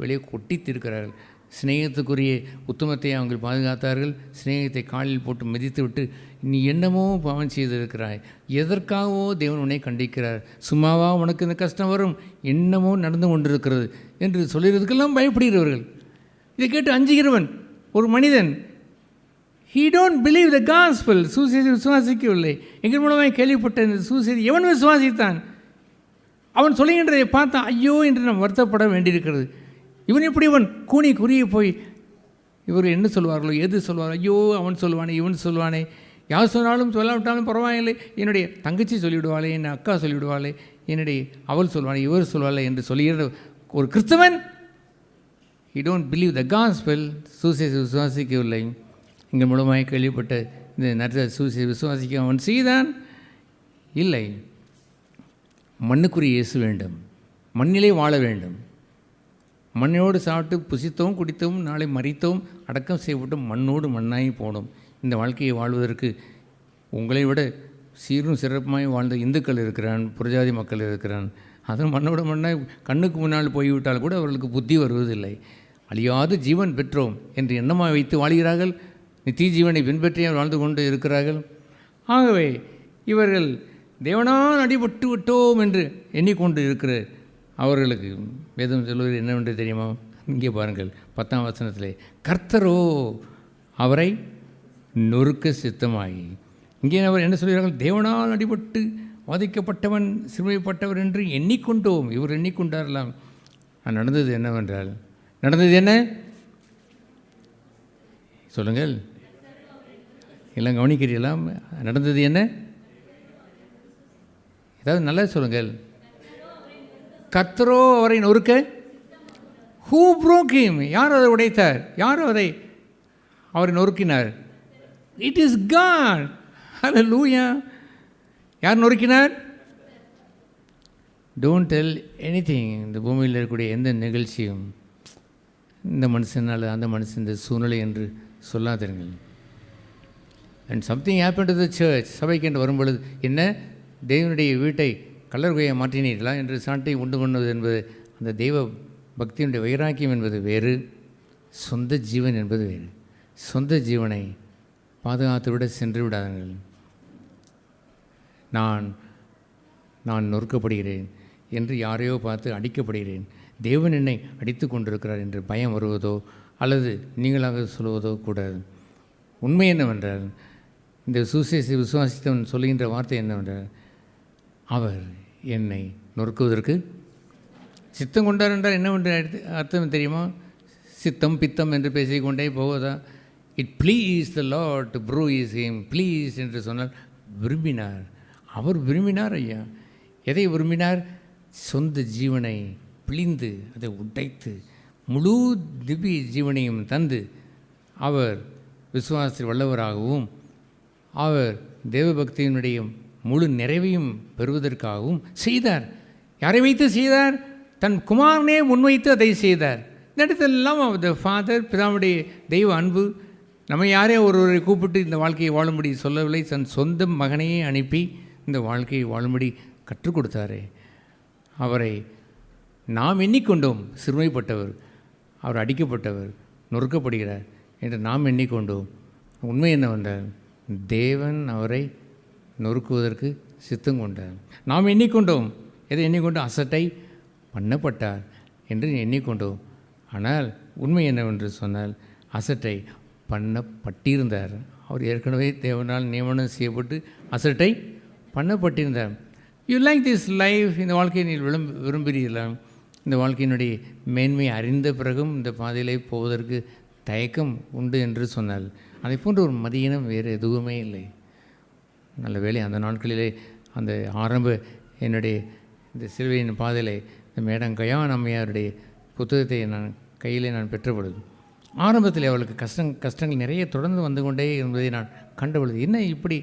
வெளியே கொட்டித்திருக்கிறார்கள். சிநேகத்துக்குரிய உத்தமத்தை அவங்க பாதுகாத்தார்கள். சிநேகத்தை காலில் போட்டு மிதித்து விட்டு, நீ என்னமோ பாவம் செய்திருக்கிறாய், எதற்காகவோ தேவன் உன்னை கண்டிக்கிறார், சும்மாவா உனக்கு இந்த கஷ்டம் வரும், என்னமோ நடந்து கொண்டிருக்கிறது என்று சொல்லுறதுக்கெல்லாம் பயப்படுகிறவர்கள். இதை கேட்டு அஞ்சுகிறவன் ஒரு மனிதன், he don't believe the gospel, சூசேதி விசுவாசிக்கவில்லை. எங்கள் மூலமாக கேள்விப்பட்ட இந்த சூசேதி எவன் விசுவாசித்தான்? அவன் சொல்லுகின்றதை பார்த்தா ஐயோ என்று நாம் வருத்தப்பட வேண்டியிருக்கிறது. இவன் எப்படி இவன் கூனி குறுகி போய் இவர் என்ன சொல்வார்களோ, எது சொல்வாரோ, ஐயோ அவன் சொல்லுவானே, இவன் சொல்லுவானே, யார் சொன்னாலும் சொல்லாவிட்டாலும் பரவாயில்லை, என்னுடைய தங்கச்சி சொல்லிவிடுவாளே, என் அக்கா சொல்லிவிடுவாளே, என்னுடைய அவள் சொல்வாளே, இவர் சொல்வாளே என்று சொல்லுகிற ஒரு கிறிஸ்தவன், he don't believe the gospel, சூசேதி விசுவாசிக்கவில்லை. எங்கள் மூலமாக கேள்விப்பட்ட இந்த நர்த்த சூசேதி விசுவாசிக்க அவன் செய்தான் இல்லை. மண்ணுக்குரிய இயேசு வேண்டும், மண்ணிலே வாழ வேண்டும். மண்ணோடு சாப்பிட்டு புசித்தோம் குடித்தோம், நாளை மறித்தோம், அடக்கம் செய்யப்பட்டோம், மண்ணோடு மண்ணாகி போனோம். இந்த வாழ்க்கையை வாழ்வதற்கு உங்களை விட சீரும் சிறப்புமாய் வாழ்ந்த இந்துக்கள் இருக்கிறான், புரஜாதி மக்கள் இருக்கிறான். அதுவும் மண்ணோடு மண்ணாய் கண்ணுக்கு முன்னால் போய்விட்டால் கூட அவர்களுக்கு புத்தி வருவதில்லை. அழியாத ஜீவன் பெற்றோம் என்று எண்ணமாக வைத்து வாழ்கிறார்கள். நித்திய ஜீவனை பின்பற்றி வாழ்ந்து கொண்டு இருக்கிறார்கள். ஆகவே இவர்கள் தேவனால் அடிபட்டு விட்டோம் என்று எண்ணிக்கொண்டு இருக்கிற அவர்களுக்கு வேதம் சொல்வது என்னவென்று தெரியுமா? இங்கே பாருங்கள், 10ஆம் வசனத்திலே, கர்த்தரோ அவரை நொறுக்க சித்தமாகி. இங்கே அவர் என்ன சொல்கிறார்கள்? தேவனால் அடிபட்டு வாதிக்கப்பட்டவன் சிறுமைப்பட்டவர் என்று எண்ணிக்கொண்டோம். இவர் எண்ணிக்கொண்டாரலாம். நடந்தது என்னவென்றால், நடந்தது என்ன சொல்லுங்கள், எல்லாம் கவனிக்கிறீர்களா? நடந்தது என்ன? அதாவது நல்லா சொல்லுங்கள், கர்த்தரோ அவரை நொறுக்க. Who broke him? யார் அதை உடைத்தார்? யார் அவரை நொறுக்கினார்? It is God. Hallelujah. யார் நொறுக்கினார்? Don't tell anything. இந்த பூமியில் இருக்கக்கூடிய எந்த நிகழ்ச்சியும் இந்த மனுஷனால் அந்த மனுஷன் இந்த சூழ்நிலை என்று சொல்லாதீர்கள். And something happen to the church. சபைக்கு என்று வரும்பொழுது என்ன, தேவனுடைய வீட்டை கல்லறையை மாற்றினீர்களா என்று சாட்டை உண்டு பண்ணுவது என்பது, அந்த தெய்வ பக்தியினுடைய வைராக்கியம் என்பது வேறு, சொந்த ஜீவன் என்பது வேறு. சொந்த ஜீவனை பாதுகாத்து விட சென்று விடாதீர்கள். நான் நொறுக்கப்படுகிறேன் என்று யாரையோ பார்த்து அடிக்கப்படுகிறேன், தேவன் என்னை அடித்து கொண்டிருக்கிறார் என்று பயம் வருவதோ அல்லது நீங்களாக சொல்வதோ கூடாது. உண்மை என்னவென்றால், இந்த சுசேஷ விசுவாசித்தவன் சொல்லுகின்ற வார்த்தை என்னவென்றால், அவர் என்னை நொறுக்குவதற்கு சித்தம் கொண்டார் என்றால் என்னவென்று அர்த்தம் தெரியுமா? சித்தம் பித்தம் என்று பேசிக்கொண்டே போவதா? It please the Lord to bruise him. Please என்று சொன்னால் விரும்பினார். அவர் விரும்பினார். ஐயா, எதை விரும்பினார்? சொந்த ஜீவனை பிழிந்து அதை உடைத்து முழு திவ்ய ஜீவனையும் தந்து அவர் விசுவாசத்தில் வல்லவராகவும் அவர் தேவபக்தியினுடைய முழு நிறைவையும் பெறுவதற்காகவும் செய்தார். யாரை வைத்து செய்தார்? தன் குமாரனே முன்வைத்து அதை செய்தார். இந்த இடத்துலெல்லாம் த ஃபாதர், பிதாவுடைய தெய்வ அன்பு, நம்ம யாரே ஒருவரை கூப்பிட்டு இந்த வாழ்க்கையை வாழும்படி சொல்லவில்லை, தன் சொந்த மகனையே அனுப்பி இந்த வாழ்க்கையை வாழும்படி கற்றுக் கொடுத்தாரே. அவரை நாம் எண்ணிக்கொண்டோம் சிறுமைப்பட்டவர், அவர் அடிக்கப்பட்டவர், நொறுக்கப்படுகிறார் என்று நாம் எண்ணிக்கொண்டோம். உண்மை என்னவென்றால், தேவன் அவரை நொறுக்குவதற்கு சித்தம் கொண்டார். நாம் எண்ணிக்கொண்டோம். எதை எண்ணிக்கொண்டோம்? அசட்டை பண்ணப்பட்டார் என்று எண்ணிக்கொண்டோம். ஆனால் உண்மை என்னவென்று சொன்னால், அசட்டை பண்ணப்பட்டிருந்தார். அவர் ஏற்கனவே தேவனால் நியமனம் செய்யப்பட்டு அசட்டை பண்ணப்பட்டிருந்தார். யூ லைக் திஸ் லைஃப், இந்த வாழ்க்கையை நீ விரும்புகிறீர்களா? இந்த வாழ்க்கையினுடைய மேன்மை அறிந்த பிறகும் இந்த பாதையிலே போவதற்கு தயக்கம் உண்டு என்று சொன்னால், அதை போன்ற ஒரு மதியினம் வேறு எதுவுமே இல்லை. நல்ல வேளை அந்த நாட்களிலே அந்த ஆரம்ப என்னுடைய இந்த சிலுவையின் பாதையிலே இந்த மேடம் கயான் அம்மையாருடைய புத்தகத்தை நான் கையிலே பெற்ற பொழுது, ஆரம்பத்தில் அவளுக்கு கஷ்டங்கள் நிறைய தொடர்ந்து வந்து கொண்டே என்பதை நான் கண்ட பொழுது, என்ன இப்படி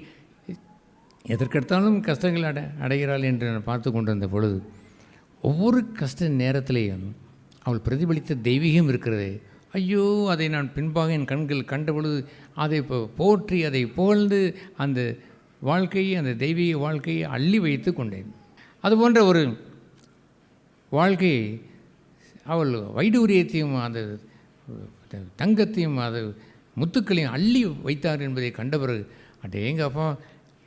எதற்கெடுத்தாலும் கஷ்டங்கள் அடைகிறாள் என்று நான் பார்த்து கொண்டிருந்த பொழுது, ஒவ்வொரு கஷ்ட நேரத்திலேயும் அவள் பிரதிபலித்த தெய்வீகம் இருக்கிறதே, ஐயோ, அதை நான் பின்பாக என் கண்கள் கண்ட பொழுது அதை போற்றி அதை புகழ்ந்து அந்த வாழ்க்கையை, அந்த தெய்வீக வாழ்க்கையை அள்ளி வைத்து கொண்டேன். அதுபோன்ற ஒரு வாழ்க்கையை அவள் வைடூரியத்தையும் அந்த தங்கத்தையும் அது முத்துக்களையும் அள்ளி வைத்தார் என்பதை கண்ட பிறகு, அடேங்கப்பா,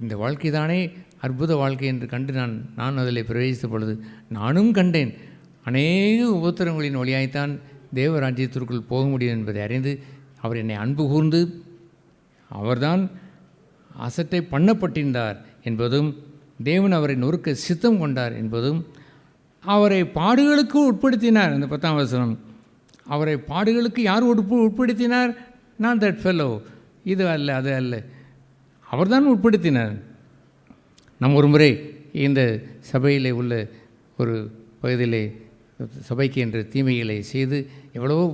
இந்த வாழ்க்கை தானே அற்புத வாழ்க்கை என்று கண்டு நான் அதில் பிரவேசித்த பொழுது நானும் கண்டேன். அநேக உபத்திரங்களின் வழியாய்த்தான் தேவராஜ்யத்திற்குள் போக முடியும் என்பதை அறிந்து அவர் என்னை அன்பு கூர்ந்து அவர்தான் அசட்டை பண்ணப்பட்டிருந்தார் என்பதும், தேவன் அவரை நொறுக்க சித்தம் கொண்டார் என்பதும், அவரை பாடுகளுக்கு உட்படுத்தினார். அந்த 10ஆம் வசனம், அவரை பாடுகளுக்கு யார் உட்படுத்தினார்? நான் தட் ஃபெல்லோ, இது அல்ல அது அல்ல, அவர்தான் உட்படுத்தினார். நம் ஒரு முறை இந்த சபையிலே உள்ள ஒரு பகுதியிலே சபைக்கு என்ற தீமைகளை செய்து எவ்வளவோ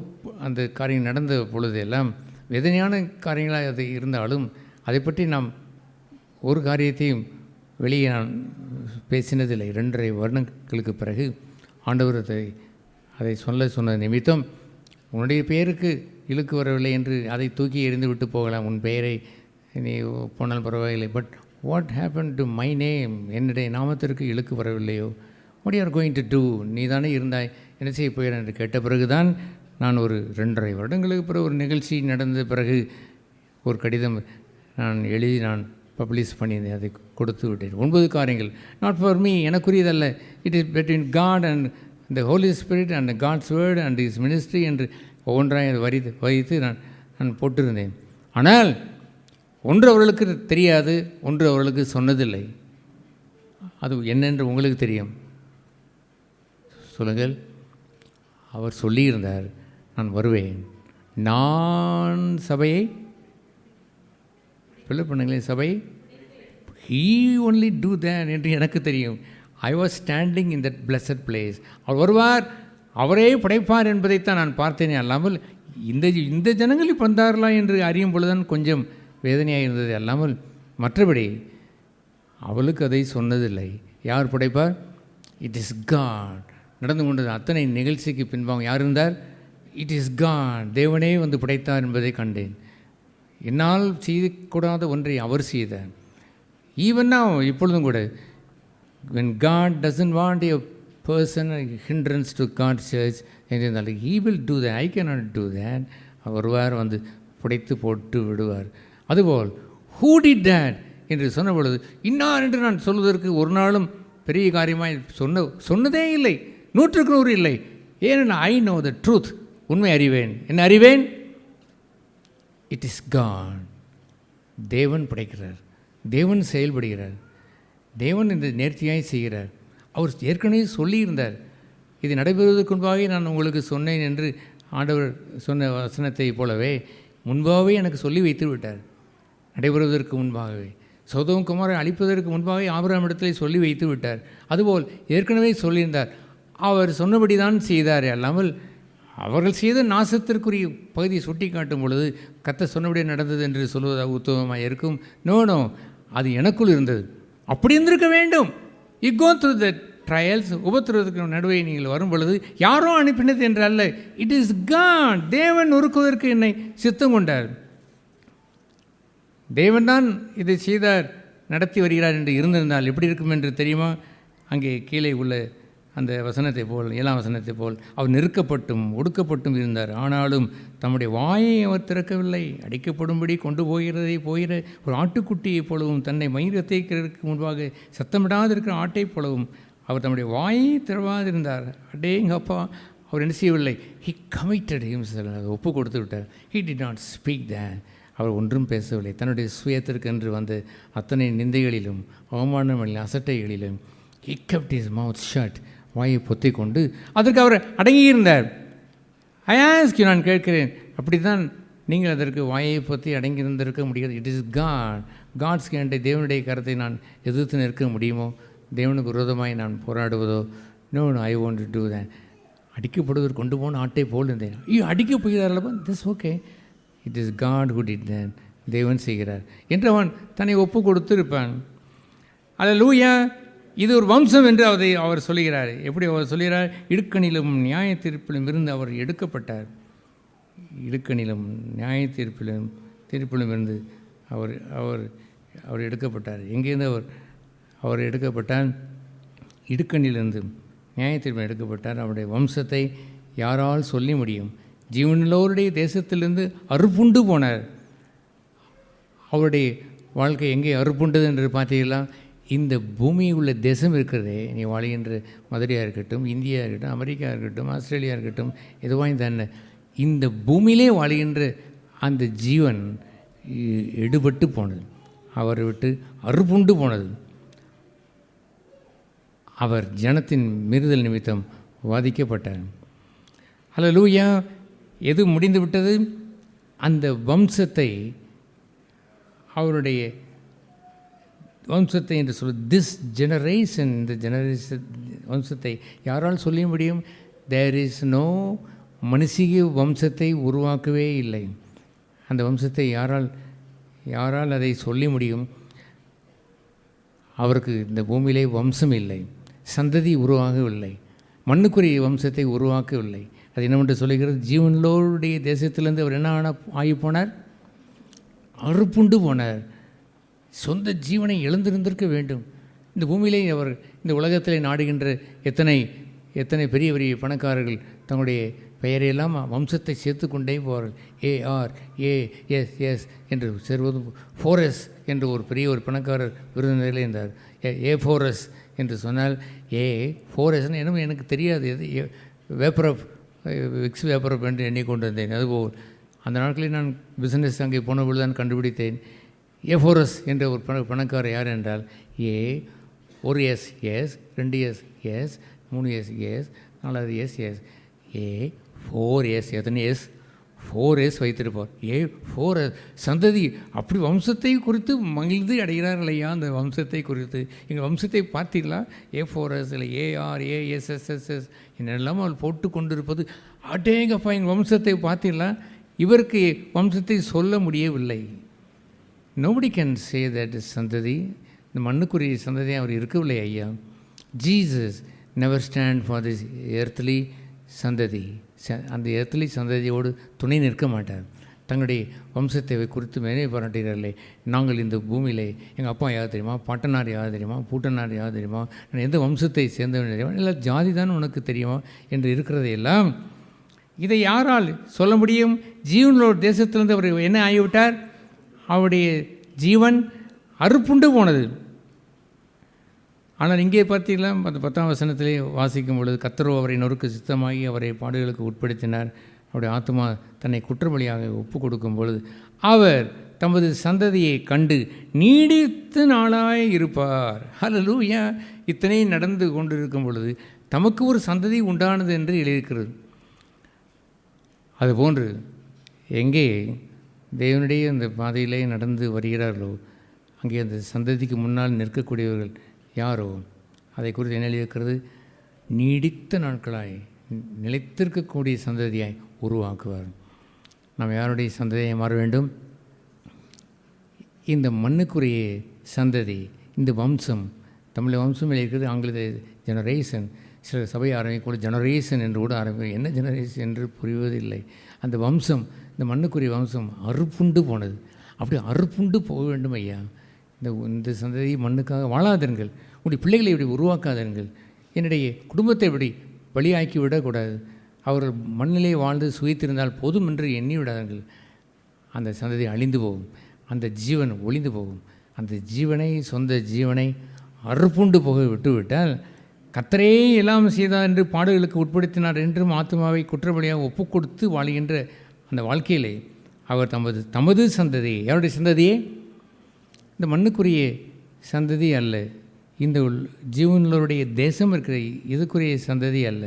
அந்த காரியம் நடந்த பொழுது எல்லாம் வேதனையான காரியங்களாக அது இருந்தாலும் அதை பற்றி நாம் ஒரு காரியத்தையும் வெளியே நான் பேசினதில்லை. 2.5 வருடங்களுக்கு பிறகு ஆண்டவர் அதை சொன்ன நிமித்தம், உன்னுடைய பெயருக்கு இழுக்கு வரவில்லை என்று அதை தூக்கி எறிந்து விட்டு போகலாம், உன் பெயரை நீ போனால் பரவாயில்லை, but what happen to my name, என்னுடைய நாமத்திற்கு இழுக்கு வரவில்லையோ, what you are going to do, நீ தானே இருந்தாய், என்ன செய்ய போகிறேன் என்று கேட்ட பிறகு தான் நான் ஒரு 2.5 வருடங்களுக்கு பிறகு ஒரு நிகழ்ச்சி நடந்த பிறகு ஒரு கடிதம் நான் எழுதி பப்ளிஷ் பண்ணியிருந்தேன். அதை கொடுத்து விட்டேன். 9 காரியங்கள், நாட் ஃபார் மீ, எனக்குரியதல்ல, it is between God and the Holy Spirit and God's word and is ministry என்று ஒவ்வொன்றாக வைத்து நான் போட்டிருந்தேன். ஆனால் ஒன்று அவர்களுக்கு தெரியாது, ஒன்று அவர்களுக்கு சொன்னதில்லை. அது என்னென்று உங்களுக்கு தெரியும்? சொல்லுங்கள். அவர் சொல்லியிருந்தார், நான் வருவேன், நான் சபையை பிள்ளை பண்ணுங்களேன், சபை he only do that என்று எனக்கு தெரியும். I was standing in that blessed place. அவர் வருவார், அவரே படைப்பார் என்பதைத்தான் நான் பார்த்தேனே அல்லாமல் இந்த ஜனங்கள் இப்போ வந்தார்களா என்று அறியும் பொழுதுதான் கொஞ்சம் வேதனையாக இருந்தது அல்லாமல் மற்றபடி அவளுக்கு அதை சொன்னதில்லை. யார் படைப்பார்? It is God. நடந்து கொண்டது அத்தனை நிகழ்ச்சிக்கு பின்பாக யார் இருந்தார்? It is God. தேவனே வந்து படைத்தார் என்பதை கண்டேன். என்னால் செய்யக்கூடாத ஒன்றை அவர் செய்தார். ஈவன் நான் இப்பொழுதும் கூட when God doesn't want a person a hindrance to God's church என்றால் he will do that. I cannot do that. அவர் வருவார், வந்து புடைத்து போட்டு விடுவார். அதுபோல் who did that என்று சொன்ன பொழுது இன்னார் என்று நான் சொல்வதற்கு ஒரு நாளும் பெரிய காரியமாக சொன்னதே இல்லை, 100க்கு 100 இல்லை. ஏன்னா ஐ நோ த ட்ரூத். உண்மை அறிவேன். என்ன அறிவேன்? It is God. தேவன் படைக்கிறார், தேவன் செயல்படுகிறார், தேவன் இந்த நேர்த்தியாய் செய்கிறார். அவர் ஏற்கனவே சொல்லியிருந்தார். இது நடைபெறுவதற்கு முன்பாகவே நான் உங்களுக்கு சொன்னேன் என்று ஆண்டவர் சொன்ன வசனத்தை போலவே முன்பாகவே எனக்கு சொல்லி வைத்து விட்டார். நடைபெறுவதற்கு முன்பாகவே சோதோம் குமாரை அழிப்பதற்கு முன்பாகவே ஆபிரகாம் இடத்திலே சொல்லி வைத்து விட்டார். அதுபோல் ஏற்கனவே சொல்லியிருந்தார். அவர் சொன்னபடி தான் செய்தார். அல்லாமல் அவர்கள் செய்த நாசத்திற்குரிய பகுதியை சுட்டி காட்டும் பொழுது கர்த்தர் சொன்னபடியே நடந்தது என்று சொல்வதாக உத்தமமாக இருக்கும். நோ, அது எனக்குள் இருந்தது. அப்படி இருந்திருக்க வேண்டும். You go through the trials. உபத்திரவத்துக்கு நடுவே நீங்கள் வரும் பொழுது யாரோ அனுப்பினது என்று அல்ல, இட் இஸ் காட். தேவன் ஒருக்குவதற்கு என்னை சித்தம் கொண்டார். தேவன் தான் இதை செய்தார், நடத்தி வருகிறார் என்று இருந்திருந்தால் எப்படி இருக்கும் என்று தெரியுமா? அங்கே கீழே உள்ள அந்த வசனத்தை போல், 7ஆம் வசனத்தை போல் அவர் நெருக்கப்பட்டும் ஒடுக்கப்பட்டும் இருந்தார். ஆனாலும் தம்முடைய வாயை அவர் திறக்கவில்லை. அடிக்கப்படும்படி கொண்டு போகிற ஒரு ஆட்டுக்குட்டியைப் போலவும் தன்னை மயிரை தேய்க்கிறதுக்கு முன்பாக சத்தமிடாதிருக்கிற ஆட்டைப் போலவும் அவர் தம்முடைய வாயை திறவாதிருந்தார். அடேங்கப்பா, அவர் என்ன செய்யவில்லை? He committed himself. அதை ஒப்பு கொடுத்து விட்டார். He did not speak that. அவர் ஒன்றும் பேசவில்லை. தன்னுடைய சுயத்திற்கென்று வந்து அத்தனை நிந்தைகளிலும் அவமானங்களிலும் அசட்டைகளிலும் he kept his mouth shut. வாயை பொத்தி கொண்டு அதற்கு அவர் அடங்கியிருந்தார். ஐ ஆஸ்க் யூ, நான் கேட்கிறேன், அப்படி தான் நீங்கள் அதற்கு வாயை பொத்தி அடங்கியிருந்திருக்க முடியாது. It is God. காட்ஸ் கேண்டை தேவனுடைய கருத்தை நான் எதிர்த்து நிற்க முடியுமோ? தேவனுக்கு விரோதமாய் நான் போராடுவதோ? No, I want to do that. அடிக்கப்படுவதற்கு கொண்டு போன ஆட்டை போல் இருந்தேன். ஐயோ, அடிக்க போகிறார்களப்பா, this okay. It is God who did that. தேவன் செய்கிறார் என்று அவன் தன்னை ஒப்பு கொடுத்து இருப்பான். அல்லேலூயா. இது ஒரு வம்சம் என்று அவர் சொல்லுகிறார். எப்படி அவர் சொல்கிறார்? இடுக்கணிலும் நியாய தீர்ப்பிலும் இருந்து அவர் எடுக்கப்பட்டார். இடுக்கணிலும் நியாய தீர்ப்பிலும் இருந்து அவர் எடுக்கப்பட்டார். எங்கேருந்து அவர் எடுக்கப்பட்டார்? இடுக்கணிலிருந்து நியாய தீர்ப்பில் எடுக்கப்பட்டார். அவருடைய வம்சத்தை யாரால் சொல்லி முடியும்? ஜீவனுள்ளோருடைய தேசத்திலிருந்து அறுப்புண்டு போனார். அவருடைய வாழ்க்கை எங்கே அறுப்புண்டது என்று பார்த்தீங்களா? இந்த பூமியில் உள்ள தேசம் இருக்கிறதே, நீ வாழ்கின்ற மதுரையாக இருக்கட்டும், இந்தியா இருக்கட்டும், அமெரிக்கா இருக்கட்டும், ஆஸ்திரேலியா இருக்கட்டும், எதுவாக தானே, இந்த பூமியிலே வாழ்கின்ற அந்த ஜீவன் எடுபட்டு போனது, அவரை விட்டு அறுப்புண்டு போனது. அவர் ஜனத்தின் மீறுதல் நிமித்தம் வாதிக்கப்பட்டார். அல்லேலூயா. எது முடிந்து விட்டது? அந்த வம்சத்தை, அவருடைய வம்சத்தை என்று சொல்ல, திஸ் ஜெனரேஷன், இந்த ஜெனரேஷன் வம்சத்தை யாரால் சொல்ல முடியும்? தேர் இஸ் நோ மனுஷிக வம்சத்தை உருவாக்கவே இல்லை. அந்த வம்சத்தை யாரால் அதை சொல்ல முடியும்? அவருக்கு இந்த பூமியிலே வம்சம் இல்லை, சந்ததி உருவாகவில்லை, மண்ணுக்குரிய வம்சத்தை உருவாக்கவில்லை. அது என்னவென்று சொல்லுகிறது? ஜீவனோருடைய தேசத்திலிருந்து அவர் என்ன ஆகி போனார்? அறுப்புண்டு போனார். சொந்த ஜீவனை இழந்திருந்திருக்க வேண்டும். இந்த பூமியிலே அவர் இந்த உலகத்திலே நாடுகின்ற எத்தனை பெரிய பெரிய பணக்காரர்கள் தங்களுடைய பெயரையெல்லாம் வம்சத்தை சேர்த்து கொண்டே போவார்கள். ARASS என்று சேர்வது. ஃபோரஸ் என்று ஒரு பெரிய ஒரு பணக்காரர் விருந்தினரில் இருந்தார். A4S என்று சொன்னால் A4S என்னமோ எனக்கு தெரியாது. வேப்பரப் விக்ஸ் வேப்பரப் என்று எண்ணிக்கொண்டு வந்தேன். அதுபோல் அந்த நாட்களில் நான் பிஸ்னஸ் அங்கே போன பொழுது தான் கண்டுபிடித்தேன். A4S என்ற ஒரு பணக்காரர் யார் என்றால், ஒரு S, 2 S, 3 S, 4 S, A4S. எத்தனை S? 4s வைத்திருப்பார். 4s சந்ததி அப்படி வம்சத்தை குறித்து மகிழ்ந்து அடைகிறார்கள் ஐயா. அந்த வம்சத்தை குறித்து எங்கள் வம்சத்தை பார்த்தீங்களா? A4s இல்லை AR ASSSS என்னெல்லாம் அவள் போட்டு கொண்டிருப்பது. அடேங்கப்பா எங்கள் வம்சத்தை பார்த்தீங்களா? இவருக்கு வம்சத்தை சொல்ல முடியவில்லை. நோபடி கேன் சே தட் சந்ததி, இந்த மண்ணுக்குரிய சந்ததி அவர் இருக்கவில்லை ஐயா. Jesus never stand for this earthly சந்ததி. அந்த எர்த்லி சந்ததியோடு துணை நிற்க மாட்டார். தங்களுடைய வம்சத்தை குறித்து மேலே பாராட்டுகிறார்களே, நாங்கள் இந்த பூமியிலே எங்கள் அப்பா யார் தெரியுமா, பாட்டனார் யார் தெரியுமா, பூட்டனார் யார் தெரியுமா, நான் எந்த வம்சத்தை சேர்ந்தவன் தெரியுமா, இல்லை ஜாதி தான் உனக்கு தெரியுமா என்று இருக்கிறதையெல்லாம் இதை யாரால் சொல்ல முடியும்? ஜீவனோட தேசத்திலிருந்து அவர் என்ன ஆகிவிட்டார்? அவருடைய ஜீவன் அறுப்புண்டு போனது. ஆனால் இங்கே பார்த்தீங்களா, அந்த 10ஆம் வசனத்திலே வாசிக்கும் பொழுது, கர்த்தரோ அவரை நொறுக்கு சித்தமாகி அவரை பாடுகளுக்கு உட்படுத்தினார். அவருடைய ஆத்மா தன்னை குற்றபலியாக ஒப்பு கொடுக்கும் பொழுது அவர் தமது சந்ததியை கண்டு நீடித்த நாளாய் இருப்பார். ஹல்லேலூயா! இத்தனை நடந்து கொண்டிருக்கும் பொழுது தமக்கு ஒரு சந்ததி உண்டானது என்று எழுதியிருக்கிறது. அதுபோன்று எங்கே தேவனுடைய அந்த பாதையிலே நடந்து வருகிறார்களோ அங்கே அந்த சந்ததிக்கு முன்னால் நிற்கக்கூடியவர்கள் யாரோ அதை குறித்து என்ன எழுதியிருக்கிறது? நீடித்த நாட்களாய் நிலைத்திருக்கக்கூடிய சந்ததியாய் உருவாக்குவார். நாம் யாருடைய சந்ததியை மாற வேண்டும்? இந்த மண்ணுக்குரிய சந்ததி, இந்த வம்சம். தமிழ் வம்சம் இருக்கிறது, ஆங்கிலத்தில் ஜெனரேஷன். சில சபை ஆரம்பிக்கூட ஜெனரேஷன் என்று கூட ஆரம்பிக்கும். என்ன ஜெனரேஷன் என்று புரிவதில்லை. அந்த வம்சம், இந்த மண்ணுக்குரிய வம்சம் அறுப்புண்டு போனது. அப்படி அறுப்புண்டு போக வேண்டும் ஐயா. இந்த சந்ததி மண்ணுக்காக வாழாதீர்கள். உங்களுடைய பிள்ளைகளை இப்படி உருவாக்காதீர்கள். என்னுடைய குடும்பத்தை இப்படி பலியாக்கி விடக்கூடாது. அவர்கள் மண்ணிலே வாழ்ந்து சுகித்திருந்தால் போதும் என்று எண்ணி விடாதீர்கள். அந்த சந்ததி அழிந்து போகும், அந்த ஜீவன் ஒளிந்து போகும். அந்த ஜீவனை, சொந்த ஜீவனை அறுப்புண்டு போக விட்டுவிட்டால், கர்த்தரே எல்லாம் செய்தார் என்று பாடுகளுக்கு உட்படுத்தினார் என்றும் ஆத்மாவை குற்றப்படியாக ஒப்பு கொடுத்து வாழ்கின்ற அந்த வாழ்க்கையிலே அவர் தமது சந்ததியை, யாருடைய சந்ததியே? இந்த மண்ணுக்குரிய சந்ததி அல்ல, இந்த ஜீவனுடைய தேசம் இருக்கிற இதுக்குரிய சந்ததி அல்ல,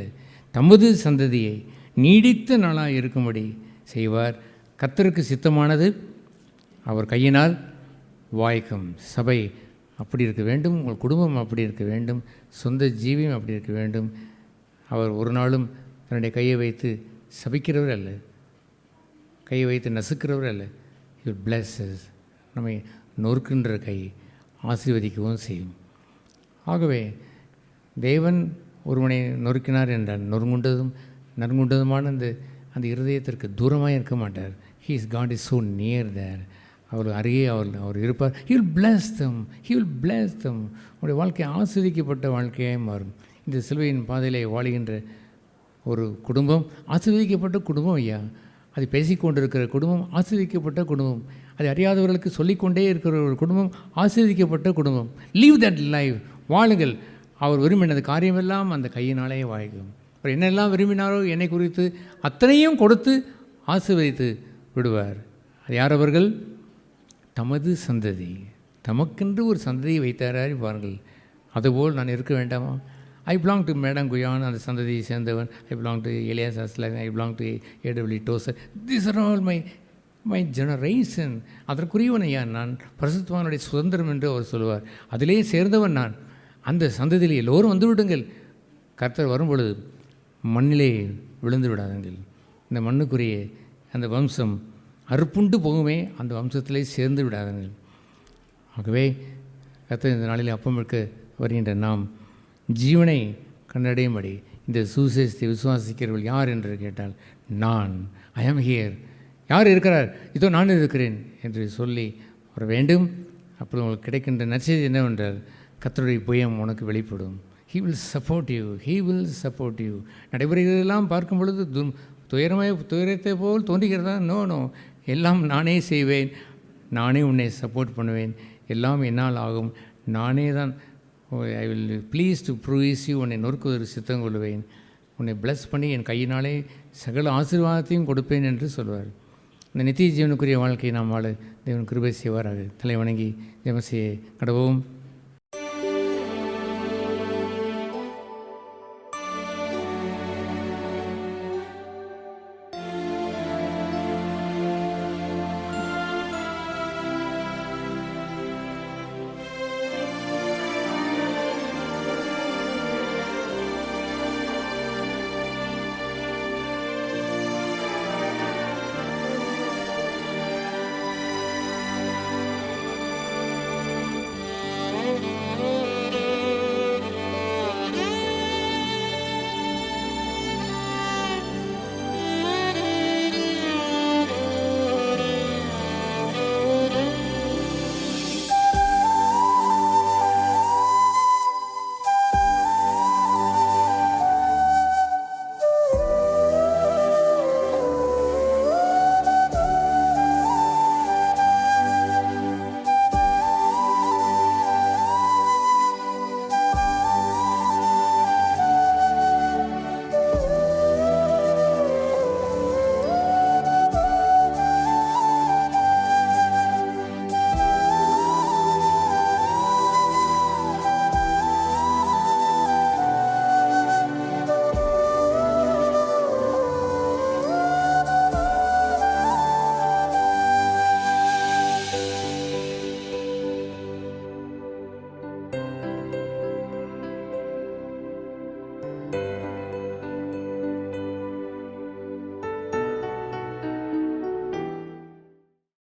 தமது சந்ததியை நீடித்த நாளாக இருக்கும்படி செய்வார். கர்த்தருக்கு சித்தமானது அவர் கையினால் வாய்க்கும். சபை அப்படி இருக்க வேண்டும், உங்கள் குடும்பம் அப்படி இருக்க வேண்டும், சொந்த ஜீவியம் அப்படி இருக்க வேண்டும். அவர் ஒரு நாளும் தன்னுடைய கையை வைத்து சபிக்கிறவர் அல்ல, கையை வைத்து நசுக்கிறவர் அல்ல. யூ பிளஸஸ், நம்மை நொறுக்கின்ற கை ஆசீர்வதிக்கவும் செய்யும். ஆகவே தேவன் ஒருவனை நொறுக்கினார் என்றால் நறுங்குண்டதுமான அந்த இருதயத்திற்கு தூரமாக இருக்க மாட்டார். God is so near there. அவர் அருகே அவர் இருப்பார். He will bless them. அவருடைய வாழ்க்கை ஆசீர்வதிக்கப்பட்ட வாழ்க்கையாக மாறும். இந்த சிலுவையின் பாதையிலே வாழுகின்ற ஒரு குடும்பம் ஆசீர்வதிக்கப்பட்ட குடும்பம் ஐயா. அது பேசிக்கொண்டிருக்கிற குடும்பம் ஆசீர்வதிக்கப்பட்ட குடும்பம். அதை அறியாதவர்களுக்கு சொல்லிக்கொண்டே இருக்கிற ஒரு குடும்பம் ஆசீர்வதிக்கப்பட்ட குடும்பம். லீவ் தட் லைஃப், வாழுங்கள். அவர் விரும்பினது காரியமெல்லாம் அந்த கையினாலே வாய்க்கும். அவர் என்னெல்லாம் விரும்பினாரோ என்னை குறித்து அத்தனையும் கொடுத்து ஆசீர்வதித்து விடுவார். அது யார்? அவர்கள் தமது சந்ததி. தமக்கென்று ஒரு சந்ததியை வைத்தாரார் பாருங்கள். அதுபோல் நான் இருக்க வேண்டாமா? I belong to madam Guyon, அந்த சந்ததியை சேர்ந்தவன். I belong to Elias Aslak, I belong to A W Tozer. This are all my generation. அதற்குரியவன் ஐயா நான். பரிசுத்தவானுடைய சுதந்திரம் என்று அவர் சொல்லுவார். அதிலே சேர்ந்தவன் நான். அந்த சந்ததியில் எல்லோரும் வந்து விடுங்கள். கர்த்தர் வரும்பொழுது மண்ணிலே விழுந்து விடாதுங்கள். இந்த மண்ணுக்குரிய அந்த வம்சம் அறுப்புண்டு போகுமே, அந்த வம்சத்திலே சேர்ந்து விடாதுங்கள். ஆகவே கர்த்தர் இந்த நாளிலே அப்பம் இருக்க வருகின்ற நாம் ஜீவனை கண்டடையும்படி இந்த சுவிசேஷத்தை விசுவாசிக்கிறவர்கள் யார் என்று கேட்டால், நான் ஐ ஆம் ஹியர். யார் இருக்கிறார்? இதோ நான் இருக்கிறேன் என்று சொல்லி வர வேண்டும். அப்போ உங்களுக்கு கிடைக்கின்ற நற்செய்தி என்னவென்றால், கர்த்தருடைய புயம் உனக்கு வெளிப்படும். He will support you. நடைபெறுகிறதெல்லாம் பார்க்கும் பொழுது துயரத்தை போல் தோன்றுகிறதா? நோ, எல்லாம் நானே செய்வேன், நானே உன்னை சப்போர்ட் பண்ணுவேன், எல்லாம் என்னால் ஆகும், நானே தான். I will please to Bruce you. உன்னை நொறுக்குவதற்கு சித்தம் கொள்வேன், உன்னை பிளஸ் பண்ணி என் கையினாலே சகல ஆசீர்வாதத்தையும் கொடுப்பேன் என்று சொல்வார். இந்த நித்திய ஜீவனுக்குரிய வாழ்க்கையை நாம் வாழ தேவன் கிருபை செய்வாராக. தலை வணங்கி ஜெபம் செய்ய கடவோம்.